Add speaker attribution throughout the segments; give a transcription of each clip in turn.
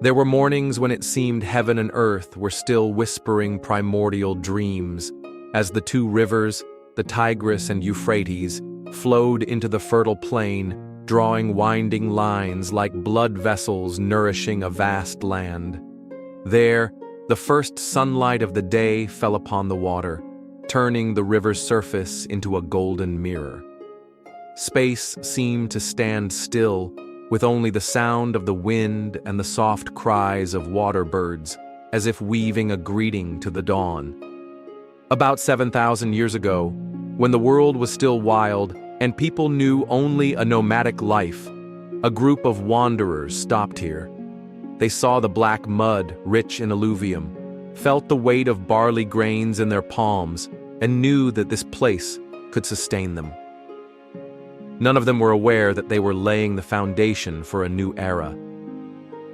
Speaker 1: There were mornings when it seemed heaven and earth were still whispering primordial dreams, as the two rivers, the Tigris and Euphrates, flowed into the fertile plain, drawing winding lines like blood vessels nourishing a vast land. There, the first sunlight of the day fell upon the water, turning the river's surface into a golden mirror. Space seemed to stand still, with only the sound of the wind and the soft cries of water birds, as if weaving a greeting to the dawn. About 7,000 years ago, when the world was still wild and people knew only a nomadic life, a group of wanderers stopped here. They saw the black mud rich in alluvium, felt the weight of barley grains in their palms, and knew that this place could sustain them. None of them were aware that they were laying the foundation for a new era.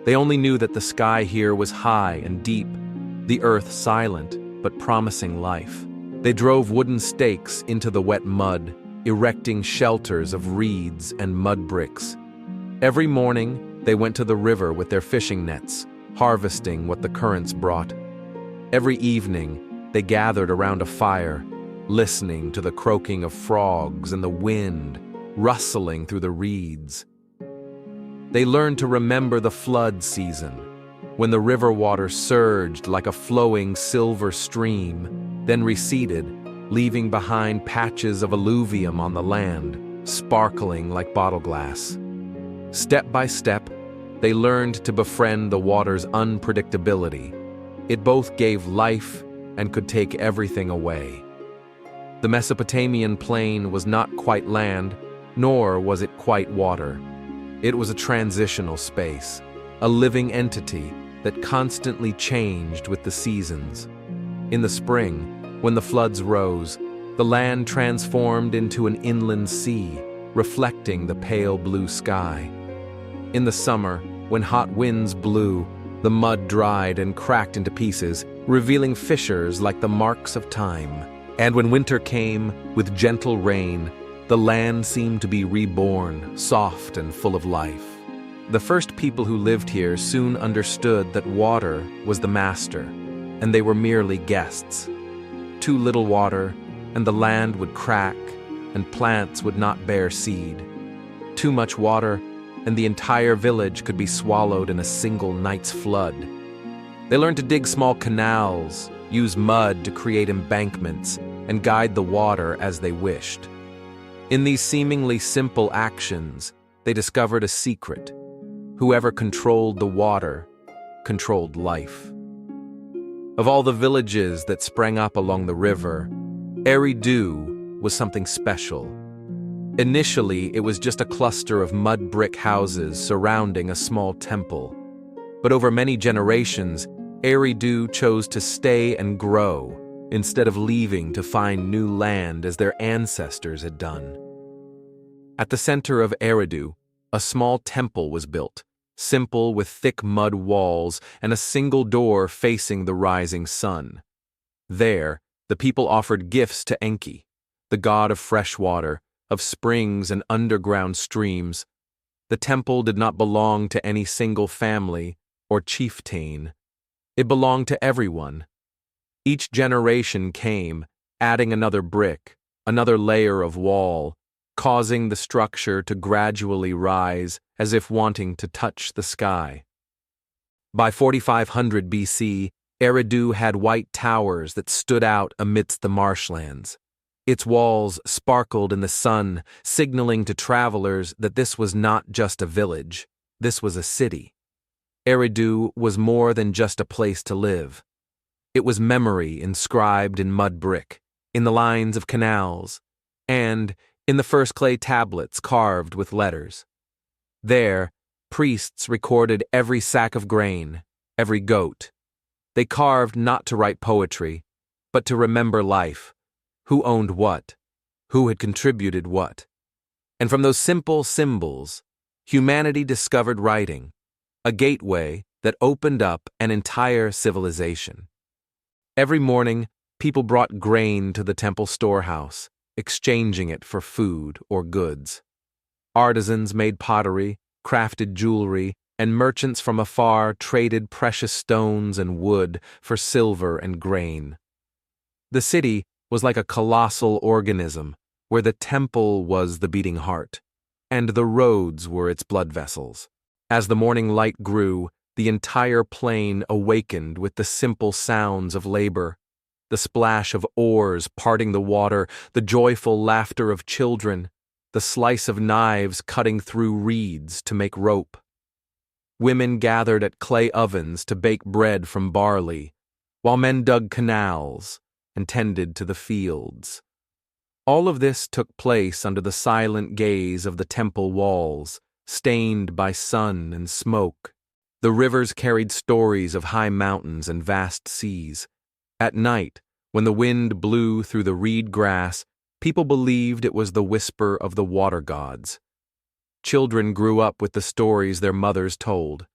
Speaker 1: They only knew that the sky here was high and deep, the earth silent but promising life. They drove wooden stakes into the wet mud, erecting shelters of reeds and mud bricks. Every morning, they went to the river with their fishing nets, harvesting what the currents brought. Every evening, they gathered around a fire, listening to the croaking of frogs and the wind rustling through the reeds. They learned to remember the flood season, when the river water surged like a flowing silver stream, then receded, leaving behind patches of alluvium on the land, sparkling like bottle glass. Step by step, they learned to befriend the water's unpredictability. It both gave life and could take everything away. The Mesopotamian plain was not quite land, nor was it quite water. It was a transitional space, a living entity that constantly changed with the seasons. In the spring, when the floods rose, the land transformed into an inland sea, reflecting the pale blue sky. In the summer, when hot winds blew, the mud dried and cracked into pieces, revealing fissures like the marks of time. And when winter came, with gentle rain, the land seemed to be reborn, soft and full of life. The first people who lived here soon understood that water was the master, and they were merely guests. Too little water, and the land would crack, and plants would not bear seed. Too much water, and the entire village could be swallowed in a single night's flood. They learned to dig small canals, use mud to create embankments, and guide the water as they wished. In these seemingly simple actions, they discovered a secret. Whoever controlled the water controlled life. Of all the villages that sprang up along the river, Eridu was something special. Initially, it was just a cluster of mud brick houses surrounding a small temple. But over many generations, Eridu chose to stay and grow, instead of leaving to find new land as their ancestors had done. At the center of Eridu, a small temple was built, simple with thick mud walls and a single door facing the rising sun. There, the people offered gifts to Enki, the god of fresh water, of springs and underground streams. The temple did not belong to any single family or chieftain. It belonged to everyone. Each generation came, adding another brick, another layer of wall, causing the structure to gradually rise as if wanting to touch the sky. By 4500 BC, Eridu had white towers that stood out amidst the marshlands. Its walls sparkled in the sun, signaling to travelers that this was not just a village, this was a city. Eridu was more than just a place to live. It was memory inscribed in mud brick, in the lines of canals, and in the first clay tablets carved with letters. There, priests recorded every sack of grain, every goat. They carved not to write poetry, but to remember life, who owned what, who had contributed what. And from those simple symbols, humanity discovered writing, a gateway that opened up an entire civilization. Every morning, people brought grain to the temple storehouse, exchanging it for food or goods. Artisans made pottery, crafted jewelry, and merchants from afar traded precious stones and wood for silver and grain. The city was like a colossal organism, where the temple was the beating heart, and the roads were its blood vessels. As the morning light grew, the entire plain awakened with the simple sounds of labor, the splash of oars parting the water, the joyful laughter of children, the slice of knives cutting through reeds to make rope. Women gathered at clay ovens to bake bread from barley, while men dug canals and tended to the fields. All of this took place under the silent gaze of the temple walls, stained by sun and smoke. The rivers carried stories of high mountains and vast seas. At night, when the wind blew through the reed grass, people believed it was the whisper of the water gods. Children grew up with the stories their mothers told.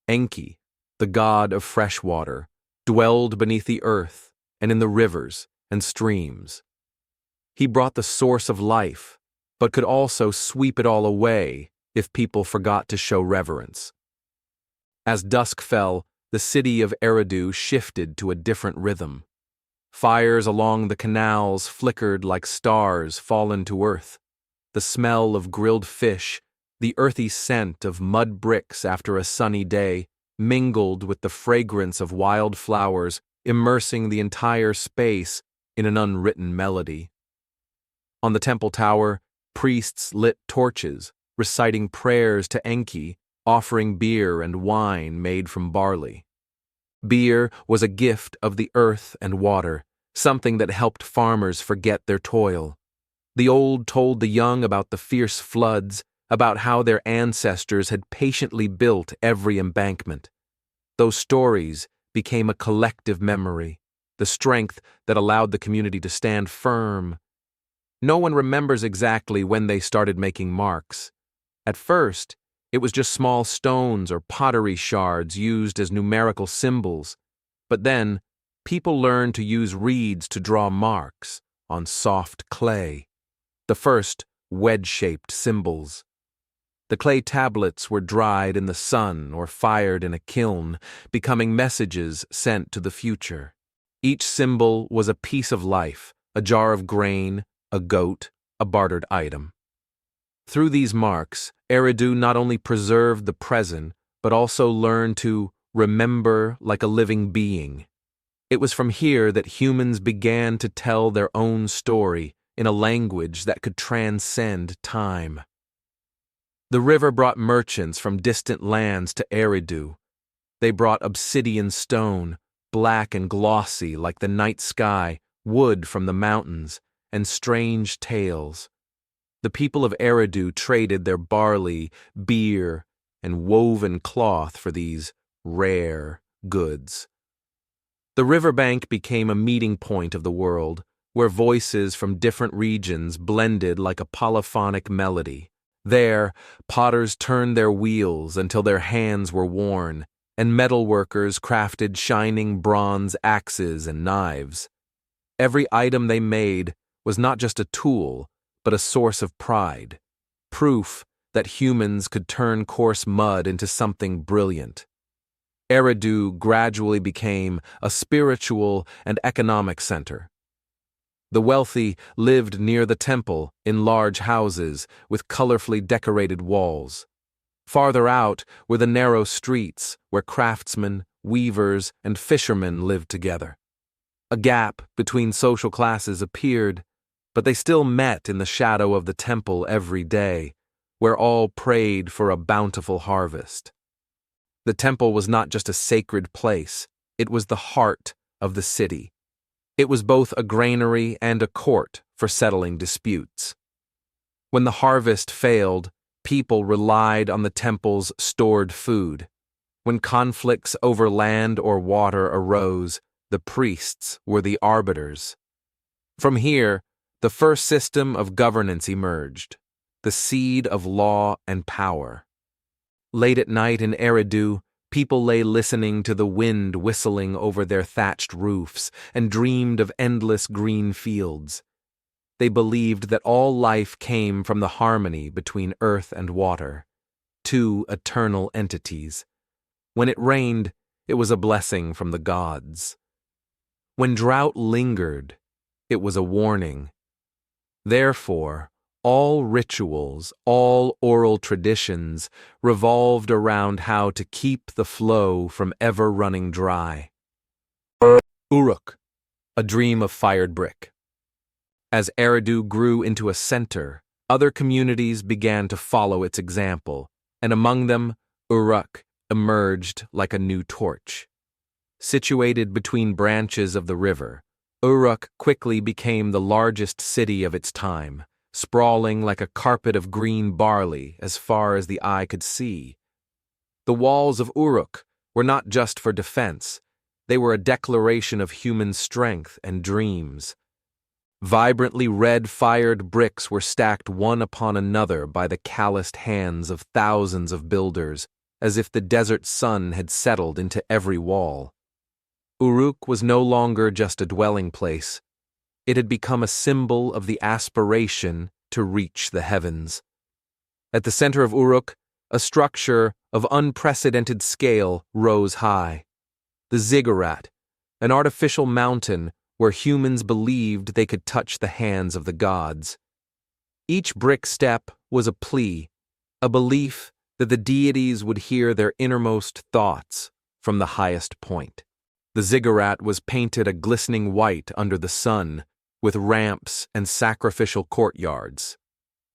Speaker 1: Enki, the god of fresh water, dwelled beneath the earth and in the rivers and streams. He brought the source of life, but could also sweep it all away if people forgot to show reverence. As dusk fell, the city of Eridu shifted to a different rhythm. Fires along the canals flickered like stars fallen to earth. The smell of grilled fish, the earthy scent of mud bricks after a sunny day, mingled with the fragrance of wild flowers, immersing the entire space in an unwritten melody. On the temple tower, priests lit torches, reciting prayers to Enki, offering beer and wine made from barley. Beer was a gift of the earth and water, something that helped farmers forget their toil. The old told the young about the fierce floods, about how their ancestors had patiently built every embankment. Those stories became a collective memory, the strength that allowed the community to stand firm. No one remembers exactly when they started making marks. At first, it was just small stones or pottery shards used as numerical symbols, but then people learned to use reeds to draw marks on soft clay, the first wedge-shaped symbols. The clay tablets were dried in the sun or fired in a kiln, becoming messages sent to the future. Each symbol was a piece of life, a jar of grain, a goat, a bartered item. Through these marks, Eridu not only preserved the present, but also learned to remember like a living being. It was from here that humans began to tell their own story in a language that could transcend time. The river brought merchants from distant lands to Eridu. They brought obsidian stone, black and glossy like the night sky, wood from the mountains, and strange tales. The people of Eridu traded their barley, beer, and woven cloth for these rare goods. The riverbank became a meeting point of the world, where voices from different regions blended like a polyphonic melody. There, potters turned their wheels until their hands were worn, and metalworkers crafted shining bronze axes and knives. Every item they made was not just a tool, but a source of pride, proof that humans could turn coarse mud into something brilliant. Eridu gradually became a spiritual and economic center. The wealthy lived near the temple in large houses with colorfully decorated walls. Farther out were the narrow streets where craftsmen, weavers, and fishermen lived together. A gap between social classes appeared, but they still met in the shadow of the temple every day, where all prayed for a bountiful harvest. The temple was not just a sacred place, it was the heart of the city. It was both a granary and a court for settling disputes. When the harvest failed, people relied on the temple's stored food. When conflicts over land or water arose, the priests were the arbiters. From here, the first system of governance emerged, the seed of law and power. Late at night in Eridu, people lay listening to the wind whistling over their thatched roofs and dreamed of endless green fields. They believed that all life came from the harmony between earth and water. two eternal entities. When it rained, it was a blessing from the gods. When drought lingered, it was a warning. Therefore, all rituals, all oral traditions revolved around how to keep the flow from ever running dry. Uruk, a dream of fired brick. As Eridu grew into a center, other communities began to follow its example, and among them, Uruk emerged like a new torch. Situated between branches of the river, Uruk quickly became the largest city of its time, sprawling like a carpet of green barley as far as the eye could see. The walls of Uruk were not just for defense, they were a declaration of human strength and dreams. Vibrantly red-fired bricks were stacked one upon another by the calloused hands of thousands of builders, as if the desert sun had settled into every wall. Uruk was no longer just a dwelling place. It had become a symbol of the aspiration to reach the heavens. At the center of Uruk, a structure of unprecedented scale rose high. The Ziggurat, an artificial mountain where humans believed they could touch the hands of the gods. Each brick step was a plea, a belief that the deities would hear their innermost thoughts from the highest point. The Ziggurat was painted a glistening white under the sun, with ramps and sacrificial courtyards.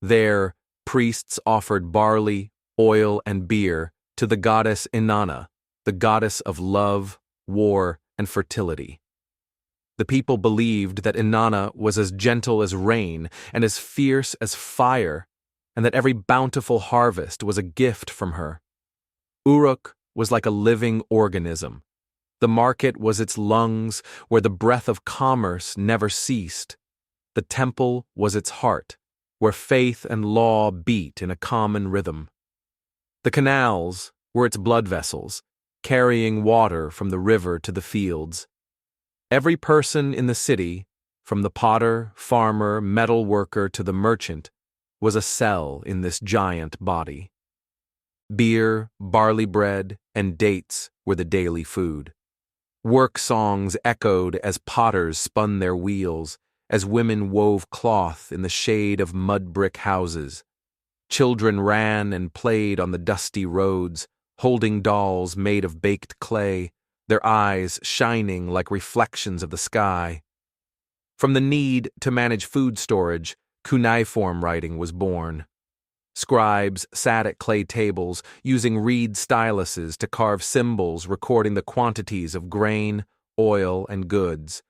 Speaker 1: There, priests offered barley, oil, and beer to the goddess Inanna, the goddess of love, war, and fertility. The people believed that Inanna was as gentle as rain and as fierce as fire, and that every bountiful harvest was a gift from her. Uruk was like a living organism. The market was its lungs, where the breath of commerce never ceased. The temple was its heart, where faith and law beat in a common rhythm. The canals were its blood vessels, carrying water from the river to the fields. Every person in the city, from the potter, farmer, metal worker to the merchant, was a cell in this giant body. Beer, barley bread, and dates were the daily food. Work songs echoed as potters spun their wheels, as women wove cloth in the shade of mud brick houses. Children ran and played on the dusty roads, holding dolls made of baked clay, their eyes shining like reflections of the sky. From the need to manage food storage, cuneiform writing was born. Scribes sat at clay tables, using reed styluses to carve symbols recording the quantities of grain, oil, and goods.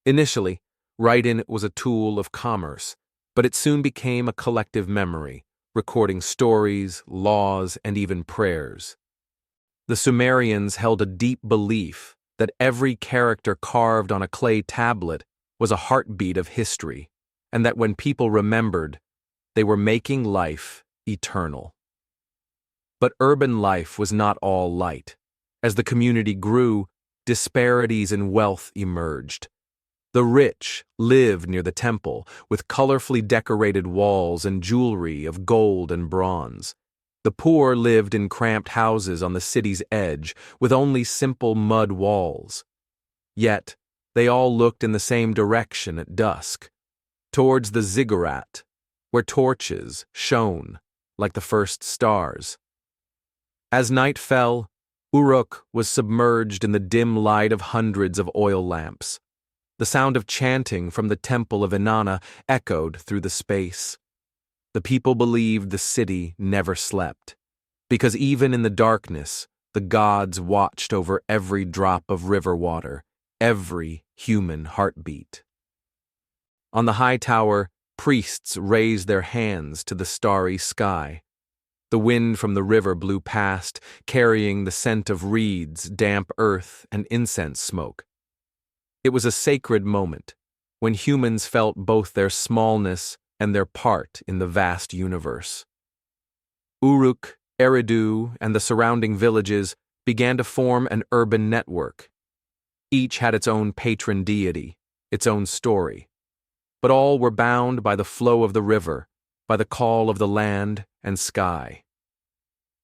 Speaker 1: Initially, writing was a tool of commerce, but it soon became a collective memory, recording stories, laws, and even prayers. The Sumerians held a deep belief that every character carved on a clay tablet was a heartbeat of history, and that when people remembered, they were making life eternal. But urban life was not all light. As the community grew, disparities in wealth emerged. The rich lived near the temple, with colorfully decorated walls and jewelry of gold and bronze. The poor lived in cramped houses on the city's edge, with only simple mud walls. Yet, they all looked in the same direction at dusk, towards the Ziggurat, where torches shone like the first stars. As night fell, Uruk was submerged in the dim light of hundreds of oil lamps. The sound of chanting from the temple of Inanna echoed through the space. The people believed the city never slept, because even in the darkness, the gods watched over every drop of river water, every human heartbeat. On the high tower, priests raised their hands to the starry sky. The wind from the river blew past, carrying the scent of reeds, damp earth, and incense smoke. It was a sacred moment, when humans felt both their smallness and their part in the vast universe. Uruk, Eridu, and the surrounding villages began to form an urban network. Each had its own patron deity, its own story. But all were bound by the flow of the river, by the call of the land and sky.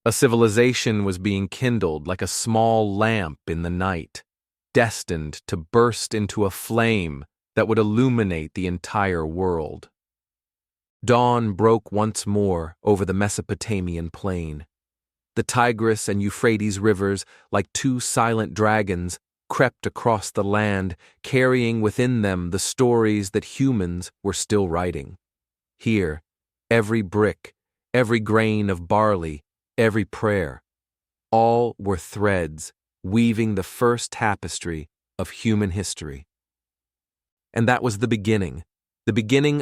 Speaker 1: A civilization was being kindled like a small lamp in the night, destined to burst into a flame that would illuminate the entire world. Dawn broke once more over the Mesopotamian plain. The Tigris and Euphrates rivers, like two silent dragons, crept across the land, carrying within them the stories that humans were still writing. Here, every brick, every grain of barley, every prayer, all were threads weaving the first tapestry of human history. And that was the beginning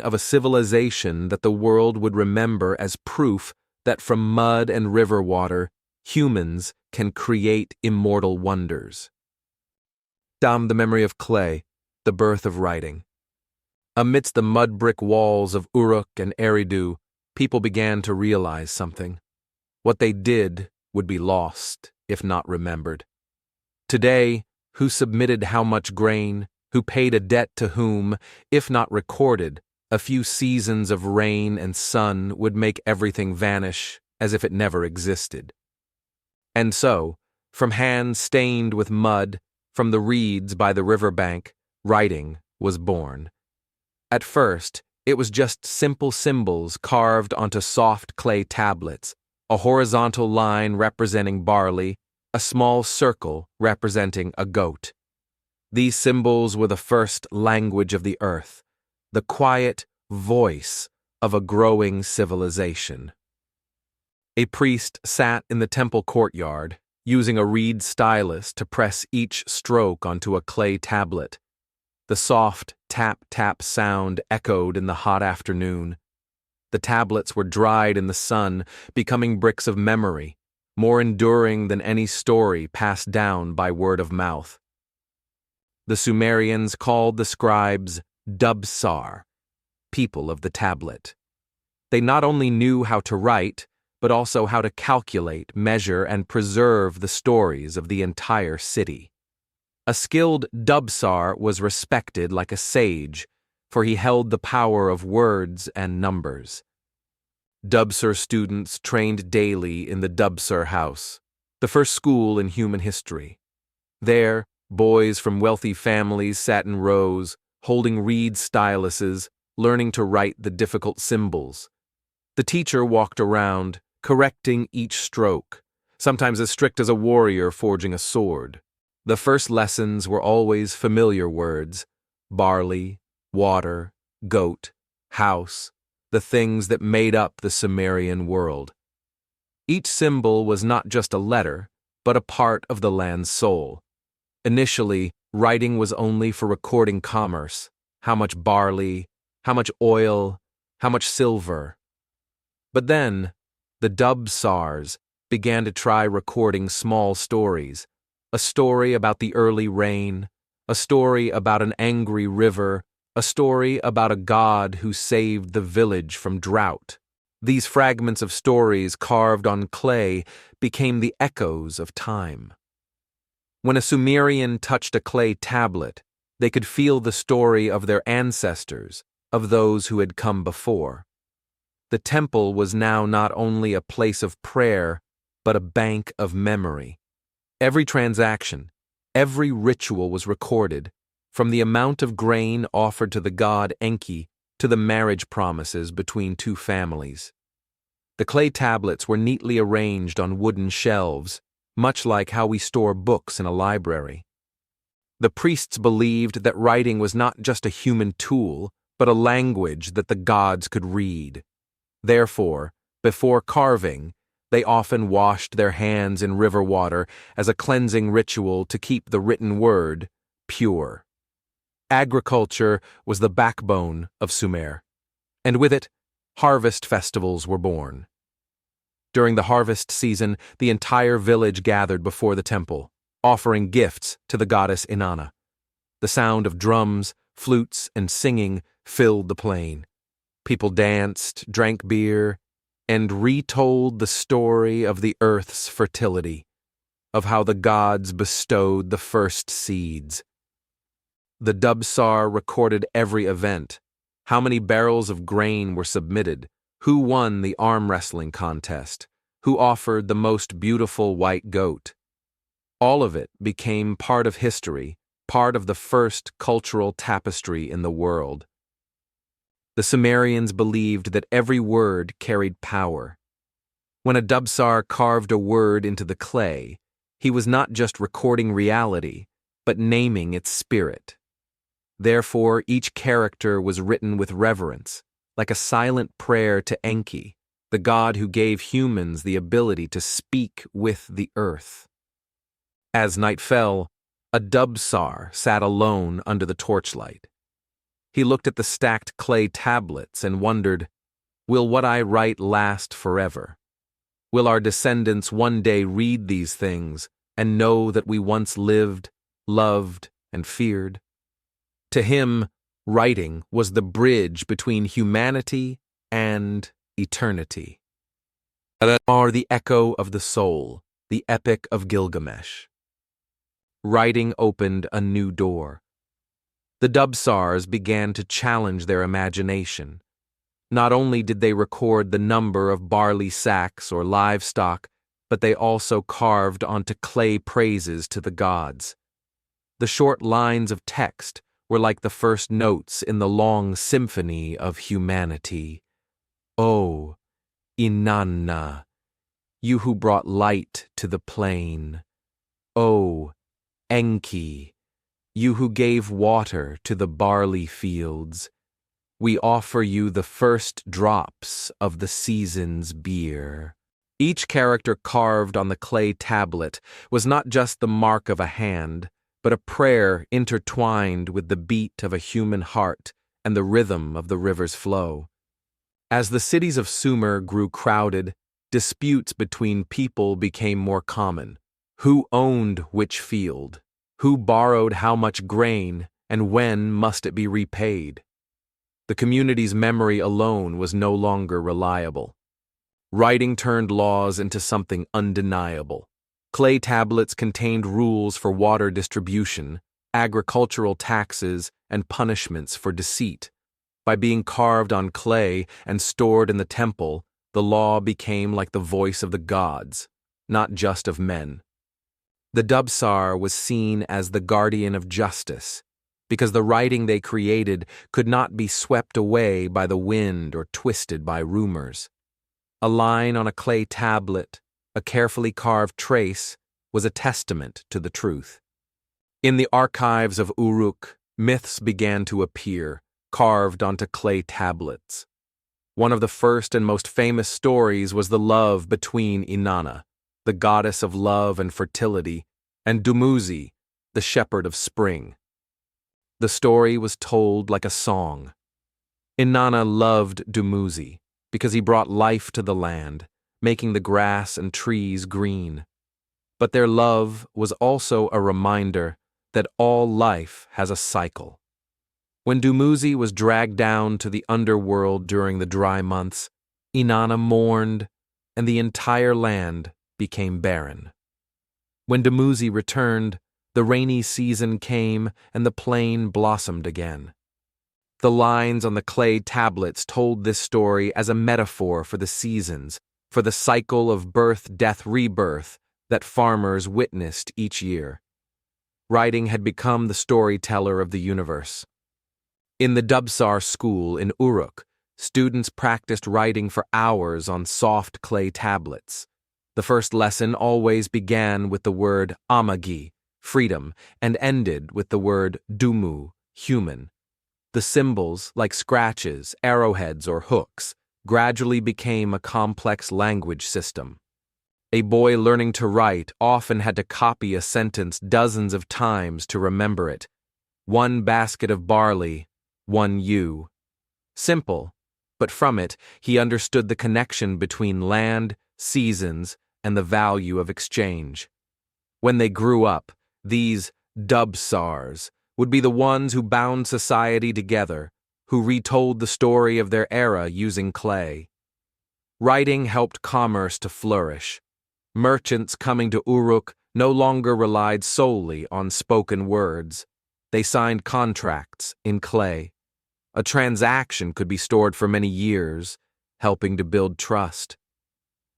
Speaker 1: of a civilization that the world would remember as proof that from mud and river water, humans can create immortal wonders. The memory of clay, the birth of writing. Amidst the mud brick walls of Uruk and Eridu, people began to realize something. What they did would be lost, if not remembered. Today, who submitted how much grain, who paid a debt to whom, if not recorded, a few seasons of rain and sun would make everything vanish as if it never existed. And so, from hands stained with mud, from the reeds by the riverbank, writing was born. At first, it was just simple symbols carved onto soft clay tablets, a horizontal line representing barley, a small circle representing a goat. These symbols were the first language of the earth, the quiet voice of a growing civilization. A priest sat in the temple courtyard, using a reed stylus to press each stroke onto a clay tablet. The soft tap-tap sound echoed in the hot afternoon. The tablets were dried in the sun, becoming bricks of memory, more enduring than any story passed down by word of mouth. The Sumerians called the scribes Dubsar, people of the tablet. They not only knew how to write, but also how to calculate, measure, and preserve the stories of the entire city. A skilled Dubsar was respected like a sage, for he held the power of words and numbers. Dubsar students trained daily in the Dubsar house, the first school in human history. There, boys from wealthy families sat in rows, holding reed styluses, learning to write the difficult symbols. The teacher walked around, correcting each stroke, sometimes as strict as a warrior forging a sword. The first lessons were always familiar words: barley, water, goat, house, the things that made up the Sumerian world. Each symbol was not just a letter, but a part of the land's soul. Initially, writing was only for recording commerce: how much barley, how much oil, how much silver. But then, the Dubsars began to try recording small stories: a story about the early rain, a story about an angry river, a story about a god who saved the village from drought. These fragments of stories carved on clay became the echoes of time. When a Sumerian touched a clay tablet, they could feel the story of their ancestors, of those who had come before. The temple was now not only a place of prayer, but a bank of memory. Every transaction, every ritual was recorded, from the amount of grain offered to the god Enki to the marriage promises between two families. The clay tablets were neatly arranged on wooden shelves, much like how we store books in a library. The priests believed that writing was not just a human tool, but a language that the gods could read. Therefore, before carving, they often washed their hands in river water as a cleansing ritual to keep the written word pure. Agriculture was the backbone of Sumer, and with it, harvest festivals were born. During the harvest season, the entire village gathered before the temple, offering gifts to the goddess Inanna. The sound of drums, flutes, and singing filled the plain. People danced, drank beer, and retold the story of the earth's fertility, of how the gods bestowed the first seeds. The Dubsar recorded every event: how many barrels of grain were submitted, who won the arm wrestling contest, who offered the most beautiful white goat. All of it became part of history, part of the first cultural tapestry in the world. The Sumerians believed that every word carried power. When a Dubsar carved a word into the clay, he was not just recording reality, but naming its spirit. Therefore, each character was written with reverence, like a silent prayer to Enki, the god who gave humans the ability to speak with the earth. As night fell, a Dubsar sat alone under the torchlight. He looked at the stacked clay tablets and wondered, will what I write last forever? Will our descendants one day read these things and know that we once lived, loved, and feared? To him, writing was the bridge between humanity and eternity. Are the echo of the soul, the epic of Gilgamesh. Writing opened a new door. The Dubsars began to challenge their imagination. Not only did they record the number of barley sacks or livestock, but they also carved onto clay praises to the gods. The short lines of text were like the first notes in the long symphony of humanity. O Inanna, you who brought light to the plain. O Enki, you who gave water to the barley fields. We offer you the first drops of the season's beer. Each character carved on the clay tablet was not just the mark of a hand, but a prayer intertwined with the beat of a human heart and the rhythm of the river's flow. As the cities of Sumer grew crowded, disputes between people became more common. Who owned which field? Who borrowed how much grain, and when must it be repaid? The community's memory alone was no longer reliable. Writing turned laws into something undeniable. Clay tablets contained rules for water distribution, agricultural taxes, and punishments for deceit. By being carved on clay and stored in the temple, the law became like the voice of the gods, not just of men. The Dubsar was seen as the guardian of justice, because the writing they created could not be swept away by the wind or twisted by rumors. A line on a clay tablet, a carefully carved trace, was a testament to the truth. In the archives of Uruk, myths began to appear, carved onto clay tablets. One of the first and most famous stories was the love between Inanna, the goddess of love and fertility, and Dumuzi, the shepherd of spring. The story was told like a song. Inanna loved Dumuzi because he brought life to the land, making the grass and trees green. But their love was also a reminder that all life has a cycle. When Dumuzi was dragged down to the underworld during the dry months, Inanna mourned, and the entire land became barren. When Dumuzi returned, the rainy season came and the plain blossomed again. The lines on the clay tablets told this story as a metaphor for the seasons, for the cycle of birth, death, rebirth that farmers witnessed each year. Writing had become the storyteller of the universe. In the Dubsar school in Uruk, students practiced writing for hours on soft clay tablets. The first lesson always began with the word amagi, freedom, and ended with the word dumu, human. The symbols, like scratches, arrowheads, or hooks, gradually became a complex language system. A boy learning to write often had to copy a sentence dozens of times to remember it. One basket of barley, one ewe. Simple, but from it he understood the connection between land, seasons, and the value of exchange. When they grew up, these Dubsars would be the ones who bound society together, who retold the story of their era using clay. Writing helped commerce to flourish. Merchants coming to Uruk no longer relied solely on spoken words. They signed contracts in clay. A transaction could be stored for many years, helping to build trust.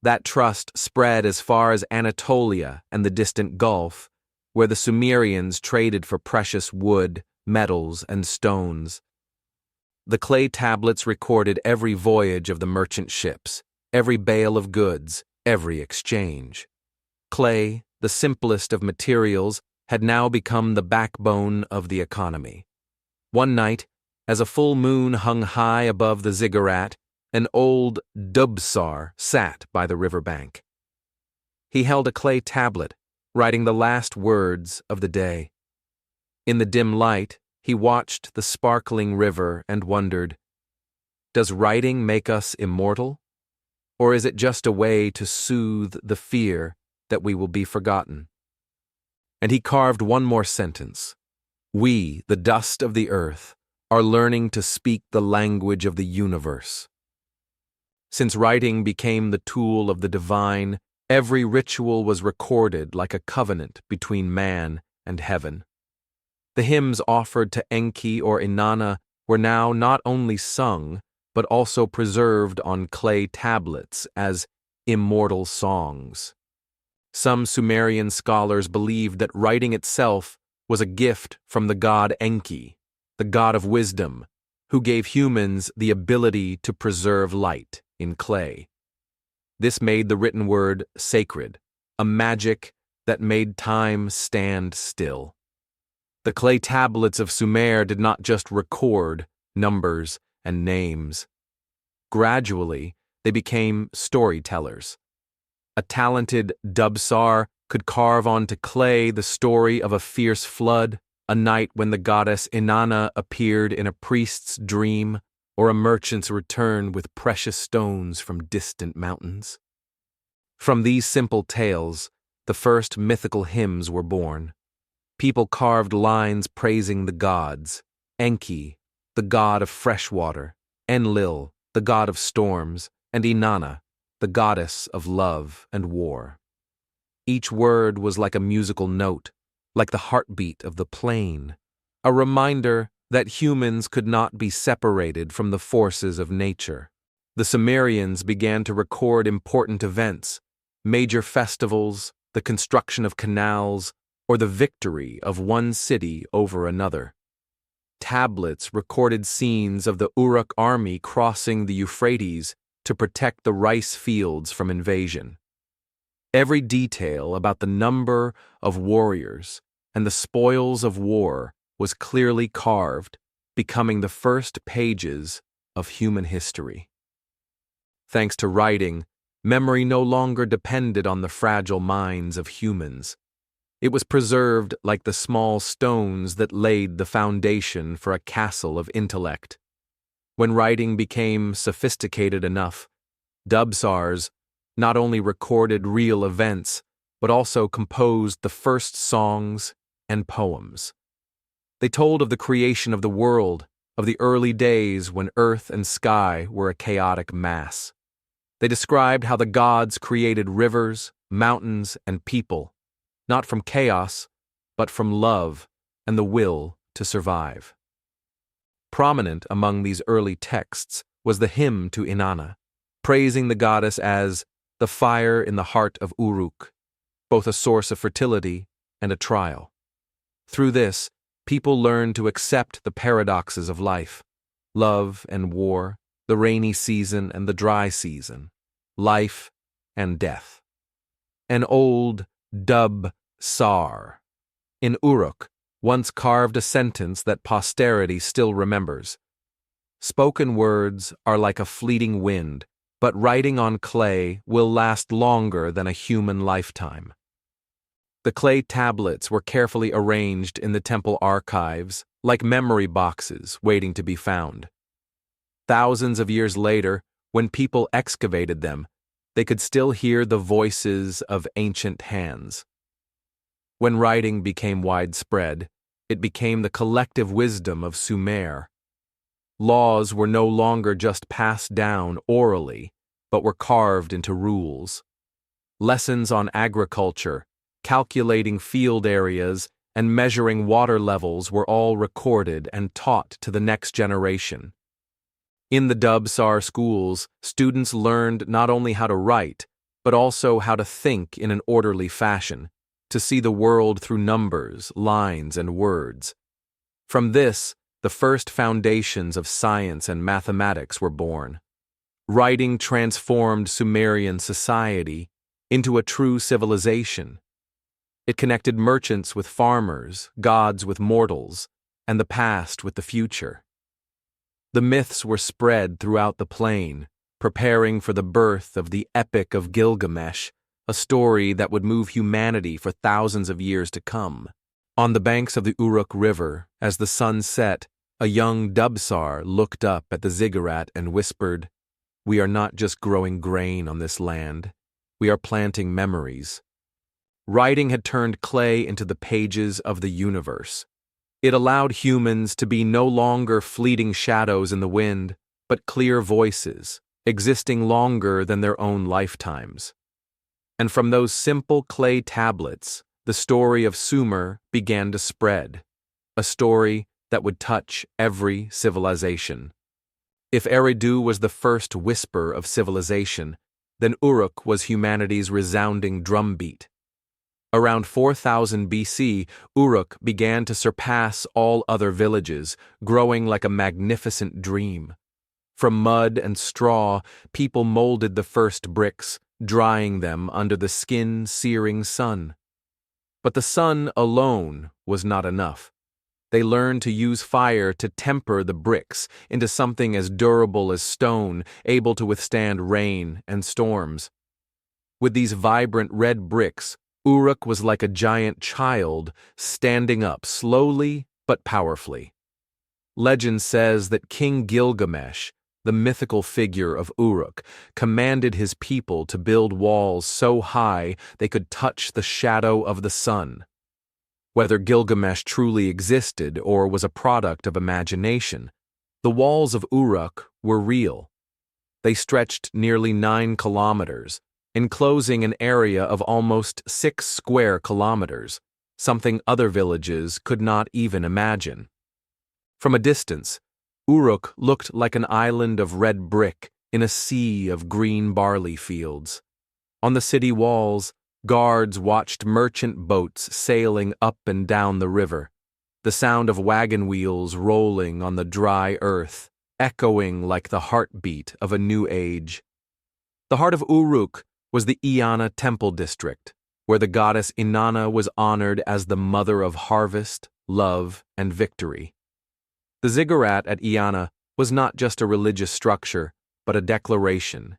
Speaker 1: That trust spread as far as Anatolia and the distant Gulf, where the Sumerians traded for precious wood, metals, and stones. The clay tablets recorded every voyage of the merchant ships, every bale of goods, every exchange. Clay, the simplest of materials, had now become the backbone of the economy. One night, as a full moon hung high above the Ziggurat, an old Dubsar sat by the riverbank. He held a clay tablet, writing the last words of the day. In the dim light, he watched the sparkling river and wondered, does writing make us immortal? Or is it just a way to soothe the fear that we will be forgotten? And he carved one more sentence. We, the dust of the earth, are learning to speak the language of the universe. Since writing became the tool of the divine, every ritual was recorded like a covenant between man and heaven. The hymns offered to Enki or Inanna were now not only sung, but also preserved on clay tablets as immortal songs. Some Sumerian scholars believed that writing itself was a gift from the god Enki, the god of wisdom, who gave humans the ability to preserve light in clay. This made the written word sacred, a magic that made time stand still. The clay tablets of Sumer did not just record numbers and names. Gradually, they became storytellers. A talented Dubsar could carve onto clay the story of a fierce flood, a night when the goddess Inanna appeared in a priest's dream, or a merchant's return with precious stones from distant mountains. From these simple tales, the first mythical hymns were born. People carved lines praising the gods: Enki, the god of fresh water; Enlil, the god of storms; and Inanna, the goddess of love and war. Each word was like a musical note, like the heartbeat of the plain, a reminder that humans could not be separated from the forces of nature. The Sumerians began to record important events, major festivals, the construction of canals, or the victory of one city over another. Tablets recorded scenes of the Uruk army crossing the Euphrates to protect the rice fields from invasion. Every detail about the number of warriors and the spoils of war was clearly carved, becoming the first pages of human history. Thanks to writing, memory no longer depended on the fragile minds of humans. It was preserved like the small stones that laid the foundation for a castle of intellect. When writing became sophisticated enough, Dubsars not only recorded real events, but also composed the first songs and poems. They told of the creation of the world, of the early days when earth and sky were a chaotic mass. They described how the gods created rivers, mountains, and people, not from chaos, but from love and the will to survive. Prominent among these early texts was the hymn to Inanna, praising the goddess as the fire in the heart of Uruk, both a source of fertility and a trial. Through this, people learned to accept the paradoxes of life: love and war, the rainy season and the dry season, life and death. An old Dub-Sar in Uruk once carved a sentence that posterity still remembers. Spoken words are like a fleeting wind, but writing on clay will last longer than a human lifetime. The clay tablets were carefully arranged in the temple archives, like memory boxes waiting to be found. Thousands of years later, when people excavated them, they could still hear the voices of ancient hands. When writing became widespread, it became the collective wisdom of Sumer. Laws were no longer just passed down orally, but were carved into rules. Lessons on agriculture, calculating field areas, and measuring water levels were all recorded and taught to the next generation. In the Dubsar schools, students learned not only how to write, but also how to think in an orderly fashion, to see the world through numbers, lines, and words. From this, the first foundations of science and mathematics were born. Writing transformed Sumerian society into a true civilization. It connected merchants with farmers, gods with mortals, and the past with the future. The myths were spread throughout the plain, preparing for the birth of the Epic of Gilgamesh, a story that would move humanity for thousands of years to come. On the banks of the Uruk River, as the sun set, a young Dubsar looked up at the Ziggurat and whispered, "We are not just growing grain on this land, we are planting memories." Writing had turned clay into the pages of the universe. It allowed humans to be no longer fleeting shadows in the wind, but clear voices, existing longer than their own lifetimes. And from those simple clay tablets, the story of Sumer began to spread, a story that would touch every civilization. If Eridu was the first whisper of civilization, then Uruk was humanity's resounding drumbeat. Around 4000 BC, Uruk began to surpass all other villages, growing like a magnificent dream. From mud and straw, people molded the first bricks, drying them under the skin-searing sun. But the sun alone was not enough. They learned to use fire to temper the bricks into something as durable as stone, able to withstand rain and storms. With these vibrant red bricks, Uruk was like a giant child, standing up slowly but powerfully. Legend says that King Gilgamesh, the mythical figure of Uruk, commanded his people to build walls so high they could touch the shadow of the sun. Whether Gilgamesh truly existed or was a product of imagination, the walls of Uruk were real. They stretched nearly 9 kilometers, enclosing an area of almost 6 square kilometers, something other villages could not even imagine. From a distance, Uruk looked like an island of red brick in a sea of green barley fields. On the city walls, guards watched merchant boats sailing up and down the river, the sound of wagon wheels rolling on the dry earth, echoing like the heartbeat of a new age. The heart of Uruk was the Eanna Temple District, where the goddess Inanna was honored as the mother of harvest, love, and victory. The Ziggurat at Eanna was not just a religious structure, but a declaration.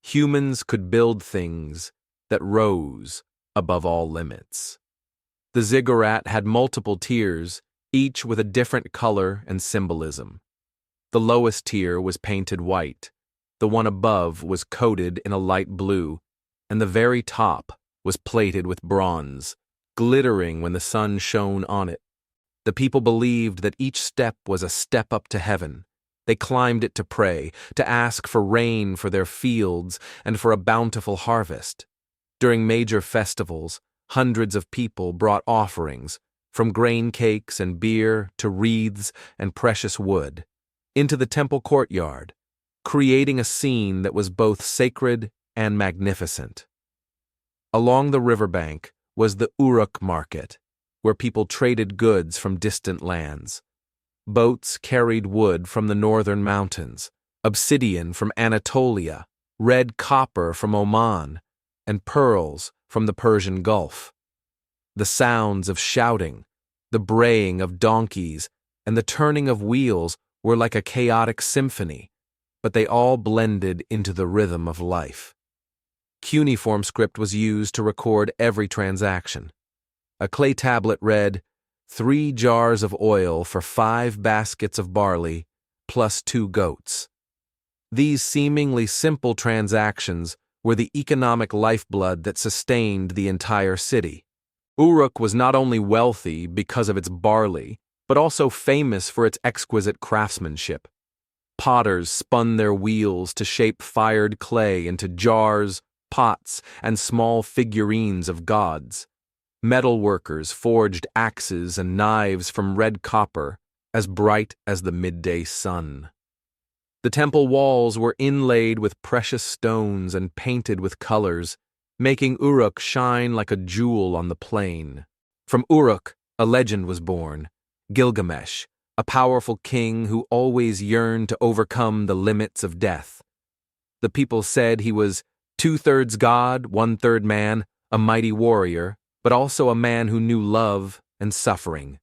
Speaker 1: Humans could build things that rose above all limits. The Ziggurat had multiple tiers, each with a different color and symbolism. The lowest tier was painted white, the one above was coated in a light blue, and the very top was plated with bronze, glittering when the sun shone on it. The people believed that each step was a step up to heaven. They climbed it to pray, to ask for rain for their fields and for a bountiful harvest. During major festivals, hundreds of people brought offerings, from grain cakes and beer to wreaths and precious wood, into the temple courtyard, creating a scene that was both sacred and magnificent. Along the riverbank was the Uruk market, where people traded goods from distant lands. Boats carried wood from the northern mountains, obsidian from Anatolia, red copper from Oman, and pearls from the Persian Gulf. The sounds of shouting, the braying of donkeys, and the turning of wheels were like a chaotic symphony, but they all blended into the rhythm of life. Cuneiform script was used to record every transaction. A clay tablet read, 3 jars of oil for 5 baskets of barley, plus 2 goats. These seemingly simple transactions were the economic lifeblood that sustained the entire city. Uruk was not only wealthy because of its barley, but also famous for its exquisite craftsmanship. Potters spun their wheels to shape fired clay into jars, pots, and small figurines of gods. Metalworkers forged axes and knives from red copper, as bright as the midday sun. The temple walls were inlaid with precious stones and painted with colors, making Uruk shine like a jewel on the plain. From Uruk, a legend was born, Gilgamesh, a powerful king who always yearned to overcome the limits of death. The people said he was 2/3 god, 1/3 man, a mighty warrior, but also a man who knew love and suffering.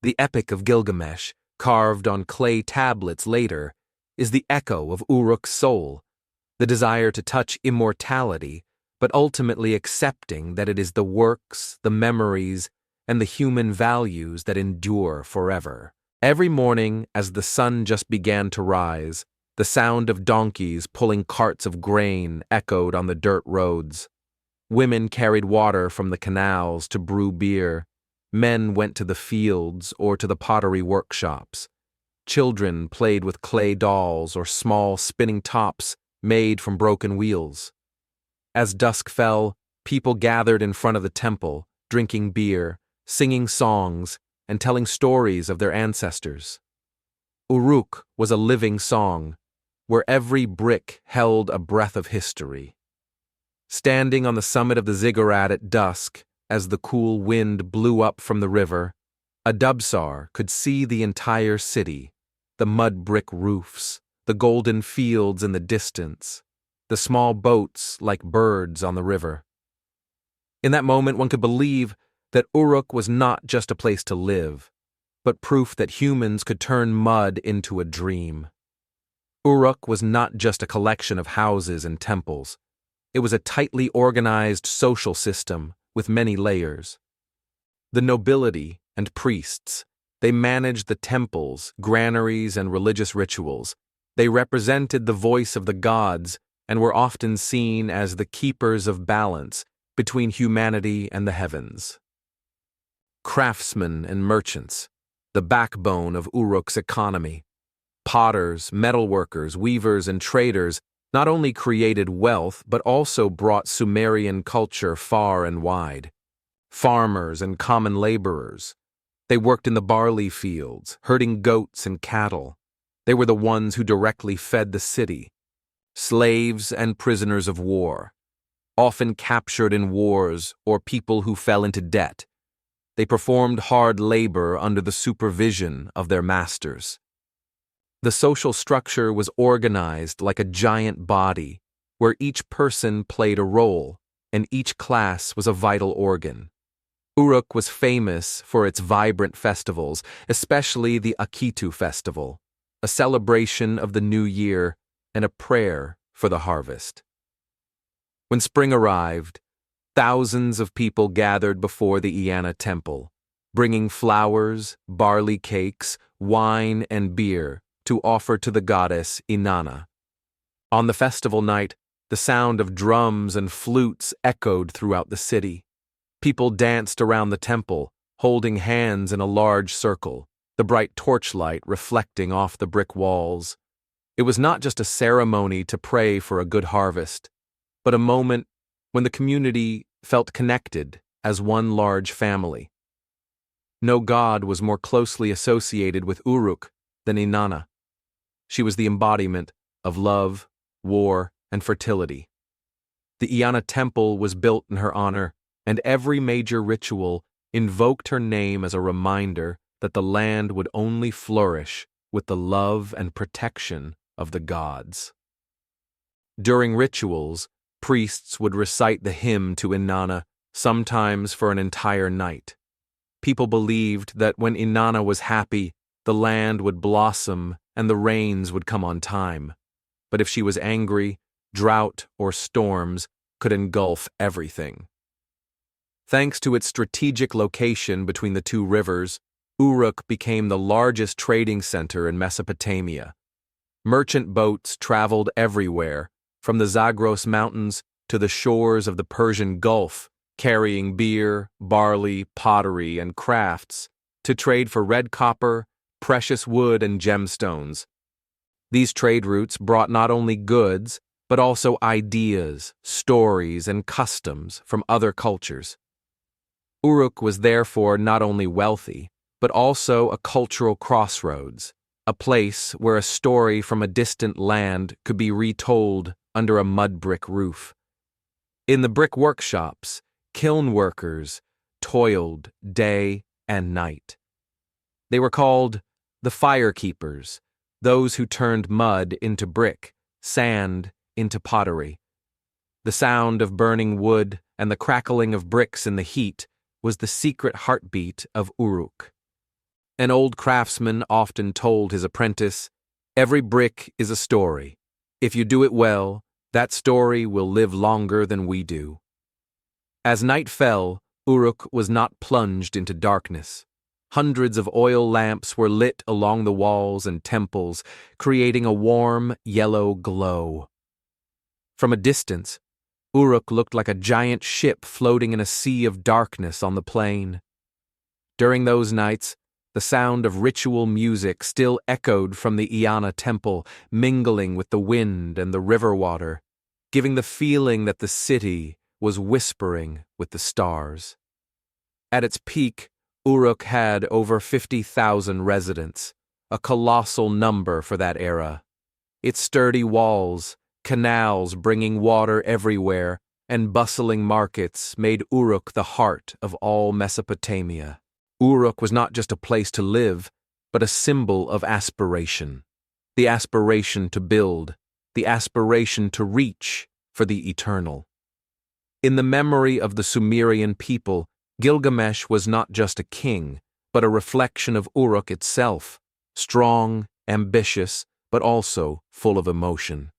Speaker 1: The Epic of Gilgamesh, carved on clay tablets later, is the echo of Uruk's soul, the desire to touch immortality, but ultimately accepting that it is the works, the memories, and the human values that endure forever. Every morning, as the sun just began to rise, the sound of donkeys pulling carts of grain echoed on the dirt roads. Women carried water from the canals to brew beer. Men went to the fields or to the pottery workshops. Children played with clay dolls or small spinning tops made from broken wheels. As dusk fell, people gathered in front of the temple, drinking beer, singing songs, and telling stories of their ancestors. Uruk was a living song, where every brick held a breath of history. Standing on the summit of the Ziggurat at dusk, as the cool wind blew up from the river, a dubsar could see the entire city, the mud brick roofs, the golden fields in the distance, the small boats like birds on the river. In that moment, one could believe that Uruk was not just a place to live, but proof that humans could turn mud into a dream. Uruk was not just a collection of houses and temples. It was a tightly organized social system with many layers. The nobility and priests, they managed the temples, granaries, and religious rituals. They represented the voice of the gods and were often seen as the keepers of balance between humanity and the heavens. Craftsmen and merchants, the backbone of Uruk's economy. Potters, metalworkers, weavers, and traders not only created wealth but also brought Sumerian culture far and wide. Farmers and common laborers. They worked in the barley fields, herding goats and cattle. They were the ones who directly fed the city. Slaves and prisoners of war, often captured in wars or people who fell into debt. They performed hard labor under the supervision of their masters. The social structure was organized like a giant body, where each person played a role, and each class was a vital organ. Uruk was famous for its vibrant festivals, especially the Akitu festival, a celebration of the new year and a prayer for the harvest. When spring arrived, thousands of people gathered before the Iana temple, bringing flowers, barley cakes, wine, and beer to offer to the goddess Inanna. On the festival night, the sound of drums and flutes echoed throughout the city. People danced around the temple, holding hands in a large circle, the bright torchlight reflecting off the brick walls. It was not just a ceremony to pray for a good harvest, but a moment when the community felt connected as one large family. No god was more closely associated with Uruk than Inanna. She was the embodiment of love, war, and fertility. The Iana temple was built in her honor, and every major ritual invoked her name as a reminder that the land would only flourish with the love and protection of the gods. During rituals, priests would recite the hymn to Inanna, sometimes for an entire night. People believed that when Inanna was happy, the land would blossom and the rains would come on time. But if she was angry, drought or storms could engulf everything. Thanks to its strategic location between the two rivers, Uruk became the largest trading center in Mesopotamia. Merchant boats traveled everywhere, from the Zagros Mountains to the shores of the Persian Gulf, carrying beer, barley, pottery, and crafts to trade for red copper, precious wood, and gemstones. These trade routes brought not only goods, but also ideas, stories, and customs from other cultures. Uruk was therefore not only wealthy, but also a cultural crossroads, a place where a story from a distant land could be retold under a mud brick roof. In the brick workshops, kiln workers toiled day and night. They were called the firekeepers, those who turned mud into brick, sand into pottery. The sound of burning wood and the crackling of bricks in the heat was the secret heartbeat of Uruk. An old craftsman often told his apprentice, "Every brick is a story. If you do it well, that story will live longer than we do." As night fell, Uruk was not plunged into darkness. Hundreds of oil lamps were lit along the walls and temples, creating a warm, yellow glow. From a distance, Uruk looked like a giant ship floating in a sea of darkness on the plain. During those nights, the sound of ritual music still echoed from the Eanna temple, mingling with the wind and the river water, giving the feeling that the city was whispering with the stars. At its peak, Uruk had over 50,000 residents, a colossal number for that era. Its sturdy walls, canals bringing water everywhere, and bustling markets made Uruk the heart of all Mesopotamia. Uruk was not just a place to live, but a symbol of aspiration. The aspiration to build, the aspiration to reach for the eternal. In the memory of the Sumerian people, Gilgamesh was not just a king, but a reflection of Uruk itself, strong, ambitious, but also full of emotion.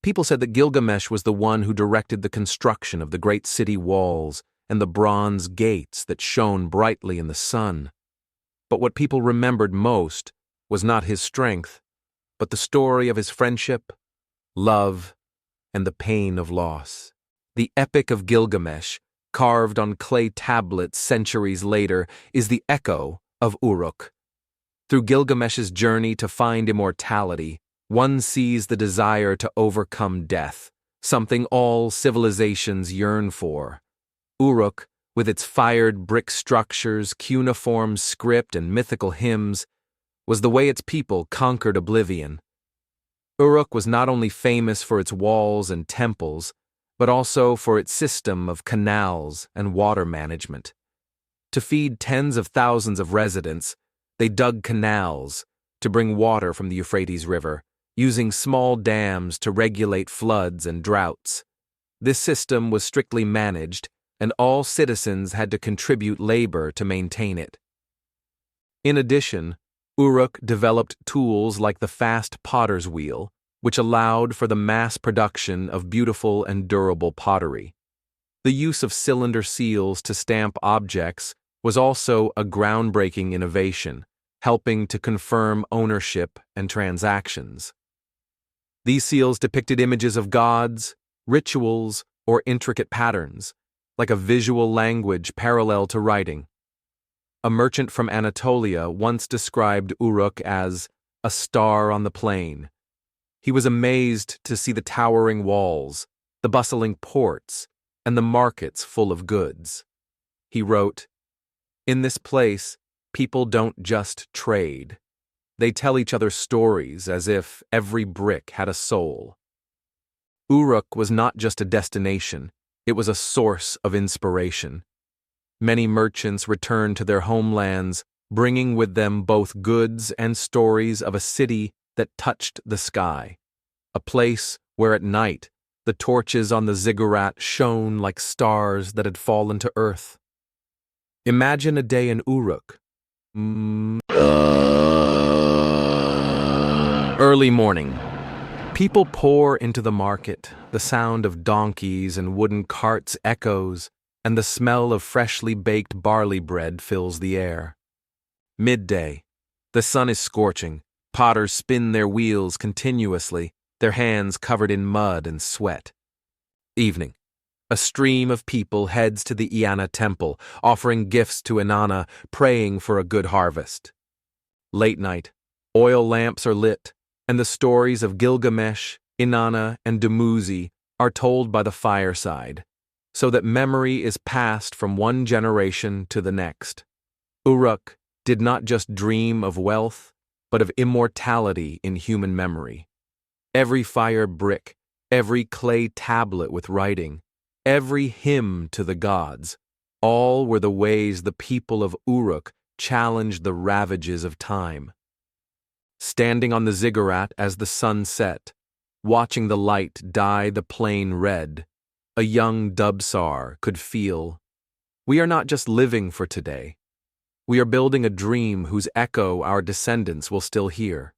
Speaker 1: People said that Gilgamesh was the one who directed the construction of the great city walls and the bronze gates that shone brightly in the sun. But what people remembered most was not his strength, but the story of his friendship, love, and the pain of loss. The Epic of Gilgamesh, carved on clay tablets centuries later, is the echo of Uruk. Through Gilgamesh's journey to find immortality, one sees the desire to overcome death, something all civilizations yearn for. Uruk, with its fired brick structures, cuneiform script, and mythical hymns, was the way its people conquered oblivion. Uruk was not only famous for its walls and temples, but also for its system of canals and water management. To feed tens of thousands of residents, they dug canals to bring water from the Euphrates River, using small dams to regulate floods and droughts. This system was strictly managed, and all citizens had to contribute labor to maintain it. In addition, Uruk developed tools like the fast potter's wheel, which allowed for the mass production of beautiful and durable pottery. The use of cylinder seals to stamp objects was also a groundbreaking innovation, helping to confirm ownership and transactions. These seals depicted images of gods, rituals, or intricate patterns, like a visual language parallel to writing. A merchant from Anatolia once described Uruk as a star on the plain. He was amazed to see the towering walls, the bustling ports, and the markets full of goods. He wrote, "In this place, people don't just trade. They tell each other stories as if every brick had a soul." Uruk was not just a destination, it was a source of inspiration. Many merchants returned to their homelands, bringing with them both goods and stories of a city that touched the sky, a place where at night the torches on the Ziggurat shone like stars that had fallen to earth. Imagine a day in Uruk. Early morning. People pour into the market. The sound of donkeys and wooden carts echoes, and the smell of freshly baked barley bread fills the air. Midday. The sun is scorching. Potters spin their wheels continuously, their hands covered in mud and sweat. Evening. A stream of people heads to the Eanna temple, offering gifts to Inanna, praying for a good harvest. Late night. Oil lamps are lit, and the stories of Gilgamesh, Inanna, and Dumuzi are told by the fireside, so that memory is passed from one generation to the next. Uruk did not just dream of wealth, but of immortality in human memory. Every fire brick, every clay tablet with writing, every hymn to the gods, all were the ways the people of Uruk challenged the ravages of time. Standing on the Ziggurat as the sun set, watching the light dye the plain red, a young Dubsar could feel, we are not just living for today. We are building a dream whose echo our descendants will still hear.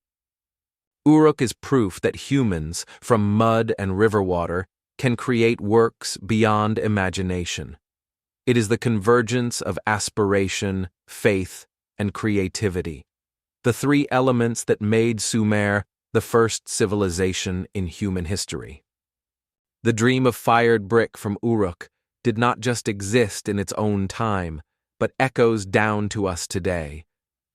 Speaker 1: Uruk is proof that humans, from mud and river water, can create works beyond imagination. It is the convergence of aspiration, faith, and creativity, the three elements that made Sumer the first civilization in human history. The dream of fired brick from Uruk did not just exist in its own time, but echoes down to us today,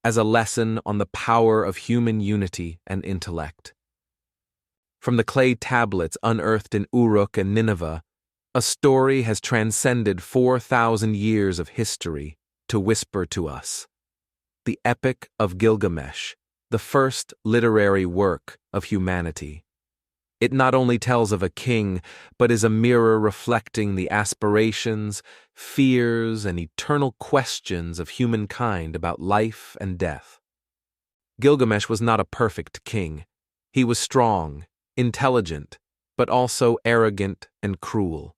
Speaker 1: as a lesson on the power of human unity and intellect. From the clay tablets unearthed in Uruk and Nineveh, a story has transcended 4,000 years of history to whisper to us. The Epic of Gilgamesh, the first literary work of humanity. It not only tells of a king, but is a mirror reflecting the aspirations, fears, and eternal questions of humankind about life and death. Gilgamesh was not a perfect king. He was strong, intelligent, but also arrogant and cruel.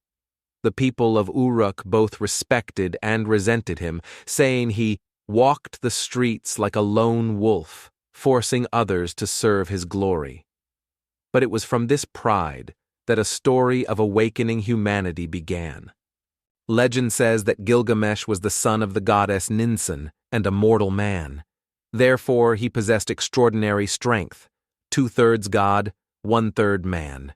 Speaker 1: The people of Uruk both respected and resented him, saying he walked the streets like a lone wolf, forcing others to serve his glory. But it was from this pride that a story of awakening humanity began. Legend says that Gilgamesh was the son of the goddess Ninsun and a mortal man. Therefore, he possessed extraordinary strength, 2/3 god, 1/3 man.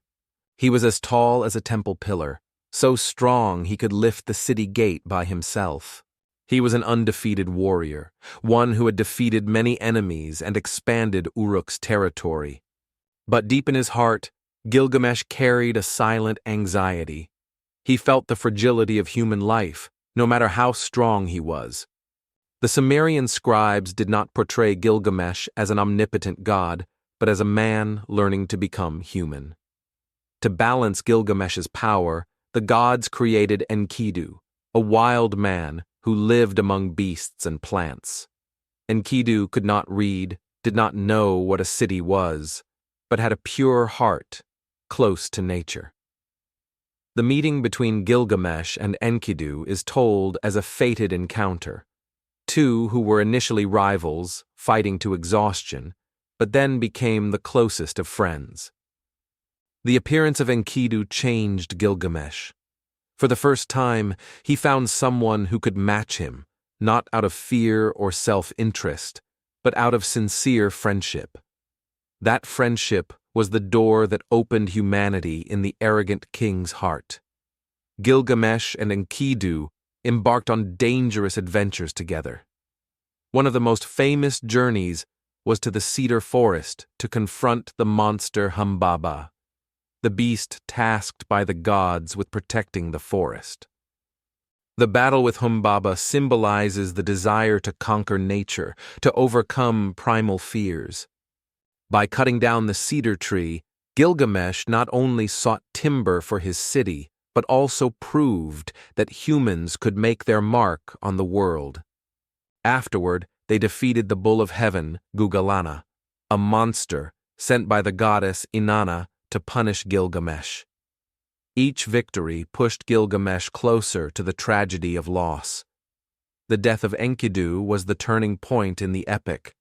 Speaker 1: He was as tall as a temple pillar, so strong he could lift the city gate by himself. He was an undefeated warrior, one who had defeated many enemies and expanded Uruk's territory. But deep in his heart, Gilgamesh carried a silent anxiety. He felt the fragility of human life, no matter how strong he was. The Sumerian scribes did not portray Gilgamesh as an omnipotent god, but as a man learning to become human. To balance Gilgamesh's power, the gods created Enkidu, a wild man who lived among beasts and plants. Enkidu could not read, did not know what a city was, but had a pure heart, close to nature. The meeting between Gilgamesh and Enkidu is told as a fated encounter. Two who were initially rivals, fighting to exhaustion, but then became the closest of friends. The appearance of Enkidu changed Gilgamesh. For the first time, he found someone who could match him, not out of fear or self-interest, but out of sincere friendship. That friendship was the door that opened humanity in the arrogant king's heart. Gilgamesh and Enkidu embarked on dangerous adventures together. One of the most famous journeys was to the cedar forest to confront the monster Humbaba, the beast tasked by the gods with protecting the forest. The battle with Humbaba symbolizes the desire to conquer nature, to overcome primal fears. By cutting down the cedar tree, Gilgamesh not only sought timber for his city, but also proved that humans could make their mark on the world. Afterward, they defeated the bull of heaven, Gugalana, a monster sent by the goddess Inanna to punish Gilgamesh. Each victory pushed Gilgamesh closer to the tragedy of loss. The death of Enkidu was the turning point in the epic.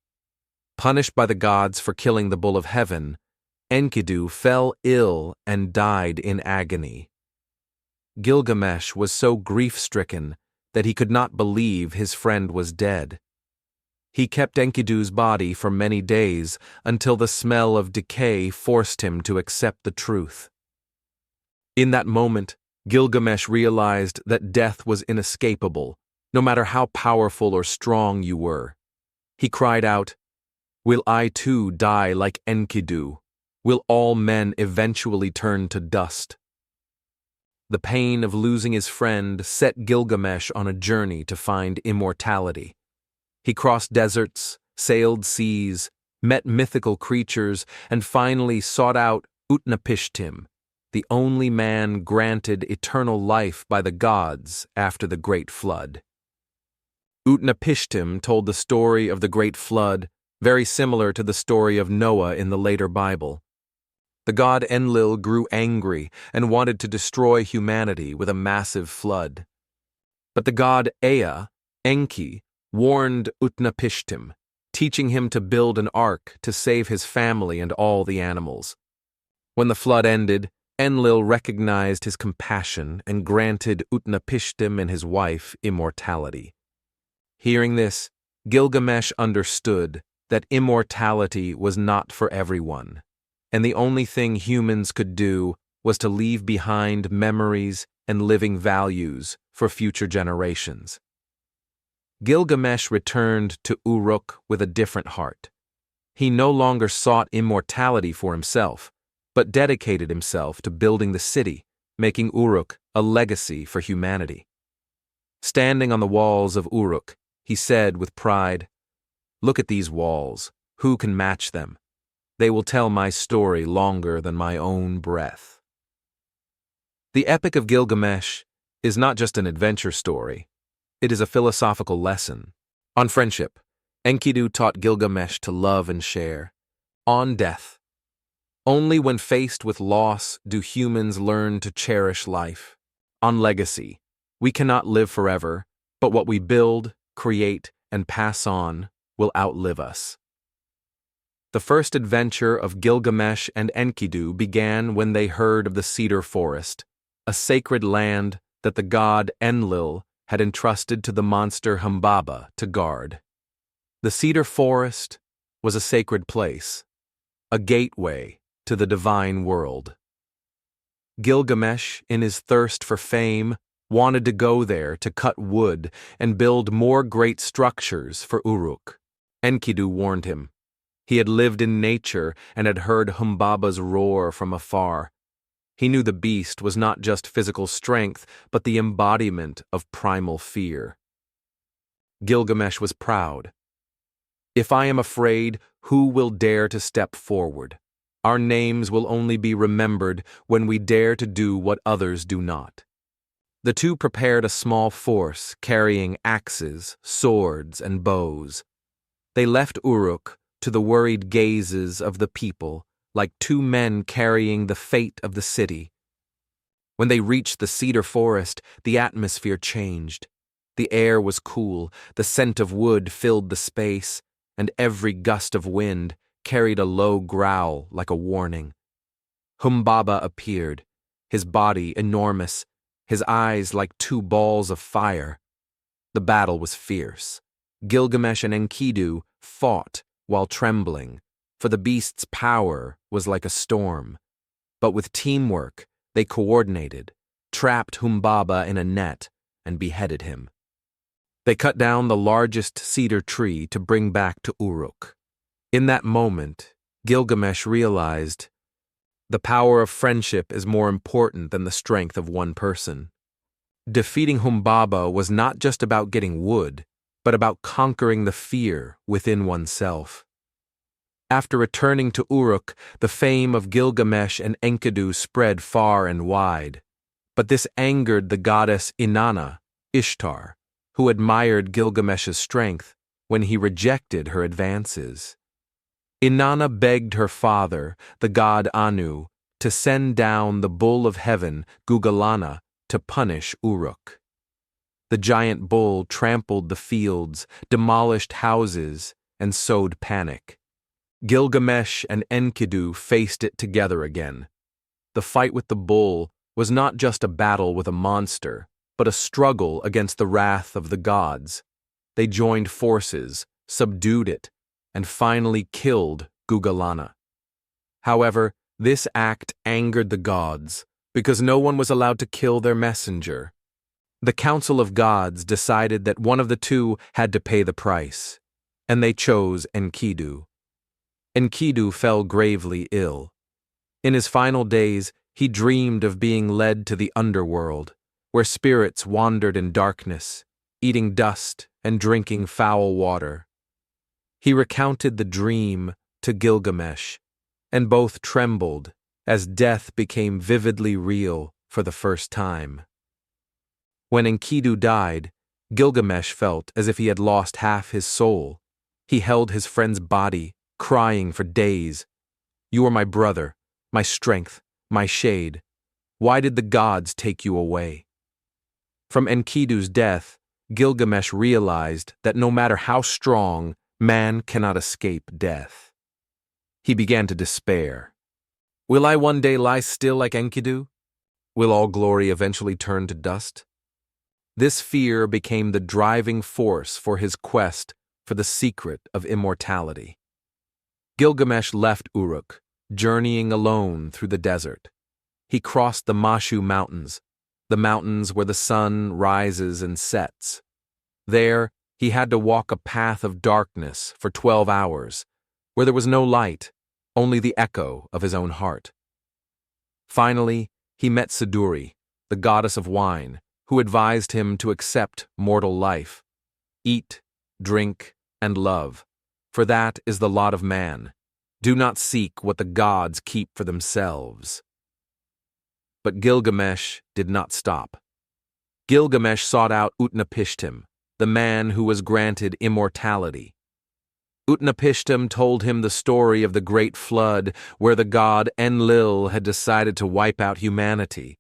Speaker 1: Punished by the gods for killing the bull of heaven, Enkidu fell ill and died in agony. Gilgamesh was so grief-stricken that he could not believe his friend was dead. He kept Enkidu's body for many days until the smell of decay forced him to accept the truth. In that moment, Gilgamesh realized that death was inescapable, no matter how powerful or strong you were. He cried out, "Will I too die like Enkidu? Will all men eventually turn to dust?" The pain of losing his friend set Gilgamesh on a journey to find immortality. He crossed deserts, sailed seas, met mythical creatures, and finally sought out Utnapishtim, the only man granted eternal life by the gods after the Great Flood. Utnapishtim told the story of the Great Flood, very similar to the story of Noah in the later Bible. The god Enlil grew angry and wanted to destroy humanity with a massive flood. But the god Ea, Enki, warned Utnapishtim, teaching him to build an ark to save his family and all the animals. When the flood ended, Enlil recognized his compassion and granted Utnapishtim and his wife immortality. Hearing this, Gilgamesh understood that immortality was not for everyone, and the only thing humans could do was to leave behind memories and living values for future generations. Gilgamesh returned to Uruk with a different heart. He no longer sought immortality for himself, but dedicated himself to building the city, making Uruk a legacy for humanity. Standing on the walls of Uruk, he said with pride, "Look at these walls. Who can match them? They will tell my story longer than my own breath." The Epic of Gilgamesh is not just an adventure story. It is a philosophical lesson. On friendship, Enkidu taught Gilgamesh to love and share. On death, only when faced with loss do humans learn to cherish life. On legacy, we cannot live forever, but what we build, create, and pass on will outlive us. The first adventure of Gilgamesh and Enkidu began when they heard of the cedar forest, a sacred land that the god Enlil had entrusted to the monster Humbaba to guard. The cedar forest was a sacred place, a gateway to the divine world. Gilgamesh, in his thirst for fame, wanted to go there to cut wood and build more great structures for Uruk. Enkidu warned him. He had lived in nature and had heard Humbaba's roar from afar. He knew the beast was not just physical strength, but the embodiment of primal fear. Gilgamesh was proud. "If I am afraid, who will dare to step forward? Our names will only be remembered when we dare to do what others do not." The two prepared a small force carrying axes, swords, and bows. They left Uruk to the worried gazes of the people, like two men carrying the fate of the city. When they reached the cedar forest, the atmosphere changed. The air was cool, the scent of wood filled the space, and every gust of wind carried a low growl like a warning. Humbaba appeared, his body enormous, his eyes like two balls of fire. The battle was fierce. Gilgamesh and Enkidu fought while trembling, for the beast's power was like a storm. But with teamwork, they coordinated, trapped Humbaba in a net, and beheaded him. They cut down the largest cedar tree to bring back to Uruk. In that moment, Gilgamesh realized the power of friendship is more important than the strength of one person. Defeating Humbaba was not just about getting wood, but about conquering the fear within oneself. After returning to Uruk, the fame of Gilgamesh and Enkidu spread far and wide. But this angered the goddess Inanna, Ishtar, who admired Gilgamesh's strength when he rejected her advances. Inanna begged her father, the god Anu, to send down the bull of heaven, Gugalana, to punish Uruk. The giant bull trampled the fields, demolished houses, and sowed panic. Gilgamesh and Enkidu faced it together again. The fight with the bull was not just a battle with a monster, but a struggle against the wrath of the gods. They joined forces, subdued it, and finally killed Gugalana. However, this act angered the gods, because no one was allowed to kill their messenger. The Council of Gods decided that one of the two had to pay the price, and they chose Enkidu. Enkidu fell gravely ill. In his final days, he dreamed of being led to the underworld, where spirits wandered in darkness, eating dust and drinking foul water. He recounted the dream to Gilgamesh, and both trembled as death became vividly real for the first time. When Enkidu died, Gilgamesh felt as if he had lost half his soul. He held his friend's body, crying for days. "You are my brother, my strength, my shade. Why did the gods take you away?" From Enkidu's death, Gilgamesh realized that no matter how strong, man cannot escape death. He began to despair. Will I one day lie still like Enkidu? Will all glory eventually turn to dust? This fear became the driving force for his quest for the secret of immortality. Gilgamesh left Uruk, journeying alone through the desert. He crossed the Mashu Mountains, the mountains where the sun rises and sets. There, he had to walk a path of darkness for 12 hours, where there was no light, only the echo of his own heart. Finally, he met Siduri, the goddess of wine, who advised him to accept mortal life. Eat, drink, and love, for that is the lot of man. Do not seek what the gods keep for themselves. But Gilgamesh did not stop. Gilgamesh sought out Utnapishtim, the man who was granted immortality. Utnapishtim told him the story of the great flood where the god Enlil had decided to wipe out humanity.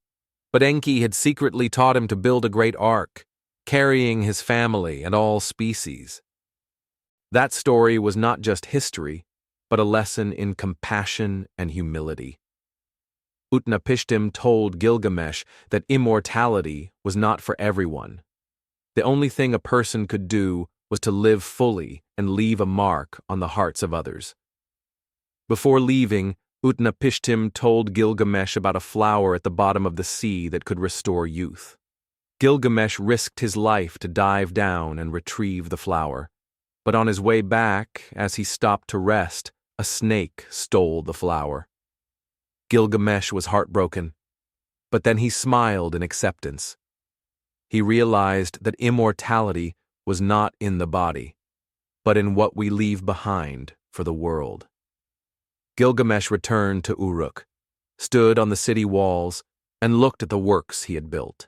Speaker 1: But Enki had secretly taught him to build a great ark, carrying his family and all species. That story was not just history, but a lesson in compassion and humility. Utnapishtim told Gilgamesh that immortality was not for everyone. The only thing a person could do was to live fully and leave a mark on the hearts of others. Before leaving, Utnapishtim told Gilgamesh about a flower at the bottom of the sea that could restore youth. Gilgamesh risked his life to dive down and retrieve the flower. But on his way back, as he stopped to rest, a snake stole the flower. Gilgamesh was heartbroken, but then he smiled in acceptance. He realized that immortality was not in the body, but in what we leave behind for the world. Gilgamesh returned to Uruk, stood on the city walls, and looked at the works he had built.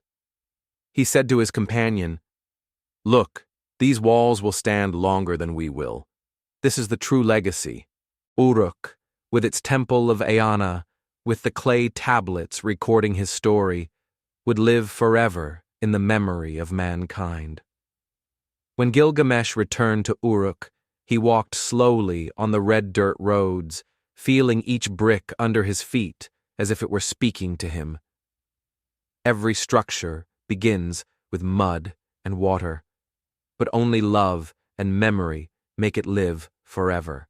Speaker 1: He said to his companion, "Look, these walls will stand longer than we will. This is the true legacy. Uruk, with its temple of Eanna, with the clay tablets recording his story, would live forever in the memory of mankind." When Gilgamesh returned to Uruk, he walked slowly on the red dirt roads, feeling each brick under his feet as if it were speaking to him. Every structure begins with mud and water, but only love and memory make it live forever.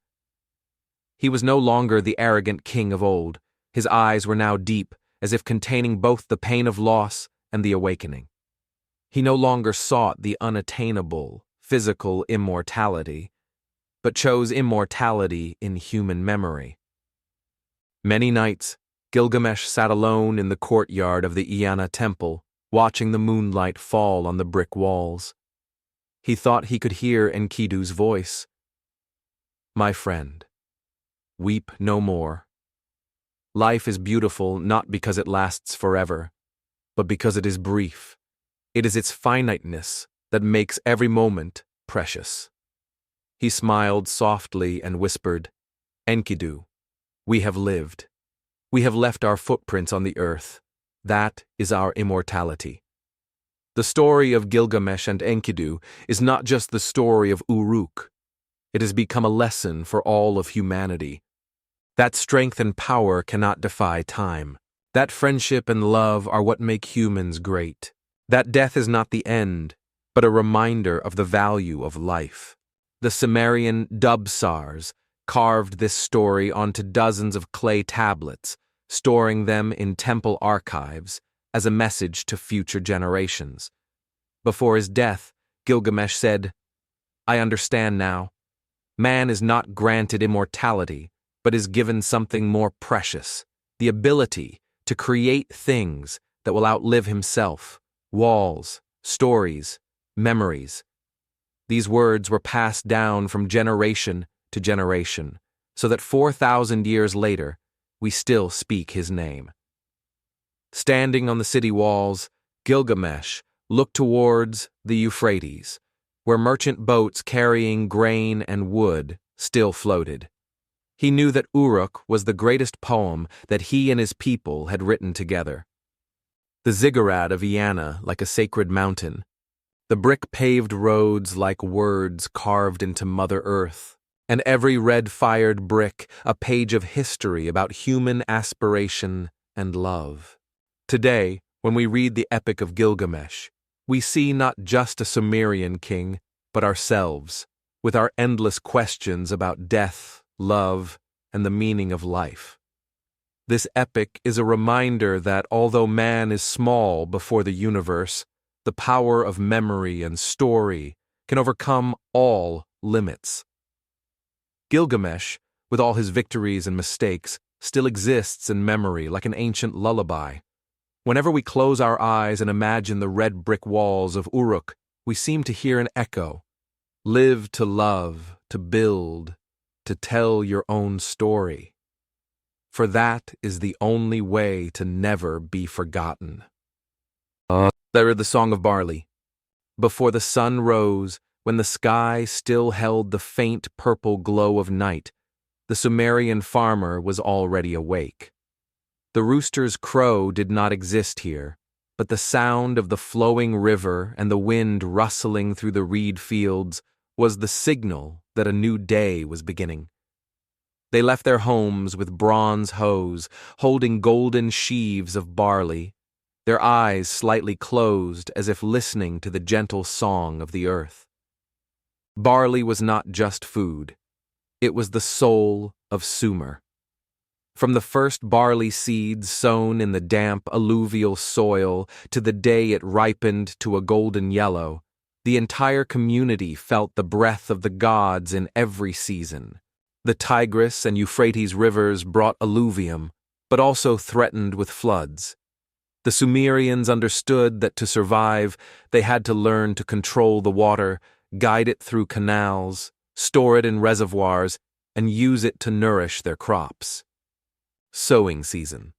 Speaker 1: He was no longer the arrogant king of old. His eyes were now deep, as if containing both the pain of loss and the awakening. He no longer sought the unattainable, physical immortality, but chose immortality in human memory. Many nights, Gilgamesh sat alone in the courtyard of the Eanna temple, watching the moonlight fall on the brick walls. He thought he could hear Enkidu's voice. "My friend, weep no more. Life is beautiful not because it lasts forever, but because it is brief. It is its finiteness that makes every moment precious." He smiled softly and whispered, "Enkidu, we have lived. We have left our footprints on the earth. That is our immortality." The story of Gilgamesh and Enkidu is not just the story of Uruk. It has become a lesson for all of humanity. That strength and power cannot defy time. That friendship and love are what make humans great. That death is not the end, but a reminder of the value of life. The Sumerian Dubsars carved this story onto dozens of clay tablets, storing them in temple archives as a message to future generations. Before his death, Gilgamesh said, "I understand now. Man is not granted immortality, but is given something more precious, the ability to create things that will outlive himself, walls, stories, memories." These words were passed down from generation to generation, so that 4,000 years later, we still speak his name. Standing on the city walls, Gilgamesh looked towards the Euphrates, where merchant boats carrying grain and wood still floated. He knew that Uruk was the greatest poem that he and his people had written together. The Ziggurat of Eanna like a sacred mountain, the brick-paved roads like words carved into Mother Earth, and every red-fired brick a page of history about human aspiration and love. Today, when we read the Epic of Gilgamesh, we see not just a Sumerian king, but ourselves, with our endless questions about death, love, and the meaning of life. This epic is a reminder that although man is small before the universe, the power of memory and story can overcome all limits. Gilgamesh, with all his victories and mistakes, still exists in memory like an ancient lullaby. Whenever we close our eyes and imagine the red brick walls of Uruk, we seem to hear an echo. Live to love, to build, to tell your own story. For that is the only way to never be forgotten. There is the Song of Barley. Before the sun rose, when the sky still held the faint purple glow of night, the Sumerian farmer was already awake. The rooster's crow did not exist here, but the sound of the flowing river and the wind rustling through the reed fields was the signal that a new day was beginning. They left their homes with bronze hoes, holding golden sheaves of barley, their eyes slightly closed as if listening to the gentle song of the earth. Barley was not just food. It was the soul of Sumer. From the first barley seeds sown in the damp alluvial soil to the day it ripened to a golden yellow, the entire community felt the breath of the gods in every season. The Tigris and Euphrates rivers brought alluvium, but also threatened with floods. The Sumerians understood that to survive, they had to learn to control the water, guide it through canals, store it in reservoirs, and use it to nourish their crops. Sowing season.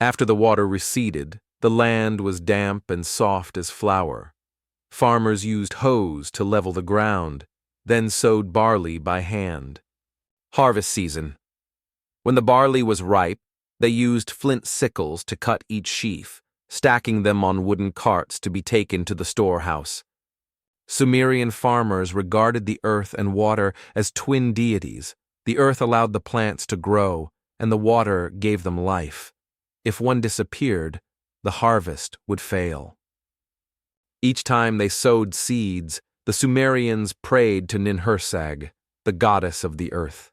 Speaker 1: After the water receded, the land was damp and soft as flour. Farmers used hoes to level the ground, then sowed barley by hand. Harvest season. When the barley was ripe, they used flint sickles to cut each sheaf, stacking them on wooden carts to be taken to the storehouse. Sumerian farmers regarded the earth and water as twin deities. The earth allowed the plants to grow, and the water gave them life. If one disappeared, the harvest would fail. Each time they sowed seeds, the Sumerians prayed to Ninhursag, the goddess of the earth.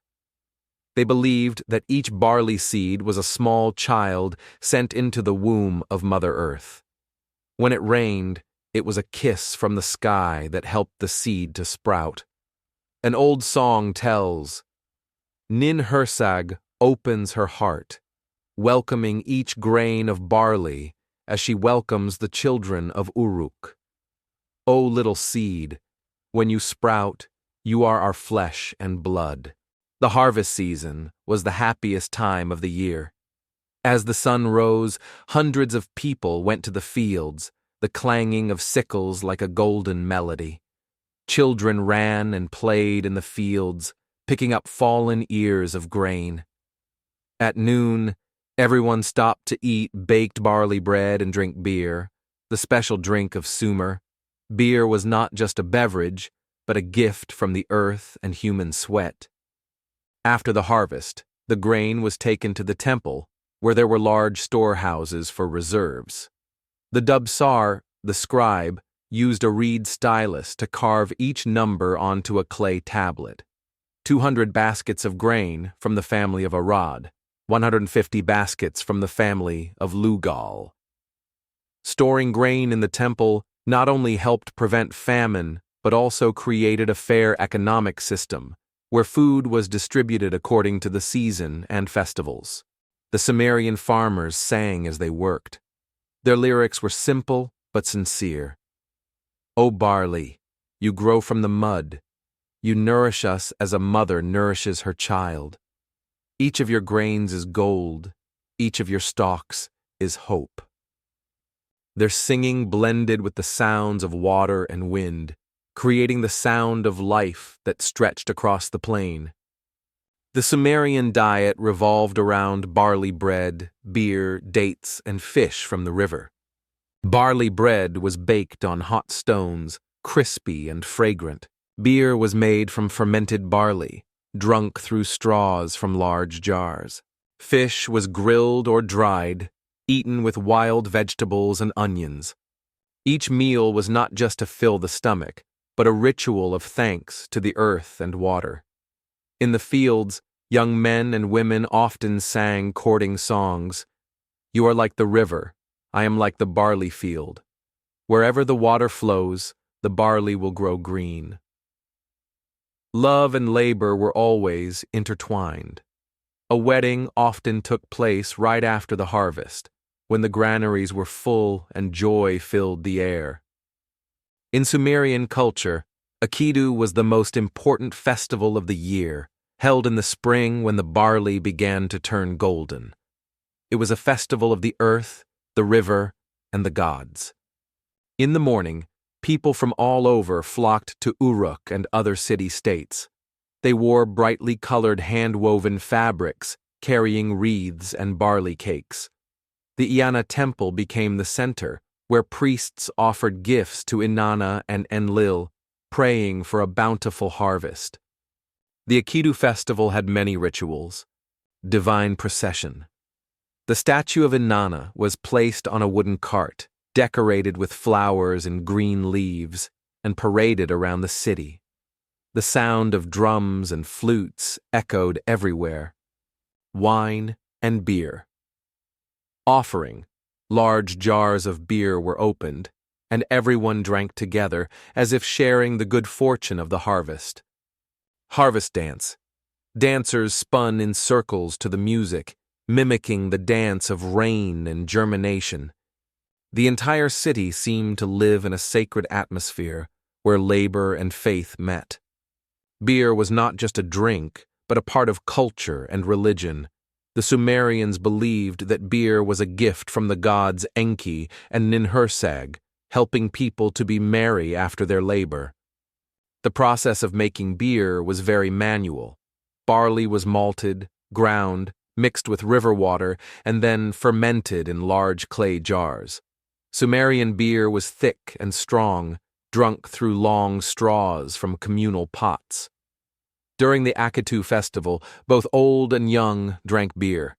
Speaker 1: They believed that each barley seed was a small child sent into the womb of Mother Earth. When it rained, it was a kiss from the sky that helped the seed to sprout. An old song tells, Ninhursag opens her heart, welcoming each grain of barley as she welcomes the children of Uruk. O little seed, when you sprout, you are our flesh and blood. The harvest season was the happiest time of the year. As the sun rose, hundreds of people went to the fields, the clanging of sickles like a golden melody. Children ran and played in the fields, picking up fallen ears of grain. At noon, everyone stopped to eat baked barley bread and drink beer, the special drink of Sumer. Beer was not just a beverage, but a gift from the earth and human sweat. After the harvest, the grain was taken to the temple, where there were large storehouses for reserves. The Dubsar, the scribe, used a reed stylus to carve each number onto a clay tablet. 200 baskets of grain from the family of Arad, 150 baskets from the family of Lugal. Storing grain in the temple not only helped prevent famine, but also created a fair economic system, where food was distributed according to the season and festivals. The Sumerian farmers sang as they worked. Their lyrics were simple but sincere. O barley, you grow from the mud. You nourish us as a mother nourishes her child. Each of your grains is gold. Each of your stalks is hope. Their singing blended with the sounds of water and wind, creating the sound of life that stretched across the plain. The Sumerian diet revolved around barley bread, beer, dates, and fish from the river. Barley bread was baked on hot stones, crispy and fragrant. Beer was made from fermented barley, drunk through straws from large jars. Fish was grilled or dried, eaten with wild vegetables and onions. Each meal was not just to fill the stomach, but a ritual of thanks to the earth and water. In the fields, young men and women often sang courting songs. You are like the river, I am like the barley field. Wherever the water flows, the barley will grow green. Love and labor were always intertwined. A wedding often took place right after the harvest, when the granaries were full and joy filled the air. In Sumerian culture, Akidu was the most important festival of the year, held in the spring when the barley began to turn golden. It was a festival of the earth, the river, and the gods. In the morning, people from all over flocked to Uruk and other city-states. They wore brightly colored hand-woven fabrics, carrying wreaths and barley cakes. The Iana temple became the center, where priests offered gifts to Inanna and Enlil, praying for a bountiful harvest. The Akidu festival had many rituals. Divine procession. The statue of Inanna was placed on a wooden cart, decorated with flowers and green leaves, and paraded around the city. The sound of drums and flutes echoed everywhere. Wine and beer. Offering. Large jars of beer were opened, and everyone drank together, as if sharing the good fortune of the harvest. Harvest dance. Dancers spun in circles to the music, mimicking the dance of rain and germination. The entire city seemed to live in a sacred atmosphere where labor and faith met. Beer was not just a drink, but a part of culture and religion. The Sumerians believed that beer was a gift from the gods Enki and Ninhursag, helping people to be merry after their labor. The process of making beer was very manual. Barley was malted, ground, mixed with river water, and then fermented in large clay jars. Sumerian beer was thick and strong, drunk through long straws from communal pots. During the Akitu festival, both old and young drank beer,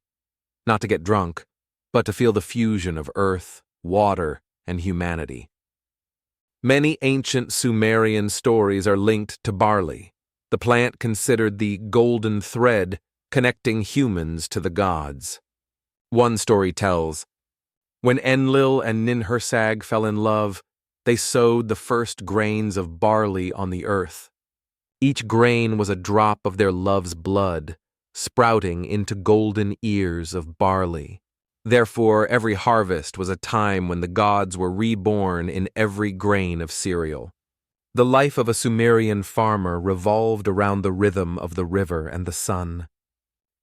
Speaker 1: not to get drunk, but to feel the fusion of earth, water, and humanity. Many ancient Sumerian stories are linked to barley, the plant considered the golden thread connecting humans to the gods. One story tells, when Enlil and Ninhursag fell in love, they sowed the first grains of barley on the earth. Each grain was a drop of their love's blood, sprouting into golden ears of barley. Therefore, every harvest was a time when the gods were reborn in every grain of cereal. The life of a Sumerian farmer revolved around the rhythm of the river and the sun.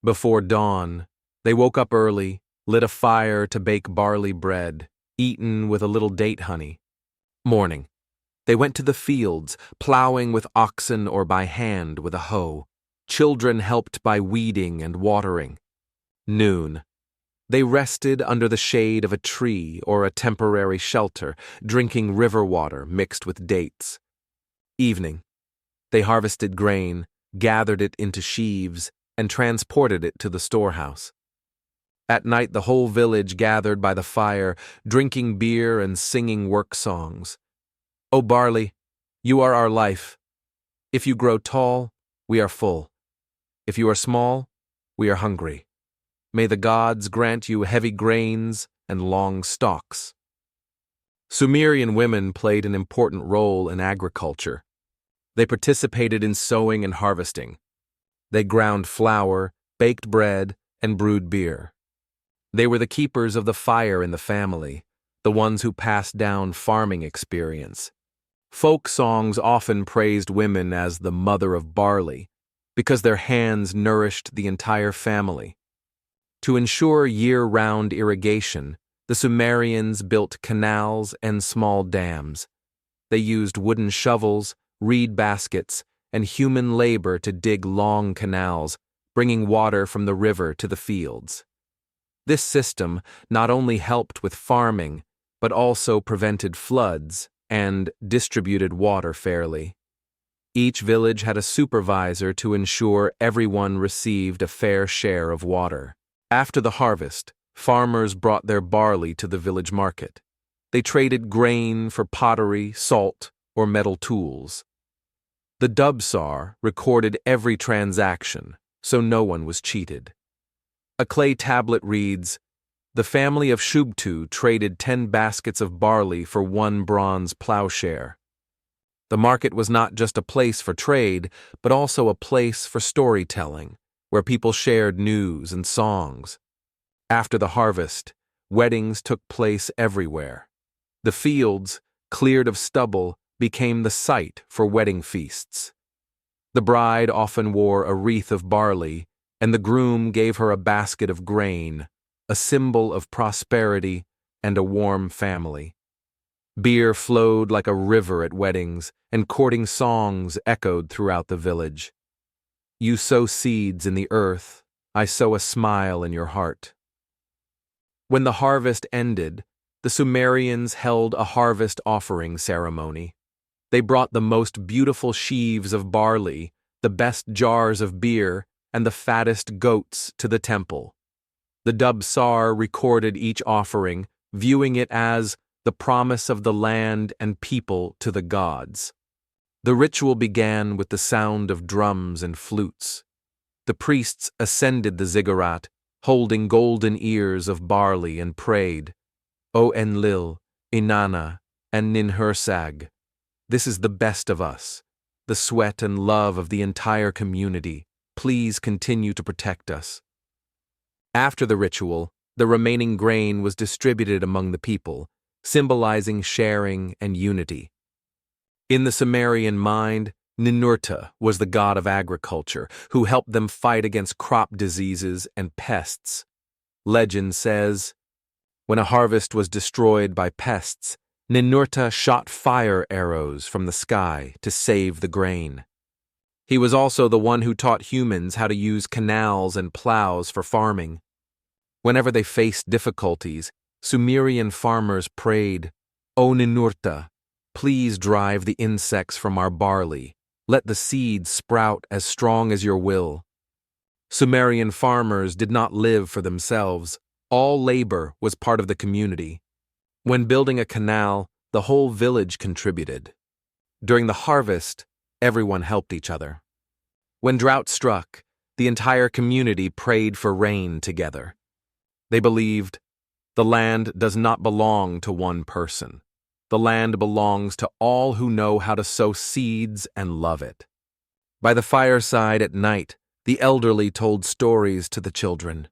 Speaker 1: Before dawn, they woke up early, lit a fire to bake barley bread, eaten with a little date honey. Morning. They went to the fields, plowing with oxen or by hand with a hoe. Children helped by weeding and watering. Noon. They rested under the shade of a tree or a temporary shelter, drinking river water mixed with dates. Evening. They harvested grain, gathered it into sheaves, and transported it to the storehouse. At night the whole village gathered by the fire, drinking beer and singing work songs. O barley, you are our life. If you grow tall, we are full. If you are small, we are hungry. May the gods grant you heavy grains and long stalks. Sumerian women played an important role in agriculture. They participated in sowing and harvesting. They ground flour, baked bread, and brewed beer. They were the keepers of the fire in the family, the ones who passed down farming experience. Folk songs often praised women as the mother of barley because their hands nourished the entire family. To ensure year-round irrigation, the Sumerians built canals and small dams. They used wooden shovels, reed baskets, and human labor to dig long canals, bringing water from the river to the fields. This system not only helped with farming, but also prevented floods and distributed water fairly. Each village had a supervisor to ensure everyone received a fair share of water. After the harvest, farmers brought their barley to the village market. They traded grain for pottery, salt, or metal tools. The Dubsar recorded every transaction, so no one was cheated. A clay tablet reads, "The family of Shubtu traded 10 baskets of barley for 1 bronze plowshare." The market was not just a place for trade, but also a place for storytelling, where people shared news and songs. After the harvest, weddings took place everywhere. The fields, cleared of stubble, became the site for wedding feasts. The bride often wore a wreath of barley, and the groom gave her a basket of grain, a symbol of prosperity and a warm family. Beer flowed like a river at weddings, and courting songs echoed throughout the village. "You sow seeds in the earth, I sow a smile in your heart." When the harvest ended, the Sumerians held a harvest offering ceremony. They brought the most beautiful sheaves of barley, the best jars of beer, and the fattest goats to the temple. The Dubsar recorded each offering, viewing it as the promise of the land and people to the gods. The ritual began with the sound of drums and flutes. The priests ascended the Ziggurat, holding golden ears of barley, and prayed, "O Enlil, Inanna, and Ninhursag, this is the best of us, the sweat and love of the entire community. Please continue to protect us." After the ritual, the remaining grain was distributed among the people, symbolizing sharing and unity. In the Sumerian mind, Ninurta was the god of agriculture, who helped them fight against crop diseases and pests. Legend says, when a harvest was destroyed by pests, Ninurta shot fire arrows from the sky to save the grain. He was also the one who taught humans how to use canals and plows for farming. Whenever they faced difficulties, Sumerian farmers prayed, "O Ninurta, please drive the insects from our barley. Let the seeds sprout as strong as your will." Sumerian farmers did not live for themselves. All labor was part of the community. When building a canal, the whole village contributed. During the harvest, everyone helped each other. When drought struck, the entire community prayed for rain together. They believed, the land does not belong to one person. The land belongs to all who know how to sow seeds and love it. By the fireside at night, the elderly told stories to the children.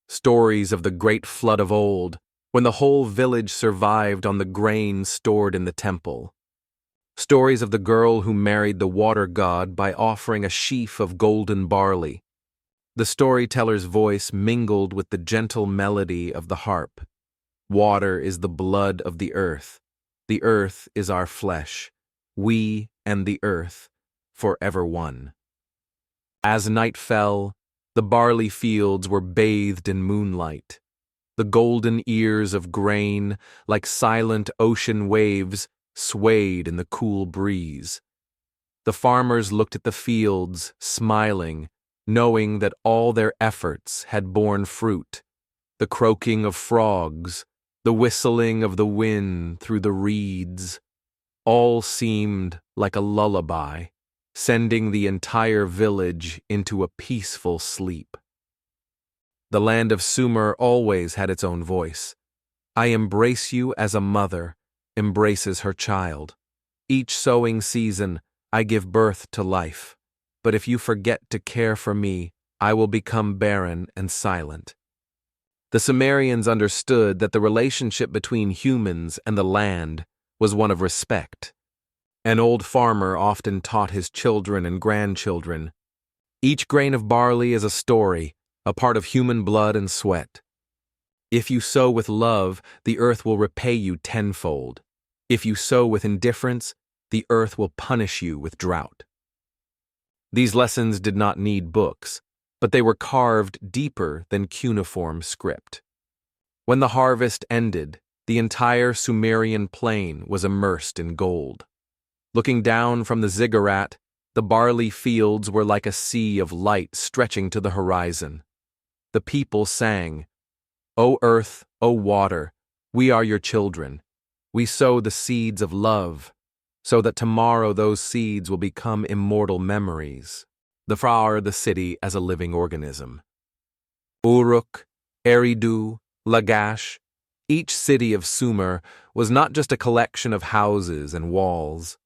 Speaker 1: Stories of the great flood of old, when the whole village survived on the grain stored in the temple. Stories of the girl who married the water god by offering a sheaf of golden barley. The storyteller's voice mingled with the gentle melody of the harp. Water is the blood of the earth. The earth is our flesh. We and the earth, forever one. As night fell, the barley fields were bathed in moonlight. The golden ears of grain, like silent ocean waves, swayed in the cool breeze. The farmers looked at the fields, smiling, knowing that all their efforts had borne fruit. The croaking of frogs, the whistling of the wind through the reeds, all seemed like a lullaby, sending the entire village into a peaceful sleep. The land of Sumer always had its own voice. I embrace you as a mother embraces her child. Each sowing season, I give birth to life. But if you forget to care for me, I will become barren and silent. The Sumerians understood that the relationship between humans and the land was one of respect. An old farmer often taught his children and grandchildren, "Each grain of barley is a story, a part of human blood and sweat. If you sow with love, the earth will repay you tenfold. If you sow with indifference, the earth will punish you with drought." These lessons did not need books, but they were carved deeper than cuneiform script. When the harvest ended, the entire Sumerian plain was immersed in gold. Looking down from the Ziggurat, the barley fields were like a sea of light stretching to the horizon. The people sang, "O earth, O water, we are your children. We sow the seeds of love, so that tomorrow those seeds will become immortal memories." The city as a living organism. Uruk, Eridu, Lagash, each city of Sumer was not just a collection of houses and walls.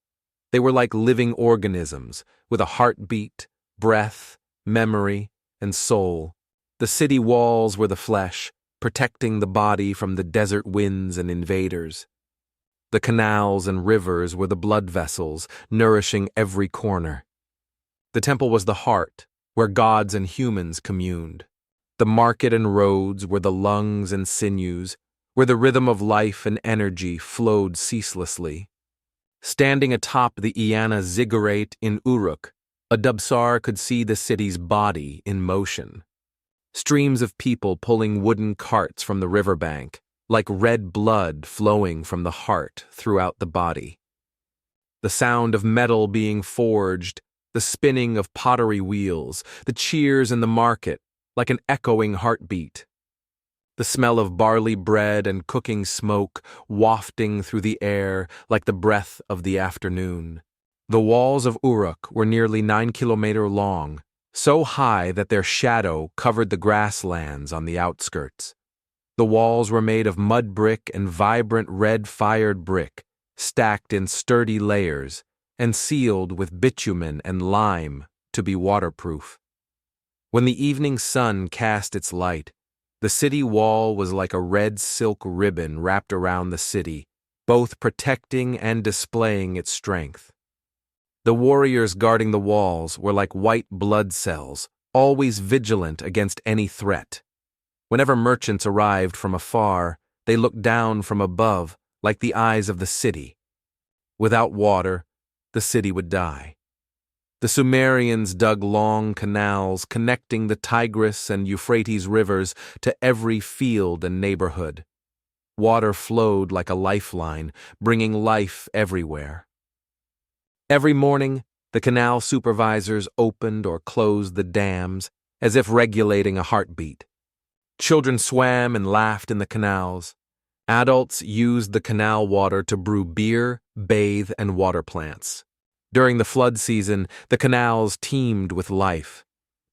Speaker 1: They were like living organisms with a heartbeat, breath, memory, and soul. The city walls were the flesh, protecting the body from the desert winds and invaders. The canals and rivers were the blood vessels, nourishing every corner. The temple was the heart, where gods and humans communed. The market and roads were the lungs and sinews, where the rhythm of life and energy flowed ceaselessly. Standing atop the Iana Ziggurat in Uruk, a Dubsar could see the city's body in motion. Streams of people pulling wooden carts from the riverbank, like red blood flowing from the heart throughout the body. The sound of metal being forged, the spinning of pottery wheels, the cheers in the market, like an echoing heartbeat. The smell of barley bread and cooking smoke wafting through the air like the breath of the afternoon. The walls of Uruk were nearly 9 kilometers long, so high that their shadow covered the grasslands on the outskirts. The walls were made of mud brick and vibrant red-fired brick, stacked in sturdy layers, and sealed with bitumen and lime to be waterproof. When the evening sun cast its light, the city wall was like a red silk ribbon wrapped around the city, both protecting and displaying its strength. The warriors guarding the walls were like white blood cells, always vigilant against any threat. Whenever merchants arrived from afar, they looked down from above like the eyes of the city. Without water, the city would die. The Sumerians dug long canals connecting the Tigris and Euphrates rivers to every field and neighborhood. Water flowed like a lifeline, bringing life everywhere. Every morning, the canal supervisors opened or closed the dams as if regulating a heartbeat. Children swam and laughed in the canals. Adults used the canal water to brew beer, bathe, and water plants. During the flood season, the canals teemed with life.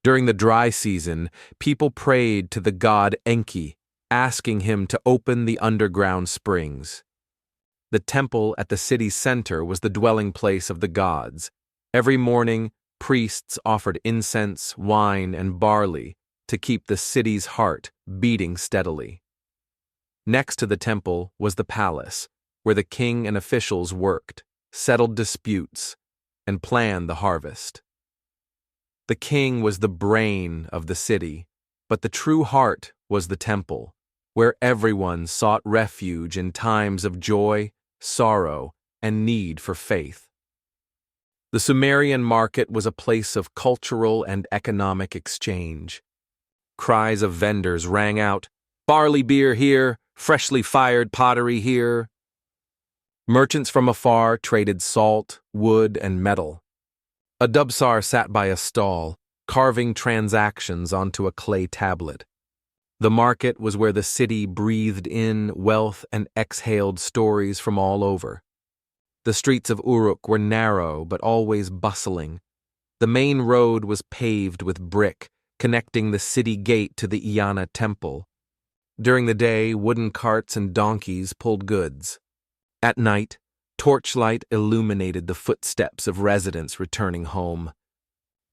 Speaker 1: During the dry season, people prayed to the god Enki, asking him to open the underground springs. The temple at the city's center was the dwelling place of the gods. Every morning, priests offered incense, wine, and barley to keep the city's heart beating steadily. Next to the temple was the palace, where the king and officials worked, settled disputes, and planned the harvest. The king was the brain of the city, but the true heart was the temple, where everyone sought refuge in times of joy, sorrow, and need for faith. The Sumerian market was a place of cultural and economic exchange. Cries of vendors rang out, "Barley beer here, freshly fired pottery here." Merchants from afar traded salt, wood, and metal. A Dubsar sat by a stall, carving transactions onto a clay tablet. The market was where the city breathed in wealth and exhaled stories from all over. The streets of Uruk were narrow but always bustling. The main road was paved with brick, connecting the city gate to the Iana temple. During the day, wooden carts and donkeys pulled goods. At night, torchlight illuminated the footsteps of residents returning home.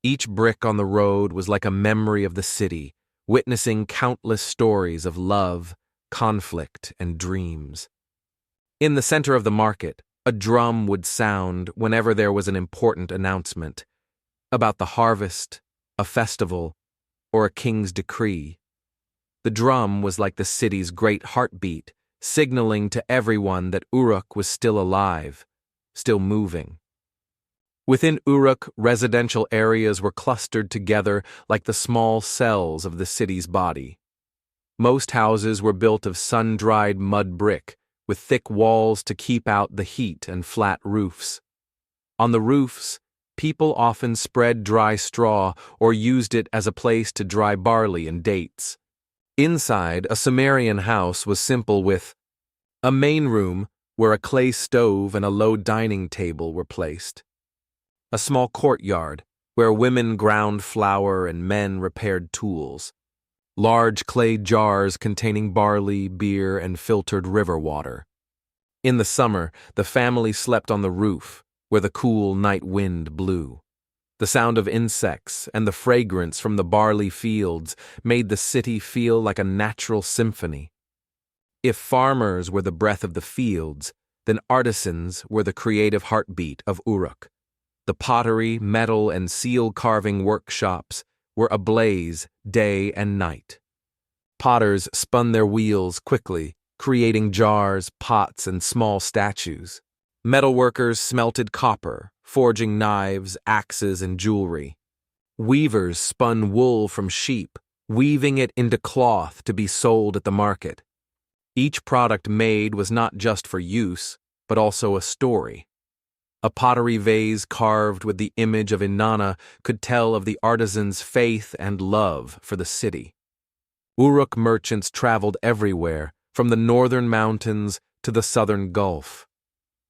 Speaker 1: Each brick on the road was like a memory of the city, witnessing countless stories of love, conflict, and dreams. In the center of the market, A drum would sound whenever there was an important announcement about the harvest, a festival, or a king's decree. The drum was like the city's great heartbeat, signaling to everyone that Uruk was still alive, still moving. Within Uruk, residential areas were clustered together like the small cells of the city's body. Most houses were built of sun-dried mud brick, with thick walls to keep out the heat and flat roofs. On the roofs, people often spread dry straw or used it as a place to dry barley and dates. Inside, a Sumerian house was simple with a main room where a clay stove and a low dining table were placed. A small courtyard where women ground flour and men repaired tools. Large clay jars containing barley, beer, and filtered river water. In the summer, the family slept on the roof, where the cool night wind blew. The sound of insects and the fragrance from the barley fields made the city feel like a natural symphony. If farmers were the breath of the fields, then artisans were the creative heartbeat of Uruk. The pottery, metal, and seal carving workshops were ablaze day and night. Potters spun their wheels quickly, creating jars, pots, and small statues. Metalworkers smelted copper, forging knives, axes, and jewelry. Weavers spun wool from sheep, weaving it into cloth to be sold at the market. Each product made was not just for use, but also a story. A pottery vase carved with the image of Inanna could tell of the artisan's faith and love for the city. Uruk merchants traveled everywhere, from the northern mountains to the southern Gulf.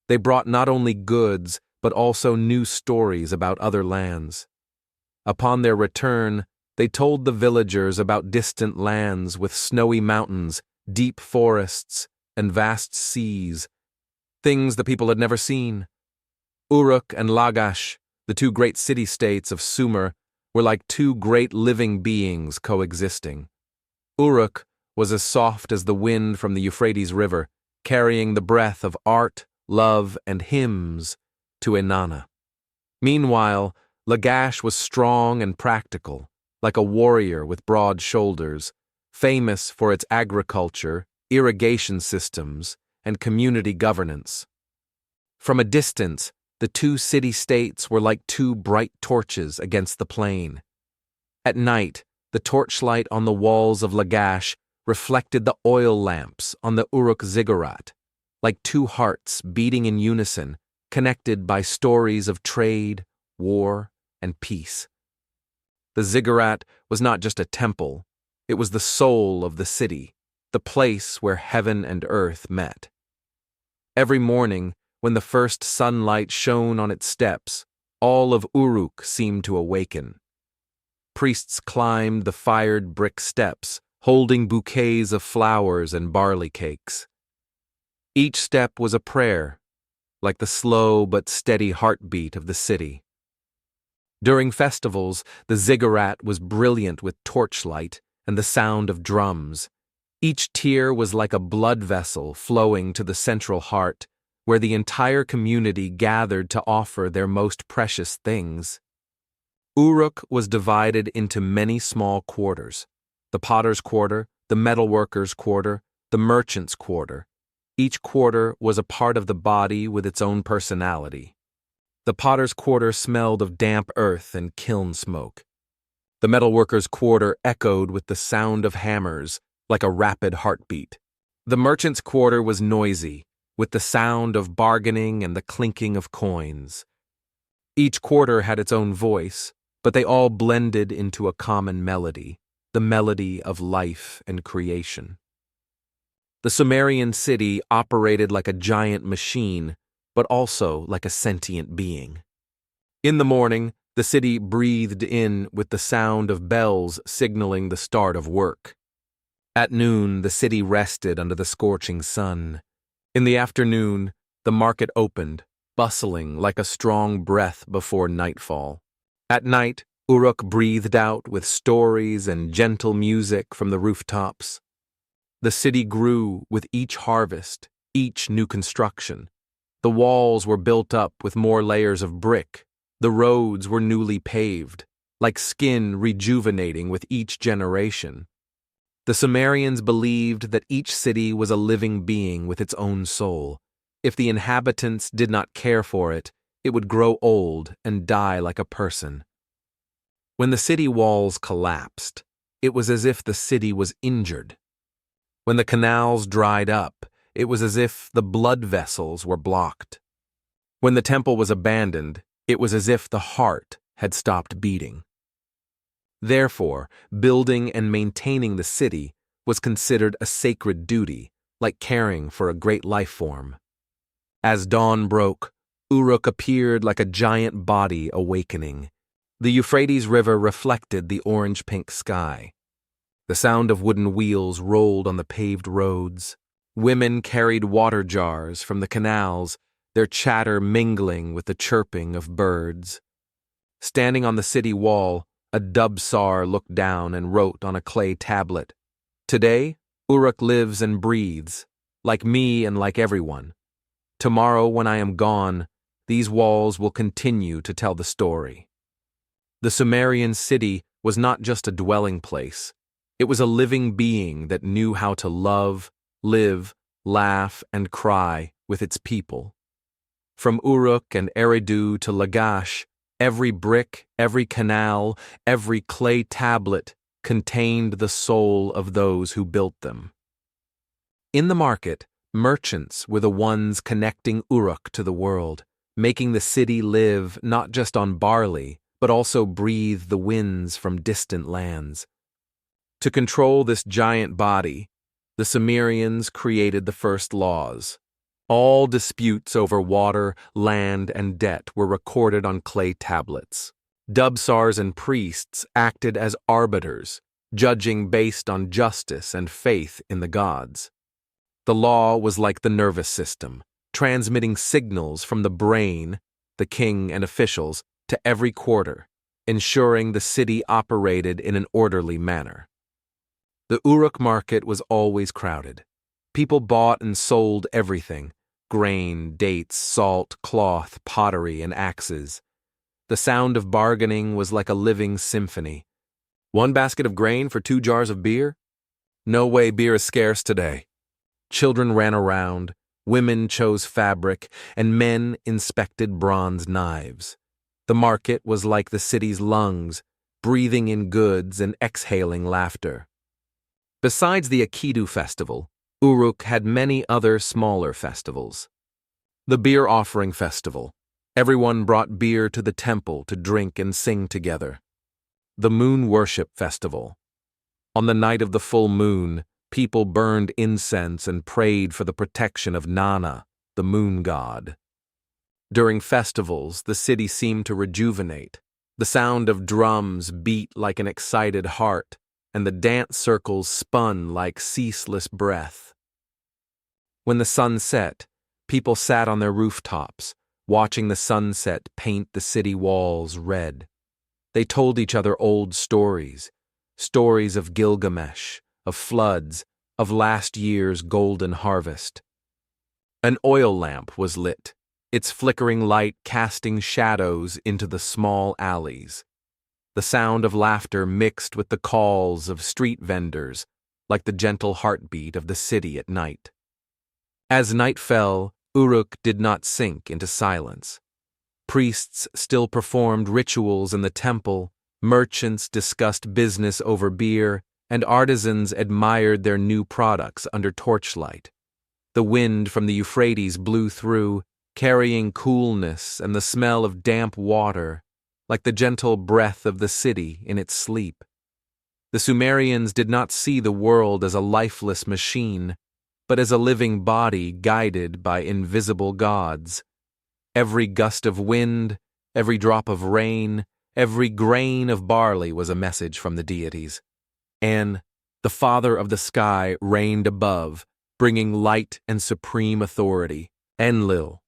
Speaker 1: They brought not only goods, but also new stories about other lands. Upon their return, they told the villagers about distant lands with snowy mountains, deep forests, and vast seas, things the people had never seen. Uruk and Lagash, the two great city-states of Sumer, were like two great living beings coexisting. Uruk was as soft as the wind from the Euphrates River, carrying the breath of art, love, and hymns to Inanna. Meanwhile, Lagash was strong and practical, like a warrior with broad shoulders, famous for its agriculture, irrigation systems, and community governance. From a distance, the two city-states were like two bright torches against the plain. At night, the torchlight on the walls of Lagash reflected the oil lamps on the Uruk Ziggurat, like two hearts beating in unison, connected by stories of trade, war, and peace. The Ziggurat was not just a temple, it was the soul of the city, the place where heaven and earth met. Every morning, when the first sunlight shone on its steps, all of Uruk seemed to awaken. Priests climbed the fired brick steps, holding bouquets of flowers and barley cakes. Each step was a prayer, like the slow but steady heartbeat of the city. During festivals, the Ziggurat was brilliant with torchlight and the sound of drums. Each tier was like a blood vessel flowing to the central heart, where the entire community gathered to offer their most precious things. Uruk was divided into many small quarters: the potter's quarter, the metalworker's quarter, the merchant's quarter. Each quarter was a part of the body with its own personality. The potter's quarter smelled of damp earth and kiln smoke. The metalworker's quarter echoed with the sound of hammers, like a rapid heartbeat. The merchant's quarter was noisy, with the sound of bargaining and the clinking of coins. Each quarter had its own voice, but they all blended into a common melody, the melody of life and creation. The Sumerian city operated like a giant machine, but also like a sentient being. In the morning, the city breathed in with the sound of bells signaling the start of work. At noon, the city rested under the scorching sun. In the afternoon, the market opened, bustling like a strong breath before nightfall. At night, Uruk breathed out with stories and gentle music from the rooftops. The city grew with each harvest, each new construction. The walls were built up with more layers of brick. The roads were newly paved, like skin rejuvenating with each generation. The Sumerians believed that each city was a living being with its own soul. If the inhabitants did not care for it, it would grow old and die like a person. When the city walls collapsed, it was as if the city was injured. When the canals dried up, it was as if the blood vessels were blocked. When the temple was abandoned, it was as if the heart had stopped beating. Therefore, building and maintaining the city was considered a sacred duty, like caring for a great life form. As dawn broke, Uruk appeared like a giant body awakening. The Euphrates River reflected the orange-pink sky. The sound of wooden wheels rolled on the paved roads. Women carried water jars from the canals, their chatter mingling with the chirping of birds. Standing on the city wall, a Dubsar looked down and wrote on a clay tablet, "Today, Uruk lives and breathes, like me and like everyone. Tomorrow, when I am gone, these walls will continue to tell the story." The Sumerian city was not just a dwelling place. It was a living being that knew how to love, live, laugh, and cry with its people. From Uruk and Eridu to Lagash, every brick, every canal, every clay tablet contained the soul of those who built them. In the market, merchants were the ones connecting Uruk to the world, making the city live not just on barley, but also breathe the winds from distant lands. To control this giant body, the Sumerians created the first laws. All disputes over water, land, and debt were recorded on clay tablets. Dubsars and priests acted as arbiters, judging based on justice and faith in the gods. The law was like the nervous system, transmitting signals from the brain, the king and officials, to every quarter, ensuring the city operated in an orderly manner. The Uruk market was always crowded. People bought and sold everything: grain, dates, salt, cloth, pottery, and axes. The sound of bargaining was like a living symphony. "1 basket of grain for 2 jars of beer? No way, beer is scarce today." Children ran around, women chose fabric, and men inspected bronze knives. The market was like the city's lungs, breathing in goods and exhaling laughter. Besides the Akidu festival, Uruk had many other smaller festivals. The beer offering festival. Everyone brought beer to the temple to drink and sing together. The moon worship festival. On the night of the full moon, people burned incense and prayed for the protection of Nana, the moon god. During festivals, the city seemed to rejuvenate. The sound of drums beat like an excited heart, and the dance circles spun like ceaseless breath. When the sun set, people sat on their rooftops, watching the sunset paint the city walls red. They told each other old stories, stories of Gilgamesh, of floods, of last year's golden harvest. An oil lamp was lit, its flickering light casting shadows into the small alleys. The sound of laughter mixed with the calls of street vendors, like the gentle heartbeat of the city at night. As night fell, Uruk did not sink into silence. Priests still performed rituals in the temple, merchants discussed business over beer, and artisans admired their new products under torchlight. The wind from the Euphrates blew through, carrying coolness and the smell of damp water, like the gentle breath of the city in its sleep. The Sumerians did not see the world as a lifeless machine, but as a living body guided by invisible gods. Every gust of wind, every drop of rain, every grain of barley was a message from the deities. An, the Father of the sky, reigned above, bringing light and supreme authority. Enlil,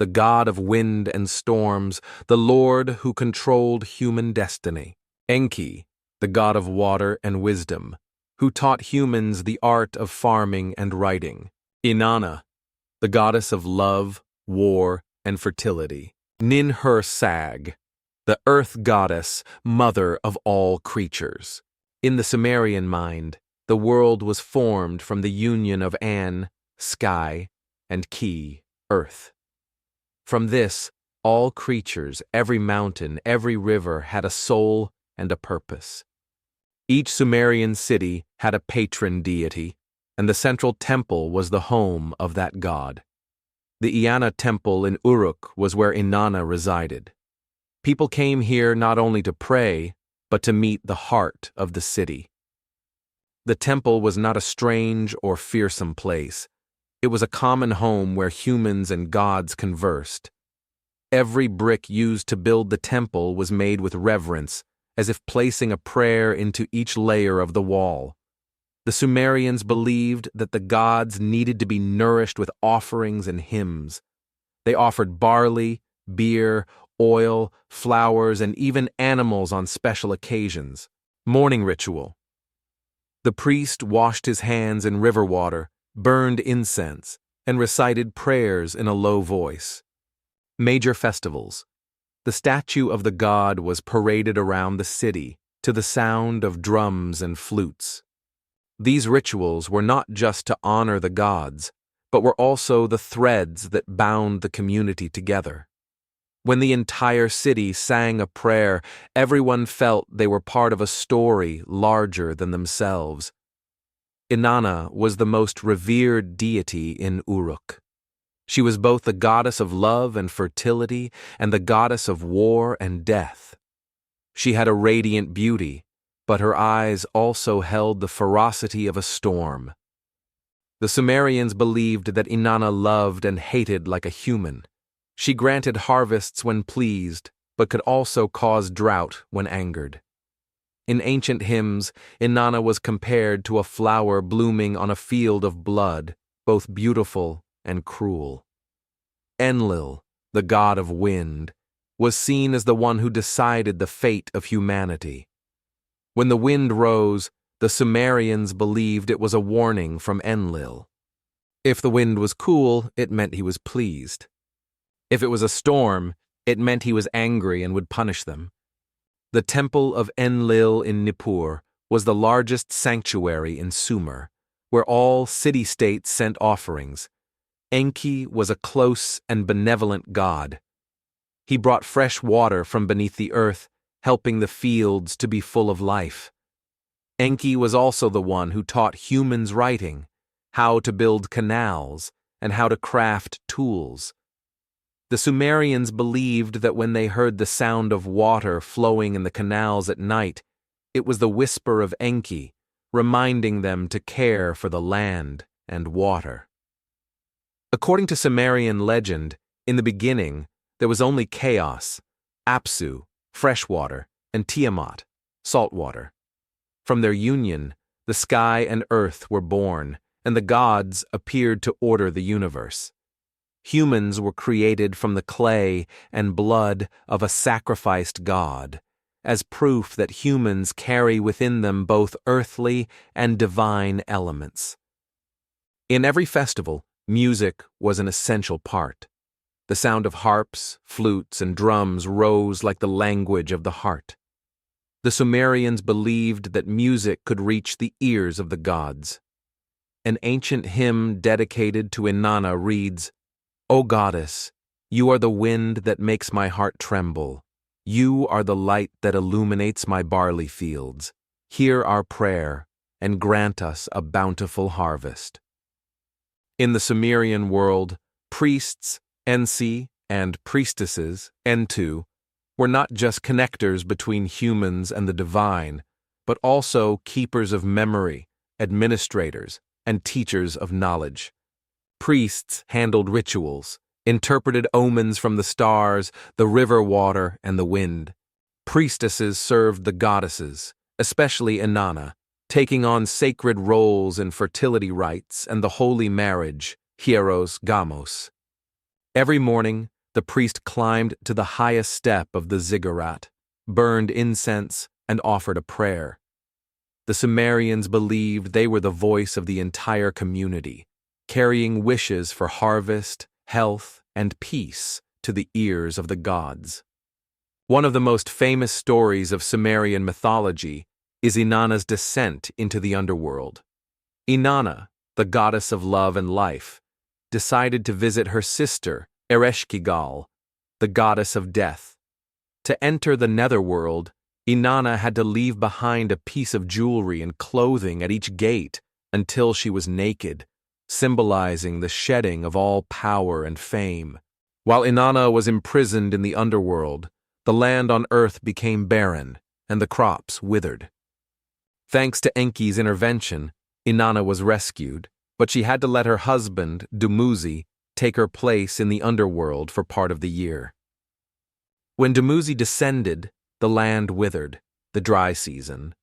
Speaker 1: the god of wind and storms, the Lord who controlled human destiny. Enki, the god of water and wisdom, who taught humans the art of farming and writing. Inanna, the goddess of love, war, and fertility. Nin-Her-Sag, the earth goddess, mother of all creatures. In the Sumerian mind, the world was formed from the union of An, sky, and Ki, earth. From this, all creatures, every mountain, every river had a soul and a purpose. Each Sumerian city had a patron deity, and the central temple was the home of that god. The Iana temple in Uruk was where Inanna resided. People came here not only to pray, but to meet the heart of the city. The temple was not a strange or fearsome place. It was a common home where humans and gods conversed. Every brick used to build the temple was made with reverence, as if placing a prayer into each layer of the wall. The Sumerians believed that the gods needed to be nourished with offerings and hymns. They offered barley, beer, oil, flowers, and even animals on special occasions. Morning ritual. The priest washed his hands in river water, burned incense, and recited prayers in a low voice. Major festivals. The statue of the god was paraded around the city to the sound of drums and flutes. These rituals were not just to honor the gods, but were also the threads that bound the community together. When the entire city sang a prayer, everyone felt they were part of a story larger than themselves. Inanna was the most revered deity in Uruk. She was both the goddess of love and fertility and the goddess of war and death. She had a radiant beauty, but her eyes also held the ferocity of a storm. The Sumerians believed that Inanna loved and hated like a human. She granted harvests when pleased, but could also cause drought when angered. In ancient hymns, Inanna was compared to a flower blooming on a field of blood, both beautiful and cruel. Enlil, the god of wind, was seen as the one who decided the fate of humanity. When the wind rose, the Sumerians believed it was a warning from Enlil. If the wind was cool, it meant he was pleased. If it was a storm, it meant he was angry and would punish them. The temple of Enlil in Nippur was the largest sanctuary in Sumer, where all city-states sent offerings. Enki was a close and benevolent god. He brought fresh water from beneath the earth, helping the fields to be full of life. Enki was also the one who taught humans writing, how to build canals, and how to craft tools. The Sumerians believed that when they heard the sound of water flowing in the canals at night, it was the whisper of Enki, reminding them to care for the land and water. According to Sumerian legend, in the beginning, there was only chaos, Apsu, fresh water, and Tiamat, salt water. From their union, the sky and earth were born, and the gods appeared to order the universe. Humans were created from the clay and blood of a sacrificed god, as proof that humans carry within them both earthly and divine elements. In every festival, music was an essential part. The sound of harps, flutes, and drums rose like the language of the heart. The Sumerians believed that music could reach the ears of the gods. An ancient hymn dedicated to Inanna reads, "O goddess, you are the wind that makes my heart tremble. You are the light that illuminates my barley fields. Hear our prayer and grant us a bountiful harvest." In the Sumerian world, priests, Ensi, and priestesses, Entu, were not just connectors between humans and the divine, but also keepers of memory, administrators, and teachers of knowledge. Priests handled rituals, interpreted omens from the stars, the river water, and the wind. Priestesses served the goddesses, especially Inanna, taking on sacred roles in fertility rites and the holy marriage, hieros gamos. Every morning, the priest climbed to the highest step of the Ziggurat, burned incense, and offered a prayer. The Sumerians believed they were the voice of the entire community, carrying wishes for harvest, health, and peace to the ears of the gods. One of the most famous stories of Sumerian mythology is Inanna's descent into the underworld. Inanna, the goddess of love and life, decided to visit her sister, Ereshkigal, the goddess of death. To enter the netherworld, Inanna had to leave behind a piece of jewelry and clothing at each gate until she was naked, symbolizing the shedding of all power and fame. While Inanna was imprisoned in the underworld, the land on earth became barren, and the crops withered. Thanks to Enki's intervention, Inanna was rescued, but she had to let her husband, Dumuzi, take her place in the underworld for part of the year. When Dumuzi descended, the land withered, the dry season.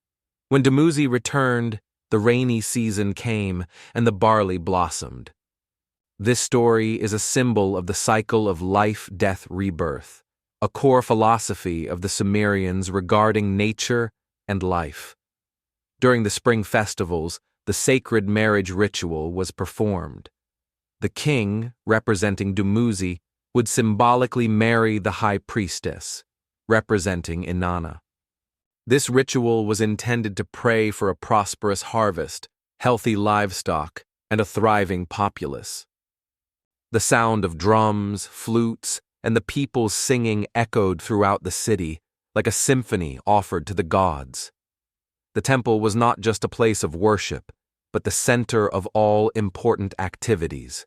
Speaker 1: When Dumuzi returned, the rainy season came, and the barley blossomed. This story is a symbol of the cycle of life, death, rebirth, a core philosophy of the Sumerians regarding nature and life. During the spring festivals, the sacred marriage ritual was performed. The king, representing Dumuzi, would symbolically marry the high priestess, representing Inanna. This ritual was intended to pray for a prosperous harvest, healthy livestock, and a thriving populace. The sound of drums, flutes, and the people singing echoed throughout the city, like a symphony offered to the gods. The temple was not just a place of worship, but the center of all important activities.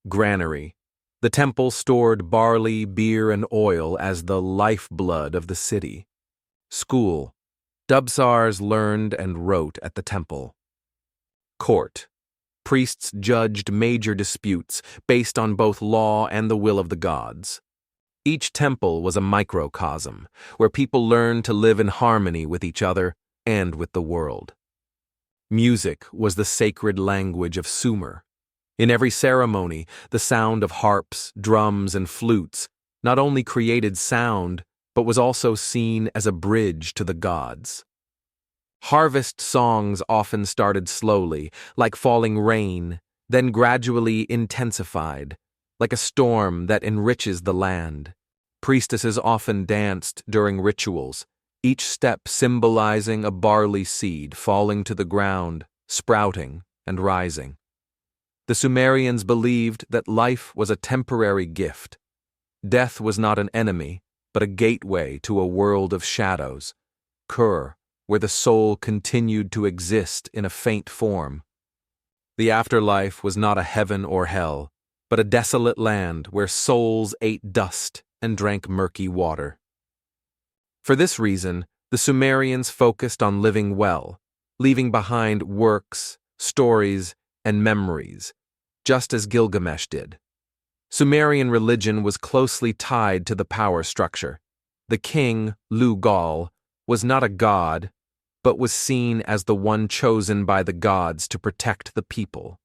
Speaker 1: Granary. The temple stored barley, beer, and oil as the lifeblood of the city. School. Dubsars learned and wrote at the temple. Court. Priests judged major disputes based on both law and the will of the gods. Each temple was a microcosm, where people learned to live in harmony with each other and with the world. Music was the sacred language of Sumer. In every ceremony, the sound of harps, drums, and flutes not only created sound, but was also seen as a bridge to the gods. Harvest songs often started slowly, like falling rain, then gradually intensified, like a storm that enriches the land. Priestesses often danced during rituals, each step symbolizing a barley seed falling to the ground, sprouting, and rising. The Sumerians believed that life was a temporary gift. Death was not an enemy, but a gateway to a world of shadows, Kur, where the soul continued to exist in a faint form. The afterlife was not a heaven or hell, but a desolate land where souls ate dust and drank murky water. For this reason, the Sumerians focused on living well, leaving behind works, stories, and memories, just as Gilgamesh did. Sumerian religion was closely tied to the power structure. The king, Lugal, was not a god, but was seen as the one chosen by the gods to protect the people.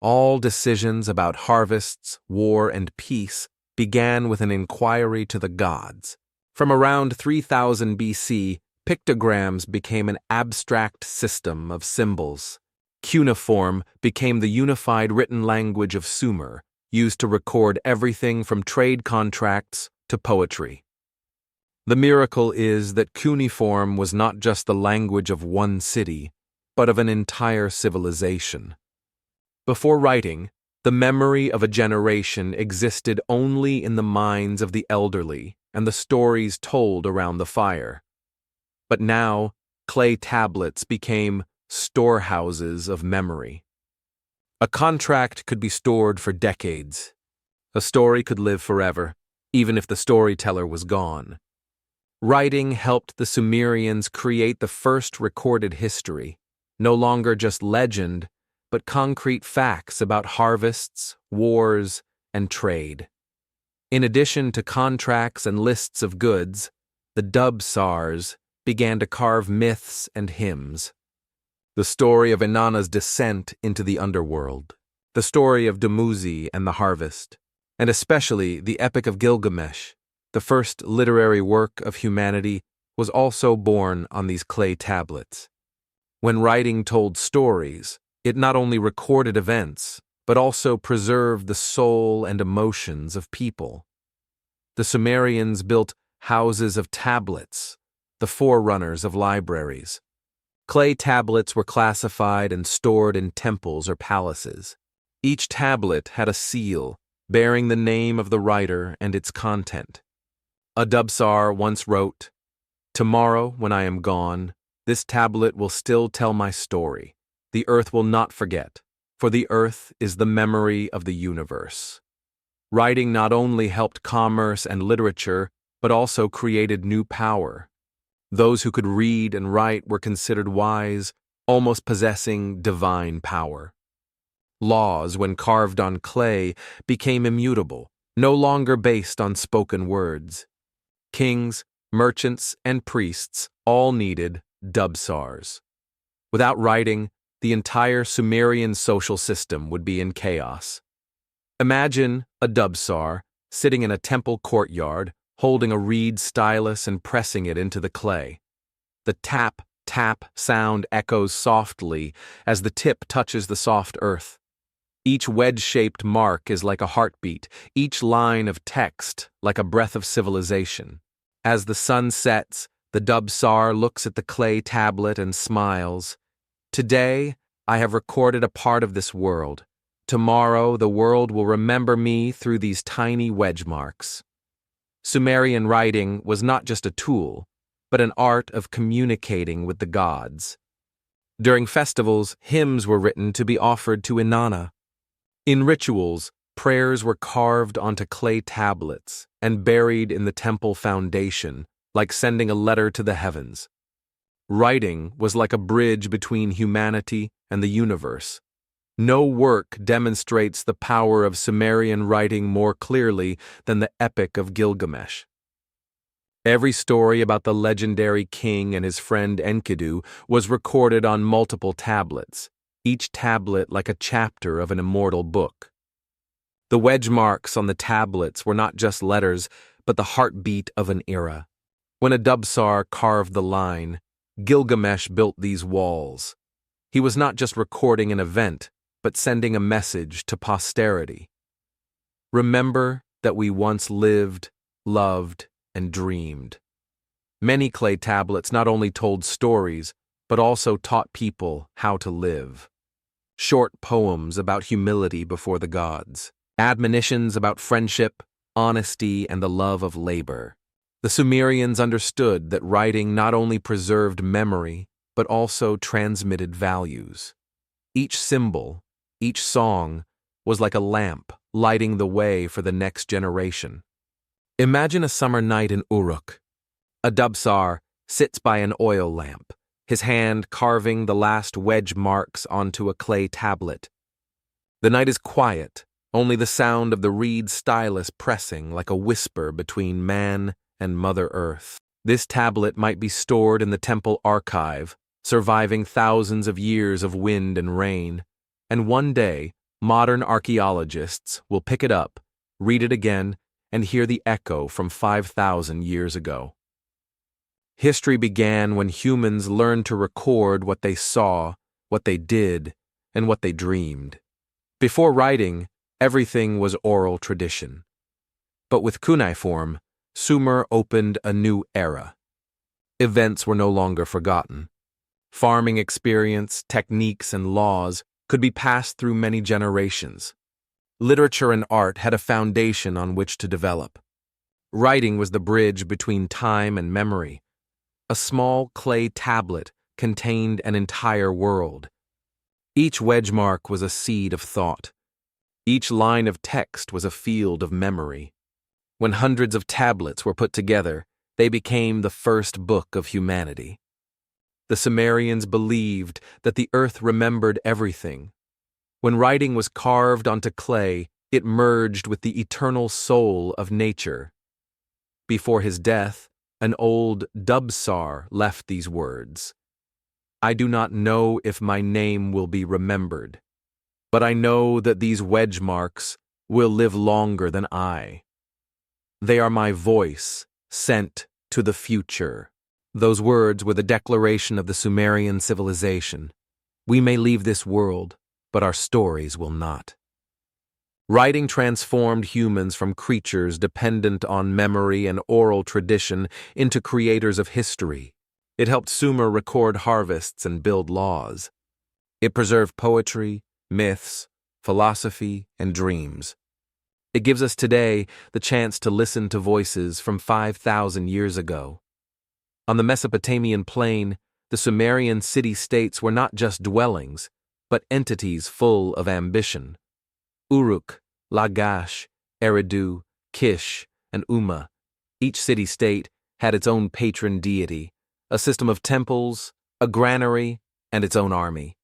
Speaker 1: All decisions about harvests, war, and peace began with an inquiry to the gods. From around 3000 BC, pictograms became an abstract system of symbols. Cuneiform became the unified written language of Sumer, used to record everything from trade contracts to poetry. The miracle is that cuneiform was not just the language of one city, but of an entire civilization. Before writing, the memory of a generation existed only in the minds of the elderly and the stories told around the fire. But now, clay tablets became storehouses of memory. A contract could be stored for decades. A story could live forever, even if the storyteller was gone. Writing helped the Sumerians create the first recorded history, no longer just legend, but concrete facts about harvests, wars, and trade. In addition to contracts and lists of goods, the Dubsars began to carve myths and hymns. The story of Inanna's descent into the underworld, the story of Dumuzi and the harvest, and especially the Epic of Gilgamesh, the first literary work of humanity, was also born on these clay tablets. When writing told stories, it not only recorded events, but also preserved the soul and emotions of people. The Sumerians built houses of tablets, the forerunners of libraries. Clay tablets were classified and stored in temples or palaces. Each tablet had a seal, bearing the name of the writer and its content. A Dubsar once wrote, "Tomorrow, when I am gone, this tablet will still tell my story. The earth will not forget, for the earth is the memory of the universe." Writing not only helped commerce and literature, but also created new power. Those who could read and write were considered wise, almost possessing divine power. Laws, when carved on clay, became immutable, no longer based on spoken words. Kings, merchants, and priests all needed Dubsars. Without writing, the entire Sumerian social system would be in chaos. Imagine a Dubsar sitting in a temple courtyard, holding a reed stylus and pressing it into the clay. The tap, tap sound echoes softly as the tip touches the soft earth. Each wedge-shaped mark is like a heartbeat, each line of text like a breath of civilization. As the sun sets, the Dubsar looks at the clay tablet and smiles. "Today, I have recorded a part of this world. Tomorrow, the world will remember me through these tiny wedge marks." Sumerian writing was not just a tool, but an art of communicating with the gods. During festivals, hymns were written to be offered to Inanna. In rituals, prayers were carved onto clay tablets and buried in the temple foundation, like sending a letter to the heavens. Writing was like a bridge between humanity and the universe. No work demonstrates the power of Sumerian writing more clearly than the Epic of Gilgamesh. Every story about the legendary king and his friend Enkidu was recorded on multiple tablets, each tablet like a chapter of an immortal book. The wedge marks on the tablets were not just letters, but the heartbeat of an era. When a Dubsar carved the line, "Gilgamesh built these walls," he was not just recording an event, but sending a message to posterity. Remember that we once lived, loved, and dreamed. Many clay tablets not only told stories, but also taught people how to live. Short poems about humility before the gods, admonitions about friendship, honesty, and the love of labor. The Sumerians understood that writing not only preserved memory, but also transmitted values. Each symbol, each song, was like a lamp lighting the way for the next generation. Imagine a summer night in Uruk. A Dubsar sits by an oil lamp, his hand carving the last wedge marks onto a clay tablet. The night is quiet, only the sound of the reed stylus pressing like a whisper between man and Mother Earth. This tablet might be stored in the temple archive, surviving thousands of years of wind and rain, and one day, modern archaeologists will pick it up, read it again, and hear the echo from 5,000 years ago. History began when humans learned to record what they saw, what they did, and what they dreamed. Before writing, everything was oral tradition. But with cuneiform, Sumer opened a new era. Events were no longer forgotten. Farming experience, techniques, and laws could be passed through many generations. Literature and art had a foundation on which to develop. Writing was the bridge between time and memory. A small clay tablet contained an entire world. Each wedge mark was a seed of thought. Each line of text was a field of memory. When hundreds of tablets were put together, they became the first book of humanity. The Sumerians believed that the earth remembered everything. When writing was carved onto clay, it merged with the eternal soul of nature. Before his death, an old Dubsar left these words: "I do not know if my name will be remembered, but I know that these wedge marks will live longer than I. They are my voice sent to the future." Those words were the declaration of the Sumerian civilization. We may leave this world, but our stories will not. Writing transformed humans from creatures dependent on memory and oral tradition into creators of history. It helped Sumer record harvests and build laws. It preserved poetry, myths, philosophy, and dreams. It gives us today the chance to listen to voices from 5,000 years ago. On the Mesopotamian plain, the Sumerian city-states were not just dwellings, but entities full of ambition. Uruk, Lagash, Eridu, Kish, and Umma, each city-state had its own patron deity, a system of temples, a granary, and its own army.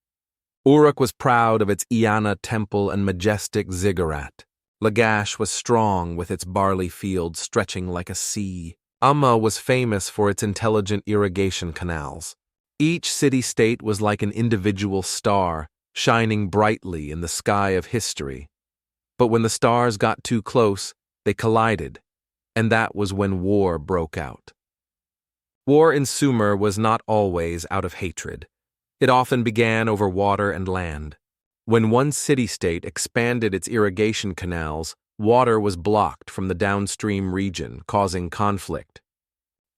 Speaker 1: Uruk was proud of its Iana temple and majestic Ziggurat. Lagash was strong with its barley fields stretching like a sea. Umma was famous for its intelligent irrigation canals. Each city-state was like an individual star, shining brightly in the sky of history. But when the stars got too close, they collided, and that was when war broke out. War in Sumer was not always out of hatred. It often began over water and land. When one city-state expanded its irrigation canals, water was blocked from the downstream region, causing conflict.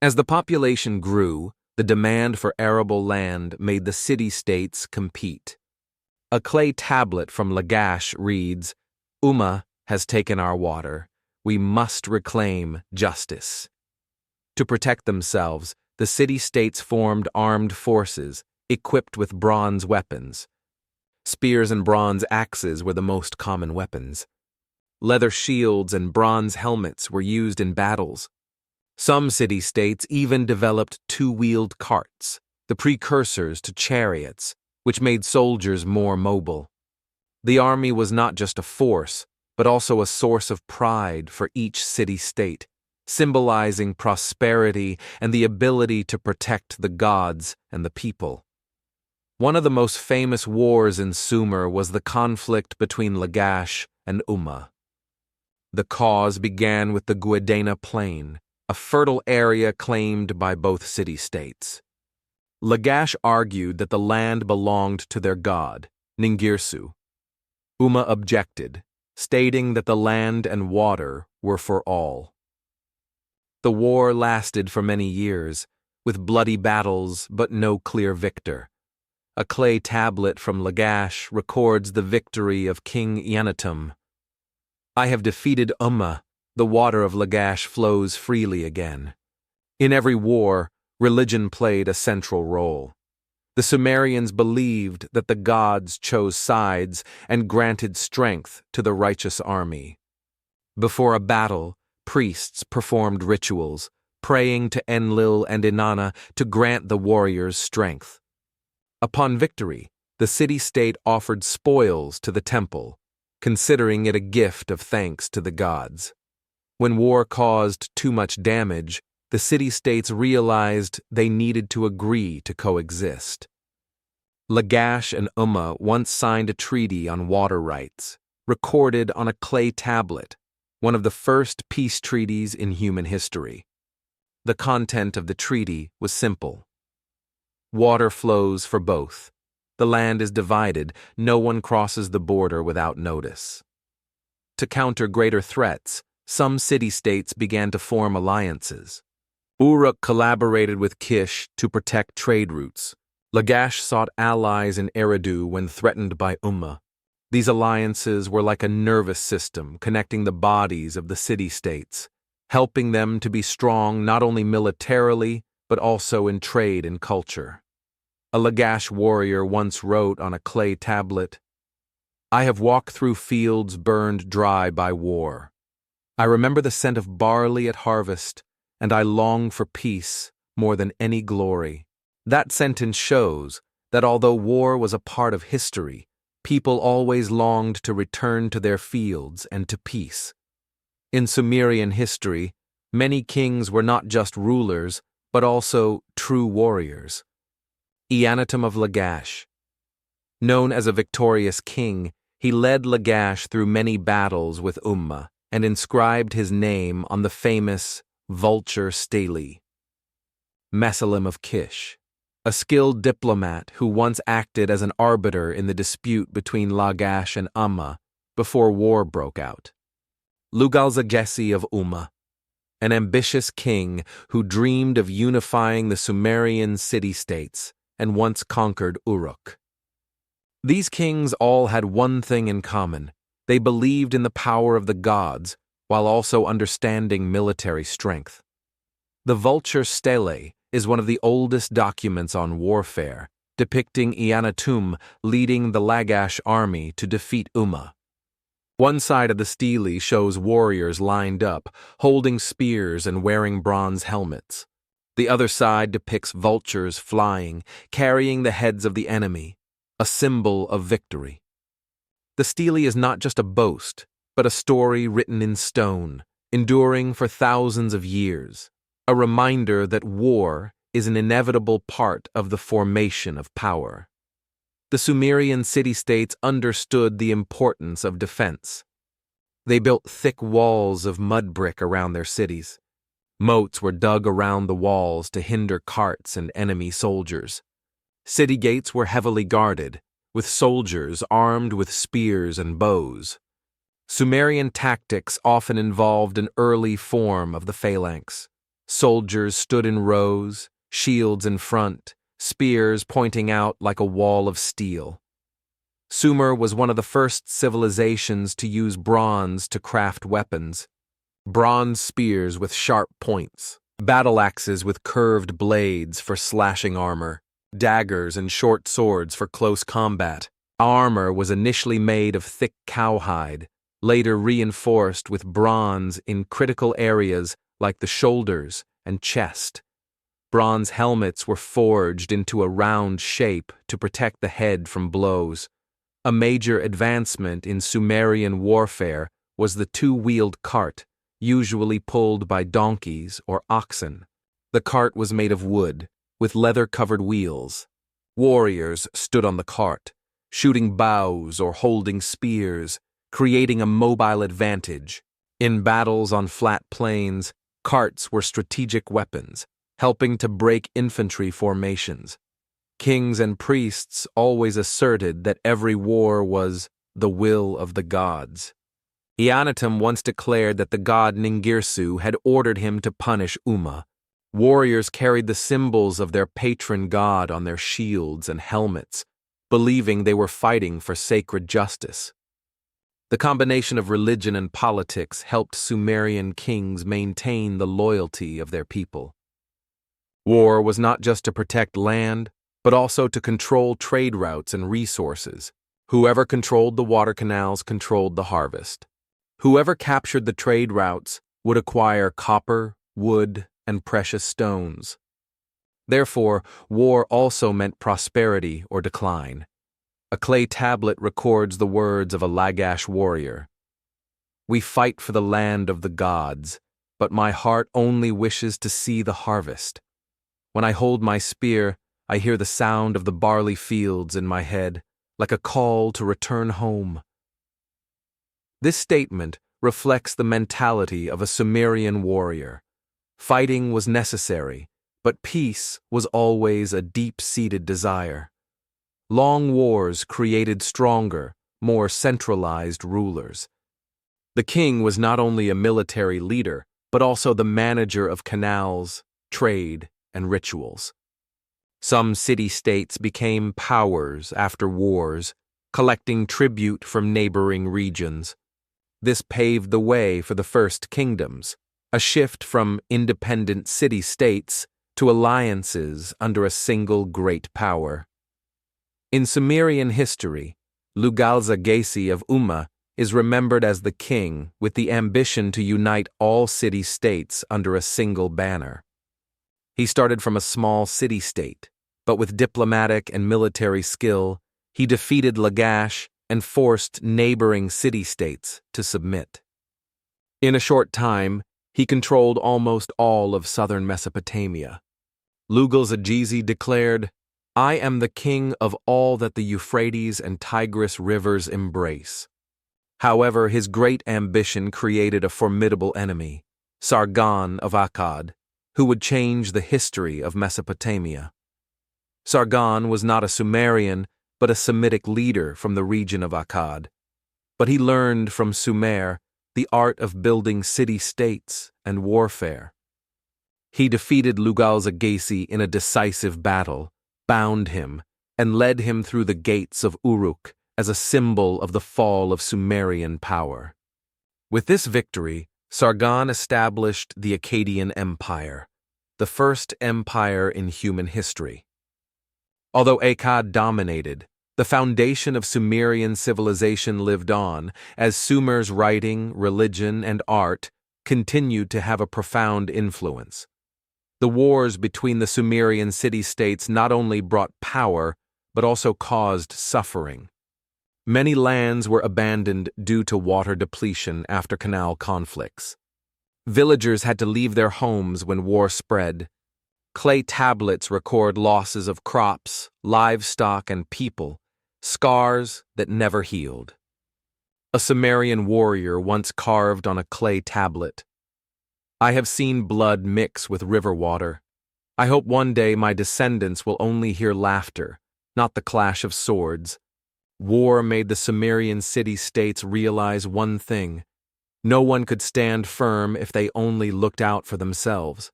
Speaker 1: As the population grew, the demand for arable land made the city-states compete. A clay tablet from Lagash reads, "Umma has taken our water. We must reclaim justice." To protect themselves, the city-states formed armed forces, equipped with bronze weapons. Spears and bronze axes were the most common weapons. Leather shields and bronze helmets were used in battles. Some city-states even developed two-wheeled carts, the precursors to chariots, which made soldiers more mobile. The army was not just a force, but also a source of pride for each city-state, symbolizing prosperity and the ability to protect the gods and the people. One of the most famous wars in Sumer was the conflict between Lagash and Umma. The cause began with the Guadana Plain, a fertile area claimed by both city-states. Lagash argued that the land belonged to their god, Ningirsu. Umma objected, stating that the land and water were for all. The war lasted for many years, with bloody battles but no clear victor. A clay tablet from Lagash records the victory of King Eannatum. "I have defeated Umma. The water of Lagash flows freely again." In every war, religion played a central role. The Sumerians believed that the gods chose sides and granted strength to the righteous army. Before a battle, priests performed rituals, praying to Enlil and Inanna to grant the warriors strength. Upon victory, the city-state offered spoils to the temple, considering it a gift of thanks to the gods. When war caused too much damage, the city-states realized they needed to agree to coexist. Lagash and Umma once signed a treaty on water rights, recorded on a clay tablet, one of the first peace treaties in human history. The content of the treaty was simple. Water flows for both. The land is divided. No one crosses the border without notice. To counter greater threats, some city-states began to form alliances. Uruk collaborated with Kish to protect trade routes. Lagash sought allies in Eridu when threatened by Umma. These alliances were like a nervous system connecting the bodies of the city-states, helping them to be strong not only militarily, but also in trade and culture. A Lagash warrior once wrote on a clay tablet, "I have walked through fields burned dry by war. I remember the scent of barley at harvest, and I long for peace more than any glory." That sentence shows that although war was a part of history, people always longed to return to their fields and to peace. In Sumerian history, many kings were not just rulers, but also true warriors. Eannatum of Lagash. Known as a victorious king, he led Lagash through many battles with Umma and inscribed his name on the famous vulture stele. Mesalim of Kish, a skilled diplomat who once acted as an arbiter in the dispute between Lagash and Umma, before war broke out. Lugalza of Umma, an ambitious king who dreamed of unifying the Sumerian city-states and once conquered Uruk. These kings all had one thing in common: they believed in the power of the gods while also understanding military strength. The Vulture Stele is one of the oldest documents on warfare, depicting Eannatum leading the Lagash army to defeat Umma. One side of the stele shows warriors lined up, holding spears and wearing bronze helmets. The other side depicts vultures flying, carrying the heads of the enemy, a symbol of victory. The stele is not just a boast, but a story written in stone, enduring for thousands of years, a reminder that war is an inevitable part of the formation of power. The Sumerian city-states understood the importance of defense. They built thick walls of mud brick around their cities. Moats were dug around the walls to hinder carts and enemy soldiers. City gates were heavily guarded, with soldiers armed with spears and bows. Sumerian tactics often involved an early form of the phalanx. Soldiers stood in rows, shields in front, spears pointing out like a wall of steel. Sumer was one of the first civilizations to use bronze to craft weapons. Bronze spears with sharp points, battle axes with curved blades for slashing armor, daggers and short swords for close combat. Armor was initially made of thick cowhide, later reinforced with bronze in critical areas like the shoulders and chest. Bronze helmets were forged into a round shape to protect the head from blows. A major advancement in Sumerian warfare was the two-wheeled cart, usually pulled by donkeys or oxen. The cart was made of wood, with leather-covered wheels. Warriors stood on the cart, shooting bows or holding spears, creating a mobile advantage. In battles on flat plains, carts were strategic weapons, helping to break infantry formations. Kings and priests always asserted that every war was the will of the gods. Eannatum once declared that the god Ningirsu had ordered him to punish Umma. Warriors carried the symbols of their patron god on their shields and helmets, believing they were fighting for sacred justice. The combination of religion and politics helped Sumerian kings maintain the loyalty of their people. War was not just to protect land, but also to control trade routes and resources. Whoever controlled the water canals controlled the harvest. Whoever captured the trade routes would acquire copper, wood, and precious stones. Therefore, war also meant prosperity or decline. A clay tablet records the words of a Lagash warrior. "We fight for the land of the gods, but my heart only wishes to see the harvest. When I hold my spear, I hear the sound of the barley fields in my head, like a call to return home." This statement reflects the mentality of a Sumerian warrior. Fighting was necessary, but peace was always a deep-seated desire. Long wars created stronger, more centralized rulers. The king was not only a military leader, but also the manager of canals, trade, and rituals. Some city-states became powers after wars, collecting tribute from neighboring regions. This paved the way for the first kingdoms, a shift from independent city-states to alliances under a single great power. In Sumerian history, Lugalza of Umma is remembered as the king with the ambition to unite all city-states under a single banner. He started from a small city-state, but with diplomatic and military skill, he defeated Lagash and forced neighboring city-states to submit. In a short time, he controlled almost all of southern Mesopotamia. Lugalza declared, "I am the king of all that the Euphrates and Tigris rivers embrace." However, his great ambition created a formidable enemy, Sargon of Akkad, who would change the history of Mesopotamia. Sargon was not a Sumerian, but a Semitic leader from the region of Akkad. but he learned from Sumer the art of building city-states and warfare. He defeated Lugal-Zaggisi in a decisive battle, bound him, and led him through the gates of Uruk as a symbol of the fall of Sumerian power. With this victory, Sargon established the Akkadian Empire, the first empire in human history. Although Akkad dominated, the foundation of Sumerian civilization lived on, as Sumer's writing, religion, and art continued to have a profound influence. The wars between the Sumerian city-states not only brought power, but also caused suffering. Many lands were abandoned due to water depletion after canal conflicts. Villagers had to leave their homes when war spread. Clay tablets record losses of crops, livestock, and people, scars that never healed. A Sumerian warrior once carved on a clay tablet, "I have seen blood mix with river water. I hope one day my descendants will only hear laughter, not the clash of swords." War made the Sumerian city-states realize one thing: no one could stand firm if they only looked out for themselves.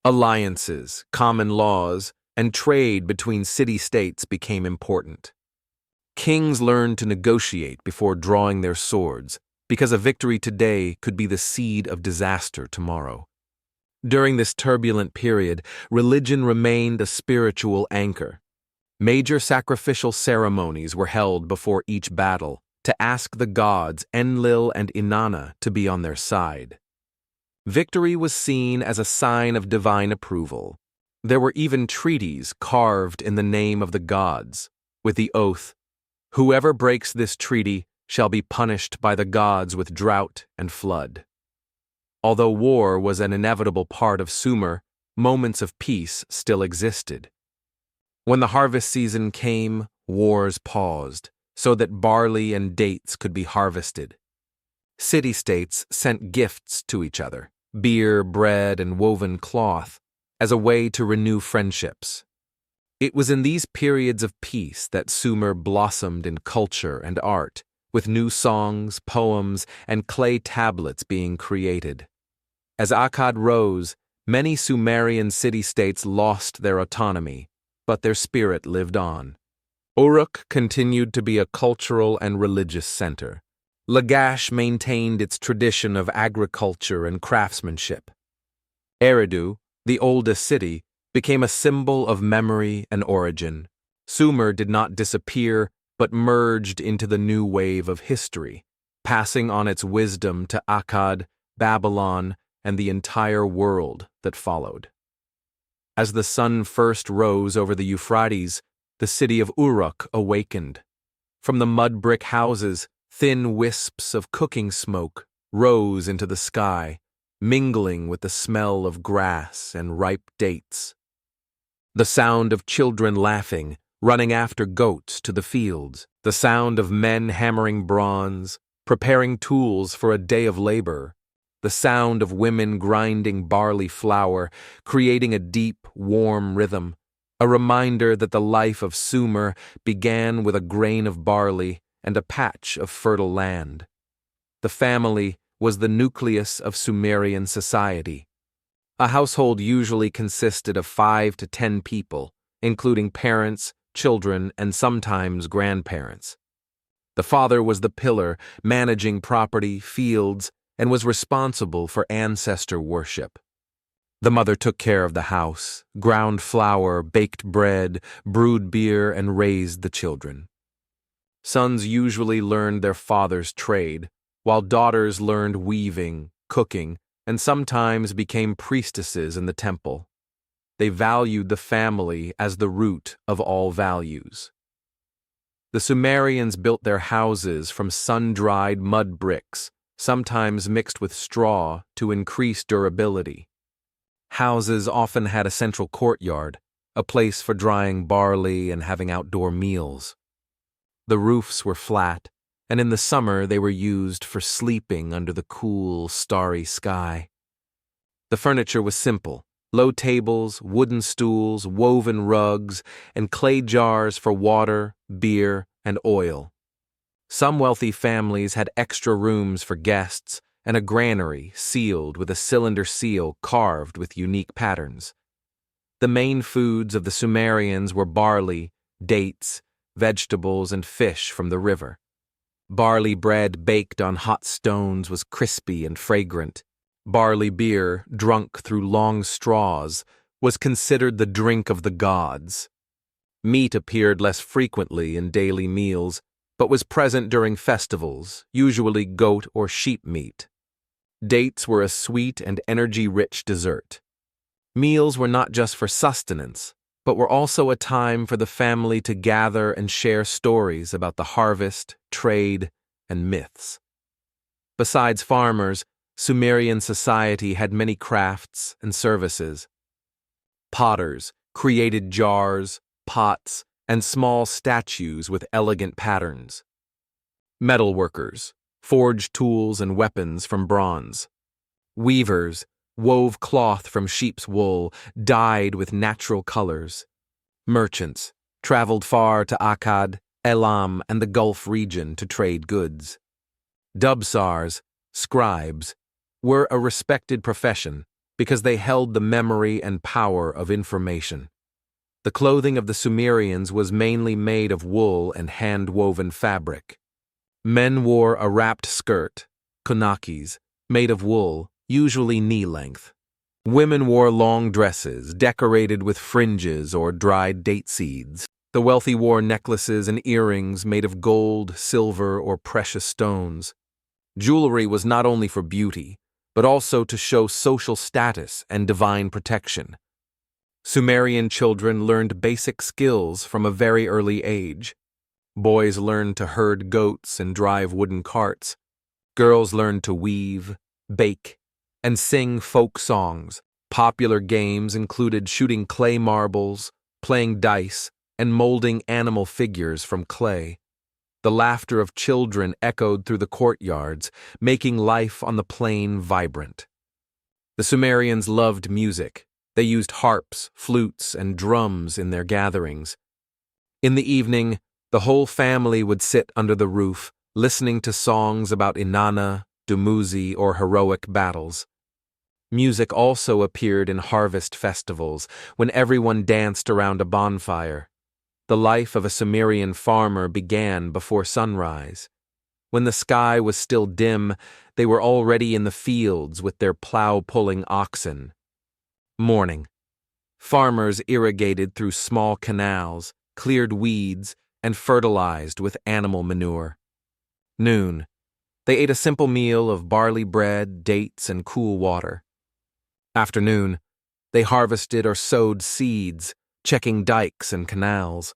Speaker 1: Alliances, common laws, and trade between city-states became important. Kings learned to negotiate before drawing their swords, because a victory today could be the seed of disaster tomorrow. During this turbulent period, religion remained a spiritual anchor. Major sacrificial ceremonies were held before each battle to ask the gods Enlil and Inanna to be on their side. Victory was seen as a sign of divine approval. There were even treaties carved in the name of the gods, with the oath, "Whoever breaks this treaty shall be punished by the gods with drought and flood." Although war was an inevitable part of Sumer, moments of peace still existed. When the harvest season came, wars paused, so that barley and dates could be harvested. City-states sent gifts to each other, beer, bread, and woven cloth, as a way to renew friendships. It was in these periods of peace that Sumer blossomed in culture and art, with new songs, poems, and clay tablets being created. As Akkad rose, many Sumerian city-states lost their autonomy, but their spirit lived on. Uruk continued to be a cultural and religious center. Lagash maintained its tradition of agriculture and craftsmanship. Eridu, the oldest city, became a symbol of memory and origin. Sumer did not disappear, but merged into the new wave of history, passing on its wisdom to Akkad, Babylon, and the entire world that followed. As the sun first rose over the Euphrates, the city of Uruk awakened. From the mud brick houses, thin wisps of cooking smoke rose into the sky, mingling with the smell of grass and ripe dates. The sound of children laughing, running after goats to the fields, the sound of men hammering bronze, preparing tools for a day of labor, the sound of women grinding barley flour, creating a deep, warm rhythm, a reminder that the life of Sumer began with a grain of barley and a patch of fertile land. The family was the nucleus of Sumerian society. A household usually consisted of 5 to 10 people, including parents, children, and sometimes grandparents. The father was the pillar, managing property, fields, and was responsible for ancestor worship. The mother took care of the house, ground flour, baked bread, brewed beer, and raised the children. Sons usually learned their father's trade, while daughters learned weaving, cooking, and sometimes became priestesses in the temple. They valued the family as the root of all values. The Sumerians built their houses from sun-dried mud bricks, sometimes mixed with straw to increase durability. Houses often had a central courtyard, a place for drying barley and having outdoor meals. The roofs were flat, and in the summer they were used for sleeping under the cool, starry sky. The furniture was simple: low tables, wooden stools, woven rugs, and clay jars for water, beer, and oil. Some wealthy families had extra rooms for guests and a granary sealed with a cylinder seal carved with unique patterns. The main foods of the Sumerians were barley, dates, vegetables, and fish from the river. Barley bread baked on hot stones was crispy and fragrant. Barley beer, drunk through long straws, was considered the drink of the gods. Meat appeared less frequently in daily meals, but was present during festivals, usually goat or sheep meat. Dates were a sweet and energy-rich dessert. Meals were not just for sustenance, but were also a time for the family to gather and share stories about the harvest, trade, and myths. Besides farmers, Sumerian society had many crafts and services. Potters created jars, pots, and small statues with elegant patterns. Metalworkers forged tools and weapons from bronze. Weavers wove cloth from sheep's wool, dyed with natural colors. Merchants traveled far to Akkad, Elam, and the Gulf region to trade goods. Dubsars, scribes, were a respected profession because they held the memory and power of information. The clothing of the Sumerians was mainly made of wool and hand-woven fabric. Men wore a wrapped skirt, konakis, made of wool, usually knee-length. Women wore long dresses, decorated with fringes or dried date seeds. The wealthy wore necklaces and earrings made of gold, silver, or precious stones. Jewelry was not only for beauty, but also to show social status and divine protection. Sumerian children learned basic skills from a very early age. Boys learned to herd goats and drive wooden carts. Girls learned to weave, bake, and sing folk songs. Popular games included shooting clay marbles, playing dice, and molding animal figures from clay. The laughter of children echoed through the courtyards, making life on the plain vibrant. The Sumerians loved music. They used harps, flutes, and drums in their gatherings. In the evening, the whole family would sit under the roof, listening to songs about Inanna, Dumuzi, or heroic battles. Music also appeared in harvest festivals, when everyone danced around a bonfire. The life of a Sumerian farmer began before sunrise. When the sky was still dim, they were already in the fields with their plow-pulling oxen. Morning. Farmers irrigated through small canals, cleared weeds, and fertilized with animal manure. Noon. They ate a simple meal of barley bread, dates, and cool water. Afternoon. They harvested or sowed seeds, checking dikes and canals.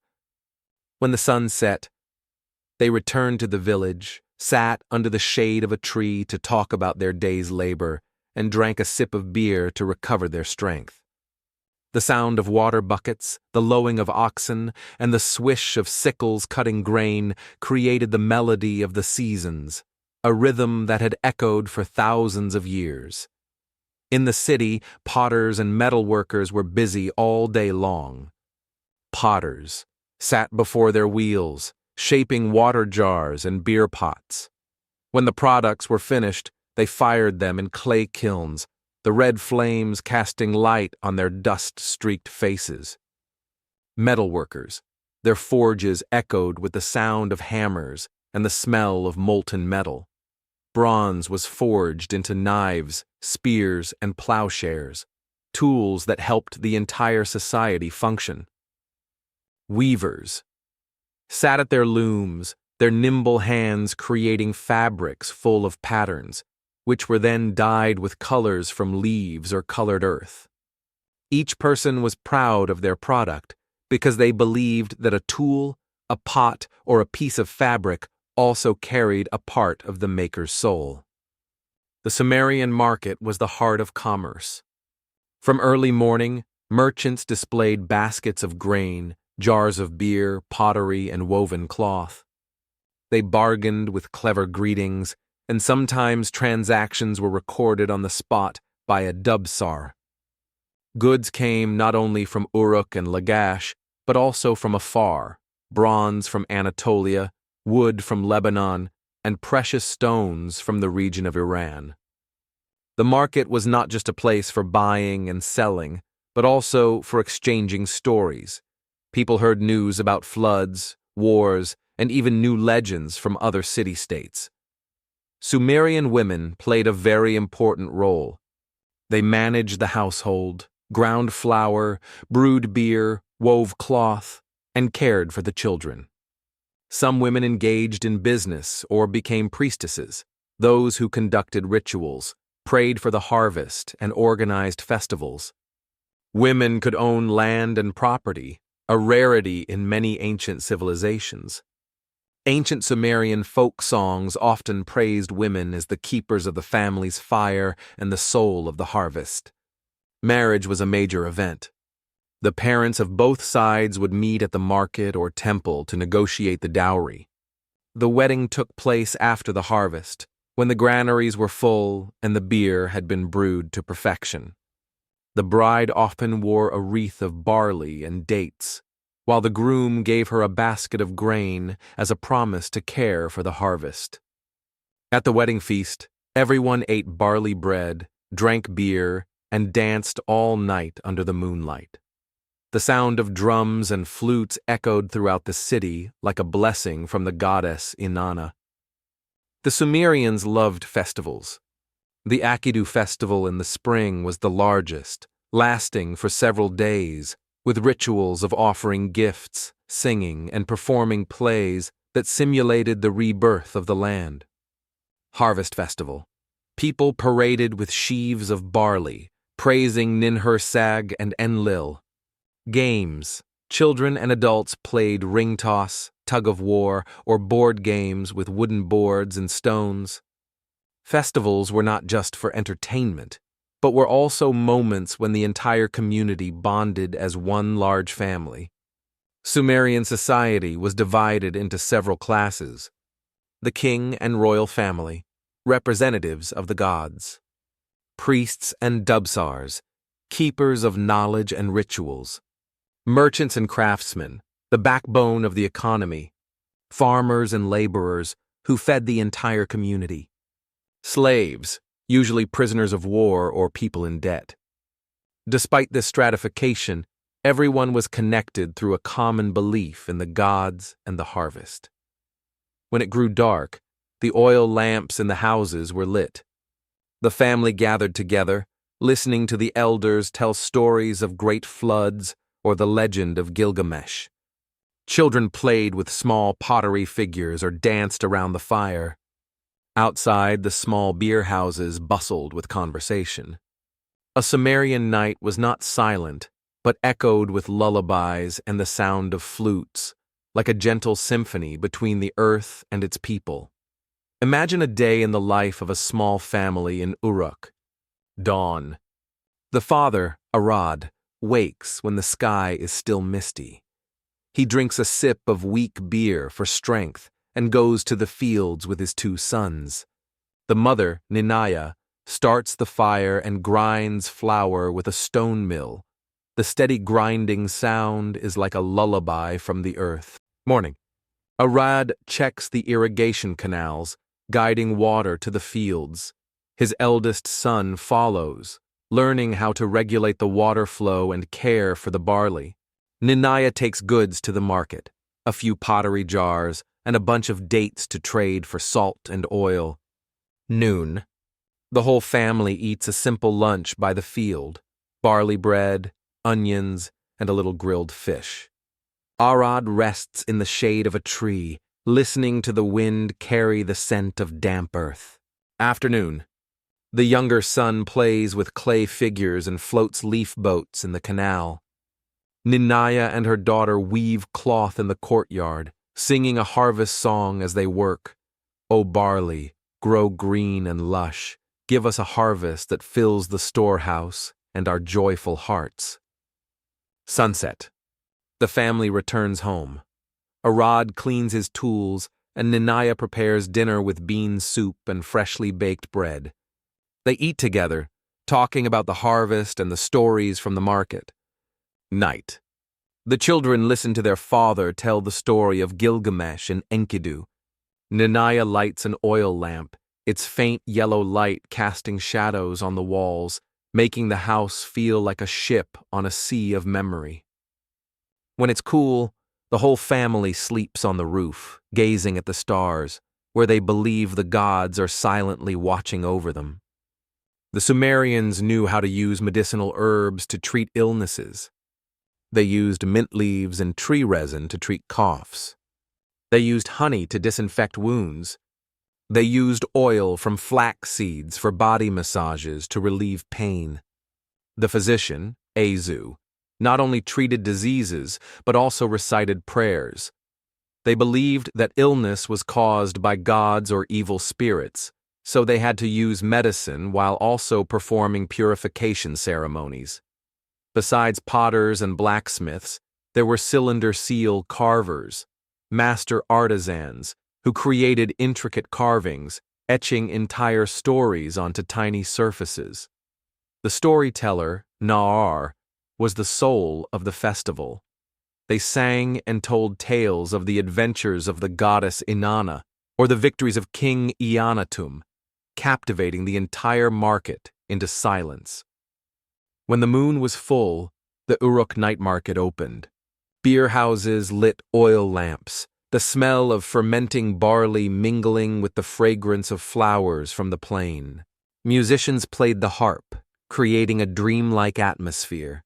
Speaker 1: When the sun set, they returned to the village, sat under the shade of a tree to talk about their day's labor, and drank a sip of beer to recover their strength. The sound of water buckets, the lowing of oxen, and the swish of sickles cutting grain created the melody of the seasons, a rhythm that had echoed for thousands of years. In the city, potters and metalworkers were busy all day long. Potters sat before their wheels, shaping water jars and beer pots. When the products were finished, they fired them in clay kilns, the red flames casting light on their dust-streaked faces. Metalworkers, their forges echoed with the sound of hammers and the smell of molten metal. Bronze was forged into knives, spears, and plowshares, tools that helped the entire society function. Weavers sat at their looms, their nimble hands creating fabrics full of patterns, which were then dyed with colors from leaves or colored earth. Each person was proud of their product because they believed that a tool, a pot, or a piece of fabric also carried a part of the maker's soul. The Sumerian market was the heart of commerce. From early morning, merchants displayed baskets of grain, jars of beer, pottery, and woven cloth. They bargained with clever greetings, and sometimes transactions were recorded on the spot by a dubsar. Goods came not only from Uruk and Lagash, but also from afar: bronze from Anatolia, wood from Lebanon, and precious stones from the region of Iran. The market was not just a place for buying and selling, but also for exchanging stories. People heard news about floods, wars, and even new legends from other city-states. Sumerian women played a very important role. They managed the household, ground flour, brewed beer, wove cloth, and cared for the children. Some women engaged in business or became priestesses, those who conducted rituals, prayed for the harvest, and organized festivals. Women could own land and property, a rarity in many ancient civilizations. Ancient Sumerian folk songs often praised women as the keepers of the family's fire and the soul of the harvest. Marriage was a major event. The parents of both sides would meet at the market or temple to negotiate the dowry. The wedding took place after the harvest, when the granaries were full and the beer had been brewed to perfection. The bride often wore a wreath of barley and dates, while the groom gave her a basket of grain as a promise to care for the harvest. At the wedding feast, everyone ate barley bread, drank beer, and danced all night under the moonlight. The sound of drums and flutes echoed throughout the city like a blessing from the goddess Inanna. The Sumerians loved festivals. The Akidu festival in the spring was the largest, lasting for several days, with rituals of offering gifts, singing, and performing plays that simulated the rebirth of the land. Harvest Festival. People paraded with sheaves of barley, praising Ninhursag and Enlil. Games. Children and adults played ring toss, tug-of-war, or board games with wooden boards and stones. Festivals were not just for entertainment, but were also moments when the entire community bonded as one large family. Sumerian society was divided into several classes: the king and royal family, representatives of the gods; priests and dubsars, keepers of knowledge and rituals; merchants and craftsmen, the backbone of the economy; farmers and laborers who fed the entire community; slaves, usually prisoners of war or people in debt. Despite this stratification, everyone was connected through a common belief in the gods and the harvest. When it grew dark, the oil lamps in the houses were lit. The family gathered together, listening to the elders tell stories of great floods or the legend of Gilgamesh. Children played with small pottery figures or danced around the fire. Outside, the small beer houses bustled with conversation. A Sumerian night was not silent, but echoed with lullabies and the sound of flutes, like a gentle symphony between the earth and its people. Imagine a day in the life of a small family in Uruk. Dawn. The father, Arad, wakes when the sky is still misty. He drinks a sip of weak beer for strength and goes to the fields with his 2 sons. The mother, Ninaya, starts the fire and grinds flour with a stone mill. The steady grinding sound is like a lullaby from the earth. Morning. Arad checks the irrigation canals, guiding water to the fields. His eldest son follows, learning how to regulate the water flow and care for the barley. Ninaya takes goods to the market, a few pottery jars, and a bunch of dates to trade for salt and oil. Noon. The whole family eats a simple lunch by the field: barley bread, onions, and a little grilled fish. Arad rests in the shade of a tree, listening to the wind carry the scent of damp earth. Afternoon. The younger son plays with clay figures and floats leaf boats in the canal. Ninaya and her daughter weave cloth in the courtyard, singing a harvest song as they work. O barley, grow green and lush, give us a harvest that fills the storehouse and our joyful hearts. Sunset. The family returns home. Arad cleans his tools, and Ninaya prepares dinner with bean soup and freshly baked bread. They eat together, talking about the harvest and the stories from the market. Night. The children listen to their father tell the story of Gilgamesh and Enkidu, Nanaya lights an oil lamp, its faint yellow light casting shadows on the walls, making the house feel like a ship on a sea of memory. When it's cool, the whole family sleeps on the roof, gazing at the stars, where they believe the gods are silently watching over them. The Sumerians knew how to use medicinal herbs to treat illnesses. They used mint leaves and tree resin to treat coughs. They used honey to disinfect wounds. They used oil from flax seeds for body massages to relieve pain. The physician, Azu, not only treated diseases but also recited prayers. They believed that illness was caused by gods or evil spirits, so they had to use medicine while also performing purification ceremonies. Besides potters and blacksmiths, there were cylinder seal carvers, master artisans, who created intricate carvings, etching entire stories onto tiny surfaces. The storyteller, Naar, was the soul of the festival. They sang and told tales of the adventures of the goddess Inanna or the victories of King Eannatum, captivating the entire market into silence. When the moon was full, the Uruk night market opened. Beer houses lit oil lamps, the smell of fermenting barley mingling with the fragrance of flowers from the plain. Musicians played the harp, creating a dreamlike atmosphere.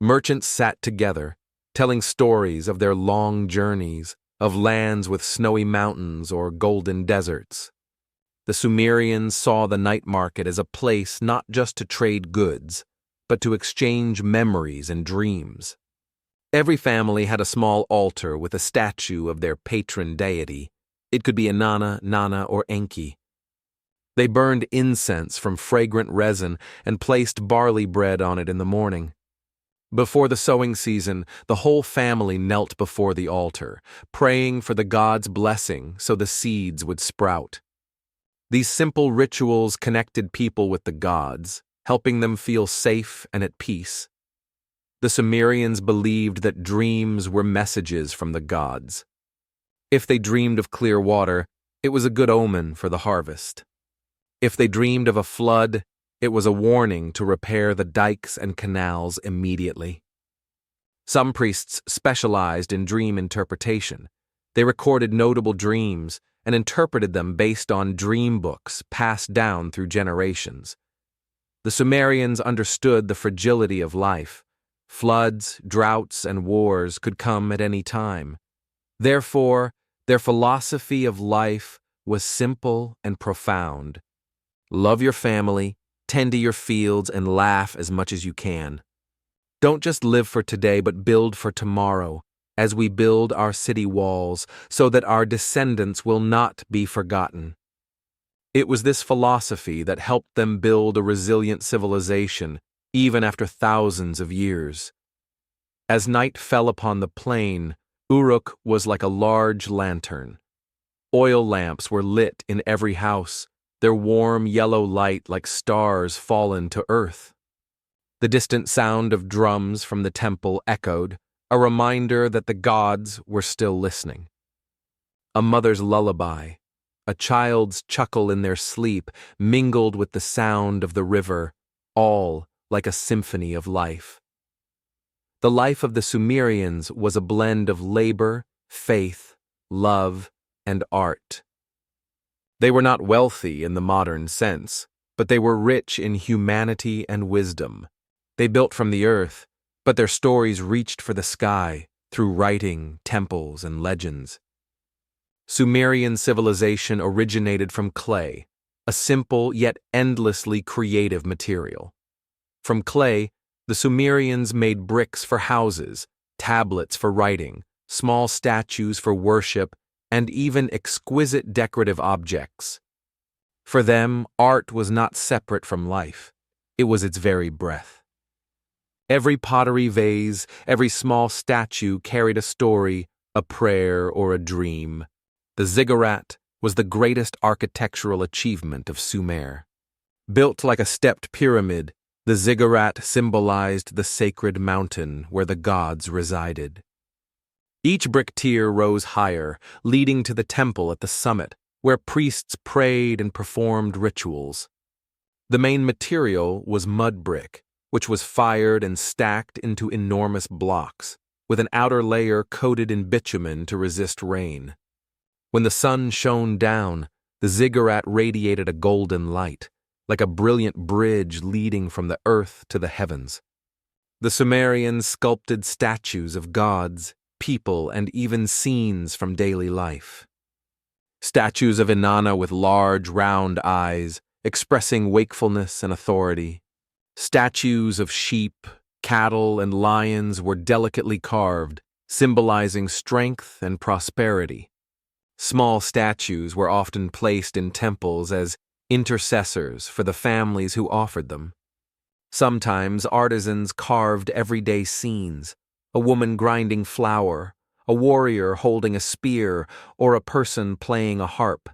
Speaker 1: Merchants sat together, telling stories of their long journeys, of lands with snowy mountains or golden deserts. The Sumerians saw the night market as a place not just to trade goods, but to exchange memories and dreams. Every family had a small altar with a statue of their patron deity. It could be Inanna, Nana, or Enki. They burned incense from fragrant resin and placed barley bread on it in the morning. Before the sowing season, the whole family knelt before the altar, praying for the gods' blessing so the seeds would sprout. These simple rituals connected people with the gods, helping them feel safe and at peace. The Sumerians believed that dreams were messages from the gods. If they dreamed of clear water, it was a good omen for the harvest. If they dreamed of a flood, it was a warning to repair the dikes and canals immediately. Some priests specialized in dream interpretation. They recorded notable dreams and interpreted them based on dream books passed down through generations. The Sumerians understood the fragility of life. Floods, droughts, and wars could come at any time. Therefore, their philosophy of life was simple and profound. Love your family, tend to your fields, and laugh as much as you can. Don't just live for today, but build for tomorrow, as we build our city walls, so that our descendants will not be forgotten. It was this philosophy that helped them build a resilient civilization, even after thousands of years. As night fell upon the plain, Uruk was like a large lantern. Oil lamps were lit in every house, their warm yellow light like stars fallen to earth. The distant sound of drums from the temple echoed, a reminder that the gods were still listening. A mother's lullaby, a child's chuckle in their sleep, mingled with the sound of the river, all like a symphony of life. The life of the Sumerians was a blend of labor, faith, love, and art. They were not wealthy in the modern sense, but they were rich in humanity and wisdom. They built from the earth, but their stories reached for the sky through writing, temples, and legends. Sumerian civilization originated from clay, a simple yet endlessly creative material. From clay, the Sumerians made bricks for houses, tablets for writing, small statues for worship, and even exquisite decorative objects. For them, art was not separate from life. It was its very breath. Every pottery vase, every small statue carried a story, a prayer, or a dream. The Ziggurat was the greatest architectural achievement of Sumer. Built like a stepped pyramid, the Ziggurat symbolized the sacred mountain where the gods resided. Each brick tier rose higher, leading to the temple at the summit, where priests prayed and performed rituals. The main material was mud brick, which was fired and stacked into enormous blocks, with an outer layer coated in bitumen to resist rain. When the sun shone down, the ziggurat radiated a golden light, like a brilliant bridge leading from the earth to the heavens. The Sumerians sculpted statues of gods, people, and even scenes from daily life. Statues of Inanna with large, round eyes, expressing wakefulness and authority. Statues of sheep, cattle, and lions were delicately carved, symbolizing strength and prosperity. Small statues were often placed in temples as intercessors for the families who offered them. Sometimes artisans carved everyday scenes, a woman grinding flour, a warrior holding a spear, or a person playing a harp.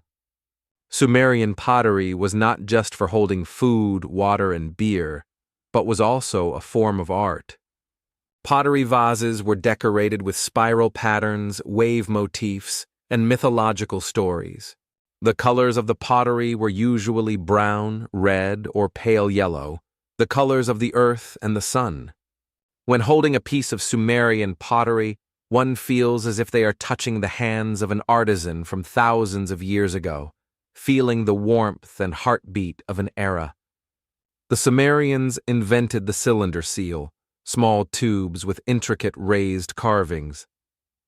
Speaker 1: Sumerian pottery was not just for holding food, water, and beer, but was also a form of art. Pottery vases were decorated with spiral patterns, wave motifs, and mythological stories. The colors of the pottery were usually brown, red, or pale yellow, the colors of the earth and the sun. When holding a piece of Sumerian pottery, one feels as if they are touching the hands of an artisan from thousands of years ago, feeling the warmth and heartbeat of an era. The Sumerians invented the cylinder seal, small tubes with intricate raised carvings.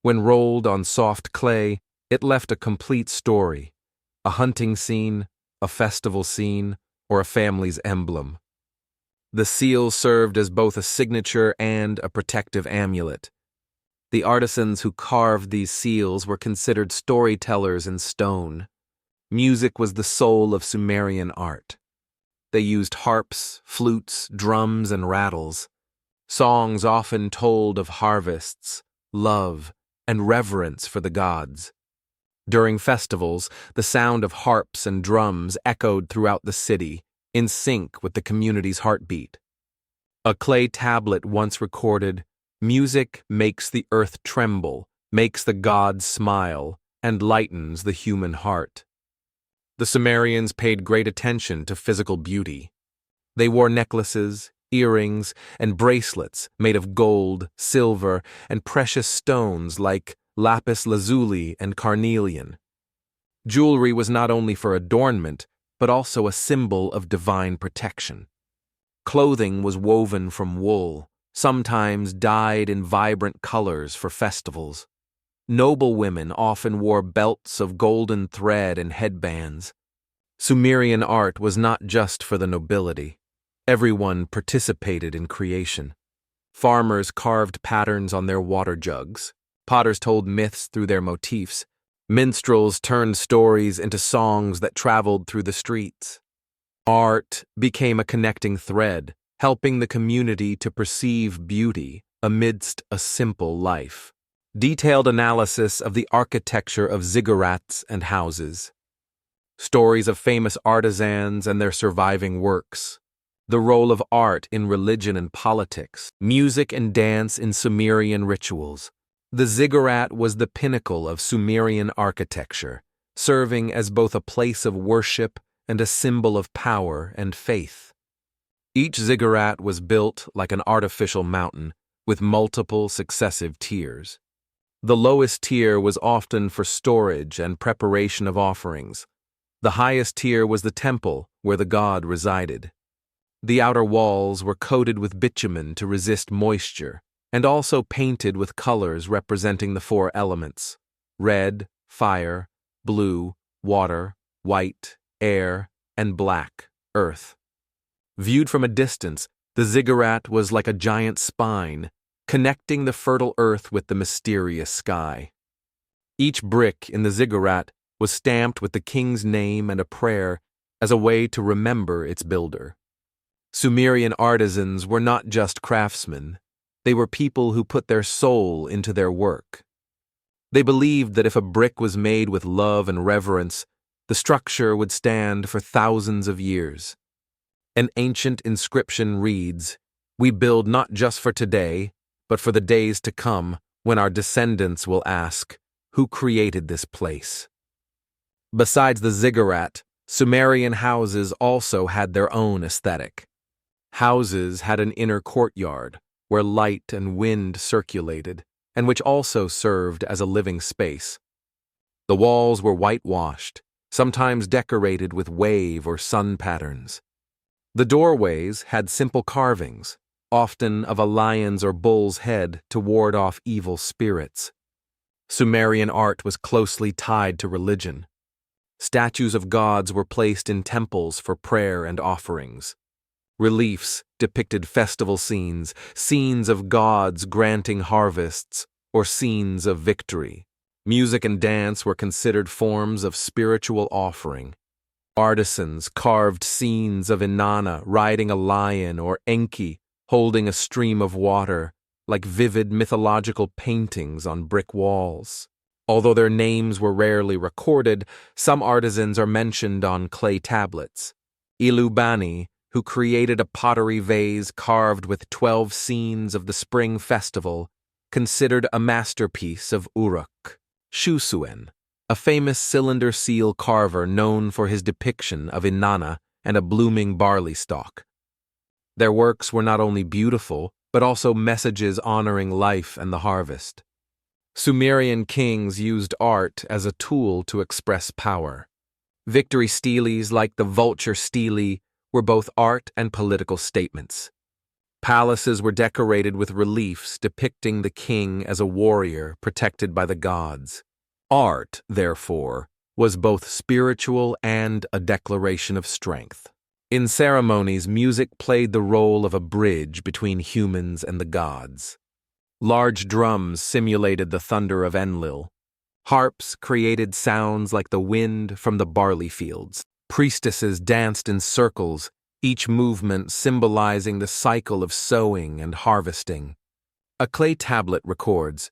Speaker 1: When rolled on soft clay, it left a complete story, a hunting scene, a festival scene, or a family's emblem. The seal served as both a signature and a protective amulet. The artisans who carved these seals were considered storytellers in stone. Music was the soul of Sumerian art. They used harps, flutes, drums, and rattles. Songs often told of harvests, love, and reverence for the gods. During festivals, the sound of harps and drums echoed throughout the city, in sync with the community's heartbeat. A clay tablet once recorded, "Music makes the earth tremble, makes the gods smile, and lightens the human heart." The Sumerians paid great attention to physical beauty. They wore necklaces, earrings, and bracelets made of gold, silver, and precious stones like lapis lazuli and carnelian. Jewelry was not only for adornment, but also a symbol of divine protection. Clothing was woven from wool, sometimes dyed in vibrant colors for festivals. Noble women often wore belts of golden thread and headbands. Sumerian art was not just for the nobility. Everyone participated in creation. Farmers carved patterns on their water jugs. Potters told myths through their motifs. Minstrels turned stories into songs that traveled through the streets. Art became a connecting thread, helping the community to perceive beauty amidst a simple life. Detailed analysis of the architecture of ziggurats and houses. Stories of famous artisans and their surviving works. The role of art in religion and politics. Music and dance in Sumerian rituals. The ziggurat was the pinnacle of Sumerian architecture, serving as both a place of worship and a symbol of power and faith. Each ziggurat was built like an artificial mountain, with multiple successive tiers. The lowest tier was often for storage and preparation of offerings. The highest tier was the temple, where the god resided. The outer walls were coated with bitumen to resist moisture, and also painted with colors representing the four elements: red, fire, blue, water, white, air, and black, earth. Viewed from a distance, the ziggurat was like a giant spine, connecting the fertile earth with the mysterious sky. Each brick in the ziggurat was stamped with the king's name and a prayer as a way to remember its builder. Sumerian artisans were not just craftsmen. They were people who put their soul into their work. They believed that if a brick was made with love and reverence, the structure would stand for thousands of years. An ancient inscription reads, "We build not just for today, but for the days to come, when our descendants will ask, who created this place? Besides the ziggurat, Sumerian houses also had their own aesthetic. Houses had an inner courtyard, where light and wind circulated, and which also served as a living space. The walls were whitewashed, sometimes decorated with wave or sun patterns. The doorways had simple carvings, often of a lion's or bull's head to ward off evil spirits. Sumerian art was closely tied to religion. Statues of gods were placed in temples for prayer and offerings. Reliefs depicted festival scenes, scenes of gods granting harvests, or scenes of victory. Music and dance were considered forms of spiritual offering. Artisans carved scenes of Inanna riding a lion or Enki holding a stream of water, like vivid mythological paintings on brick walls. Although their names were rarely recorded, some artisans are mentioned on clay tablets. Ilubani, who created a pottery vase carved with 12 scenes of the spring festival, considered a masterpiece of Uruk. Shusuen, a famous cylinder seal carver known for his depiction of Inanna and a blooming barley stalk. Their works were not only beautiful, but also messages honoring life and the harvest. Sumerian kings used art as a tool to express power. Victory steles like the vulture stele were both art and political statements. Palaces were decorated with reliefs depicting the king as a warrior protected by the gods. Art, therefore, was both spiritual and a declaration of strength. In ceremonies, music played the role of a bridge between humans and the gods. Large drums simulated the thunder of Enlil. Harps created sounds like the wind from the barley fields. Priestesses danced in circles, each movement symbolizing the cycle of sowing and harvesting. A clay tablet records,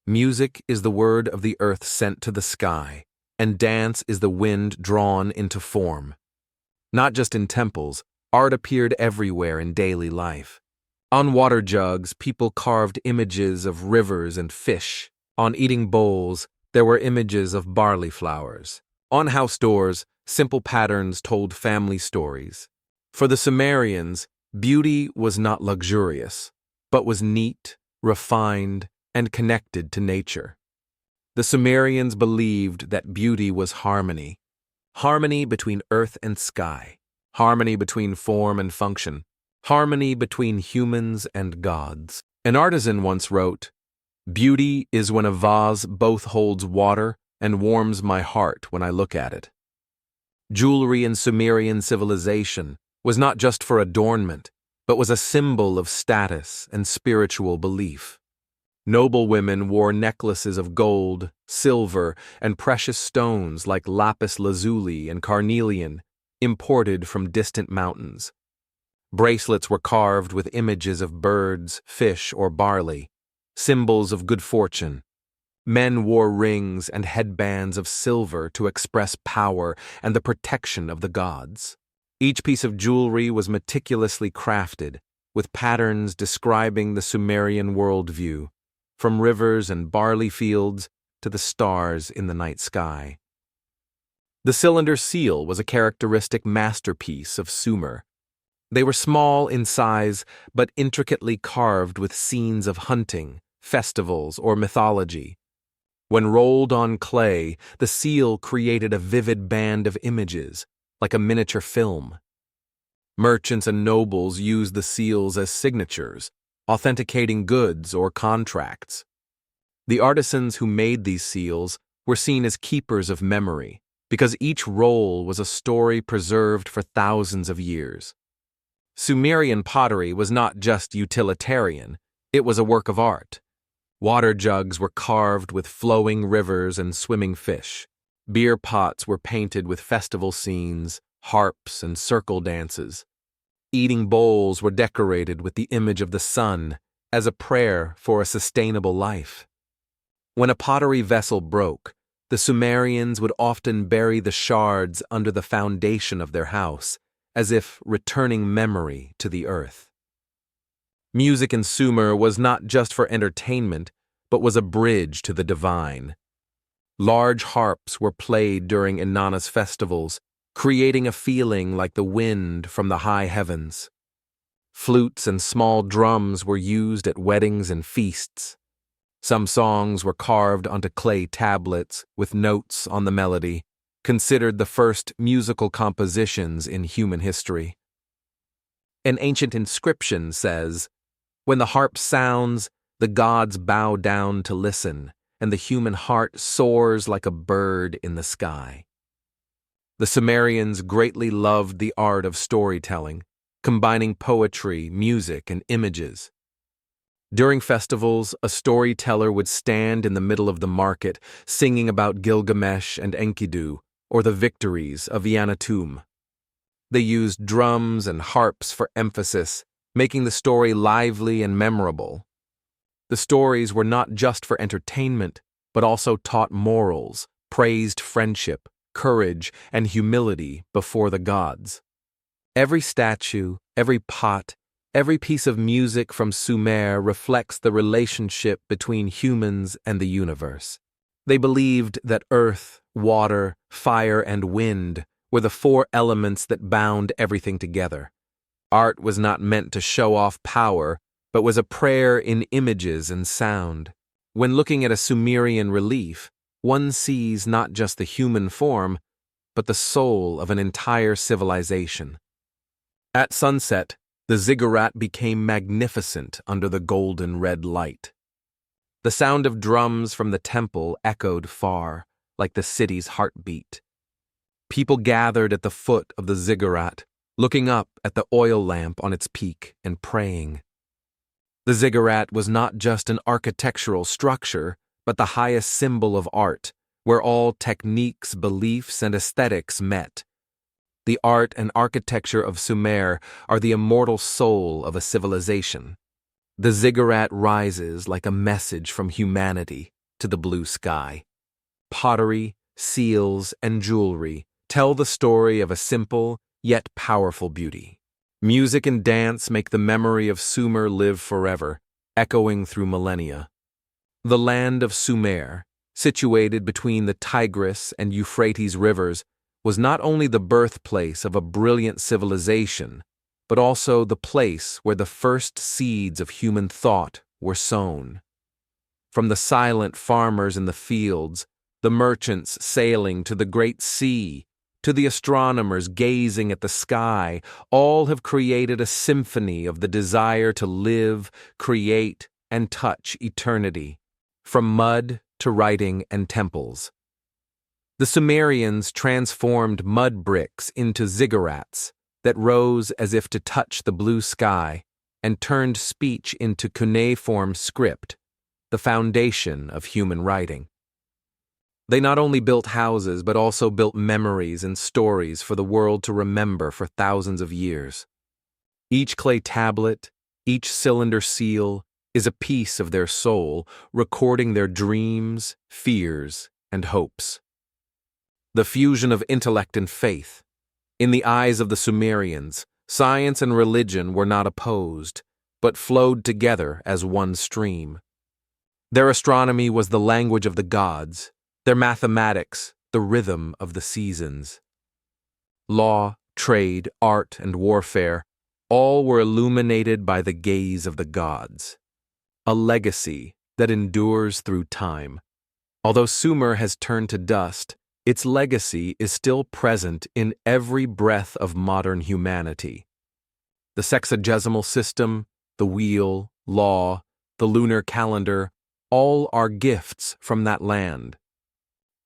Speaker 1: "Music is the word of the earth sent to the sky, and dance is the wind drawn into form." Not just in temples, art appeared everywhere in daily life. On water jugs, people carved images of rivers and fish. On eating bowls, there were images of barley flowers. On house doors, simple patterns told family stories. For the Sumerians, beauty was not luxurious, but was neat, refined, and connected to nature. The Sumerians believed that beauty was harmony. Harmony between earth and sky. Harmony between form and function. Harmony between humans and gods. An artisan once wrote, "Beauty is when a vase both holds water and warms my heart when I look at it." Jewelry in Sumerian civilization was not just for adornment, but was a symbol of status and spiritual belief. Noble women wore necklaces of gold, silver, and precious stones like lapis lazuli and carnelian, imported from distant mountains. Bracelets were carved with images of birds, fish, or barley, symbols of good fortune. Men wore rings and headbands of silver to express power and the protection of the gods. Each piece of jewelry was meticulously crafted, with patterns describing the Sumerian worldview, from rivers and barley fields to the stars in the night sky. The cylinder seal was a characteristic masterpiece of Sumer. They were small in size, but intricately carved with scenes of hunting, festivals, or mythology. When rolled on clay, the seal created a vivid band of images, like a miniature film. Merchants and nobles used the seals as signatures, authenticating goods or contracts. The artisans who made these seals were seen as keepers of memory, because each roll was a story preserved for thousands of years. Sumerian pottery was not just utilitarian, it was a work of art. Water jugs were carved with flowing rivers and swimming fish. Beer pots were painted with festival scenes, harps, and circle dances. Eating bowls were decorated with the image of the sun as a prayer for a sustainable life. When a pottery vessel broke, the Sumerians would often bury the shards under the foundation of their house, as if returning memory to the earth. Music in Sumer was not just for entertainment, but was a bridge to the divine. Large harps were played during Inanna's festivals, creating a feeling like the wind from the high heavens. Flutes and small drums were used at weddings and feasts. Some songs were carved onto clay tablets with notes on the melody, considered the first musical compositions in human history. An ancient inscription says, "When the harp sounds, the gods bow down to listen, and the human heart soars like a bird in the sky." The Sumerians greatly loved the art of storytelling, combining poetry, music, and images. During festivals, a storyteller would stand in the middle of the market, singing about Gilgamesh and Enkidu, or the victories of Eannatum. They used drums and harps for emphasis, making the story lively and memorable. The stories were not just for entertainment, but also taught morals, praised friendship, courage, and humility before the gods. Every statue, every pot, every piece of music from Sumer reflects the relationship between humans and the universe. They believed that earth, water, fire, and wind were the four elements that bound everything together. Art was not meant to show off power, but was a prayer in images and sound. When looking at a Sumerian relief, one sees not just the human form, but the soul of an entire civilization. At sunset, the Ziggurat became magnificent under the golden red light. The sound of drums from the temple echoed far, like the city's heartbeat. People gathered at the foot of the Ziggurat, looking up at the oil lamp on its peak and praying. The Ziggurat was not just an architectural structure, but the highest symbol of art, where all techniques, beliefs, and aesthetics met. The art and architecture of Sumer are the immortal soul of a civilization. The Ziggurat rises like a message from humanity to the blue sky. Pottery, seals, and jewelry tell the story of a simple yet powerful beauty. Music and dance make the memory of Sumer live forever, echoing through millennia. The land of Sumer, situated between the Tigris and Euphrates rivers, was not only the birthplace of a brilliant civilization, but also the place where the first seeds of human thought were sown. From the silent farmers in the fields, the merchants sailing to the great sea, to the astronomers gazing at the sky, all have created a symphony of the desire to live, create, and touch eternity, from mud to writing and temples. The Sumerians transformed mud bricks into ziggurats that rose as if to touch the blue sky and turned speech into cuneiform script, the foundation of human writing. They not only built houses, but also built memories and stories for the world to remember for thousands of years. Each clay tablet, each cylinder seal, is a piece of their soul, recording their dreams, fears, and hopes. The fusion of intellect and faith. In the eyes of the Sumerians, science and religion were not opposed, but flowed together as one stream. Their astronomy was the language of the gods, their mathematics, the rhythm of the seasons. Law, trade, art, and warfare, all were illuminated by the gaze of the gods. A legacy that endures through time. Although Sumer has turned to dust, its legacy is still present in every breath of modern humanity. The sexagesimal system, the wheel, law, the lunar calendar, all are gifts from that land.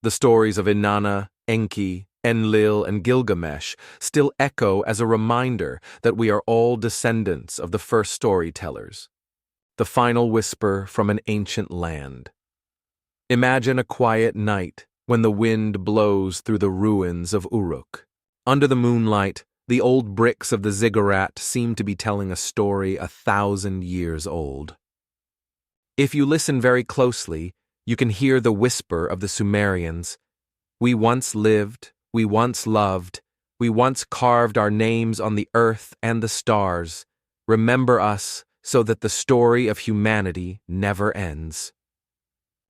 Speaker 1: The stories of Inanna, Enki, Enlil, and Gilgamesh still echo as a reminder that we are all descendants of the first storytellers. The final whisper from an ancient land. Imagine a quiet night when the wind blows through the ruins of Uruk. Under the moonlight, the old bricks of the Ziggurat seem to be telling a story 1,000 years old. If you listen very closely, you can hear the whisper of the Sumerians. We once lived, we once loved, we once carved our names on the earth and the stars. Remember us so that the story of humanity never ends.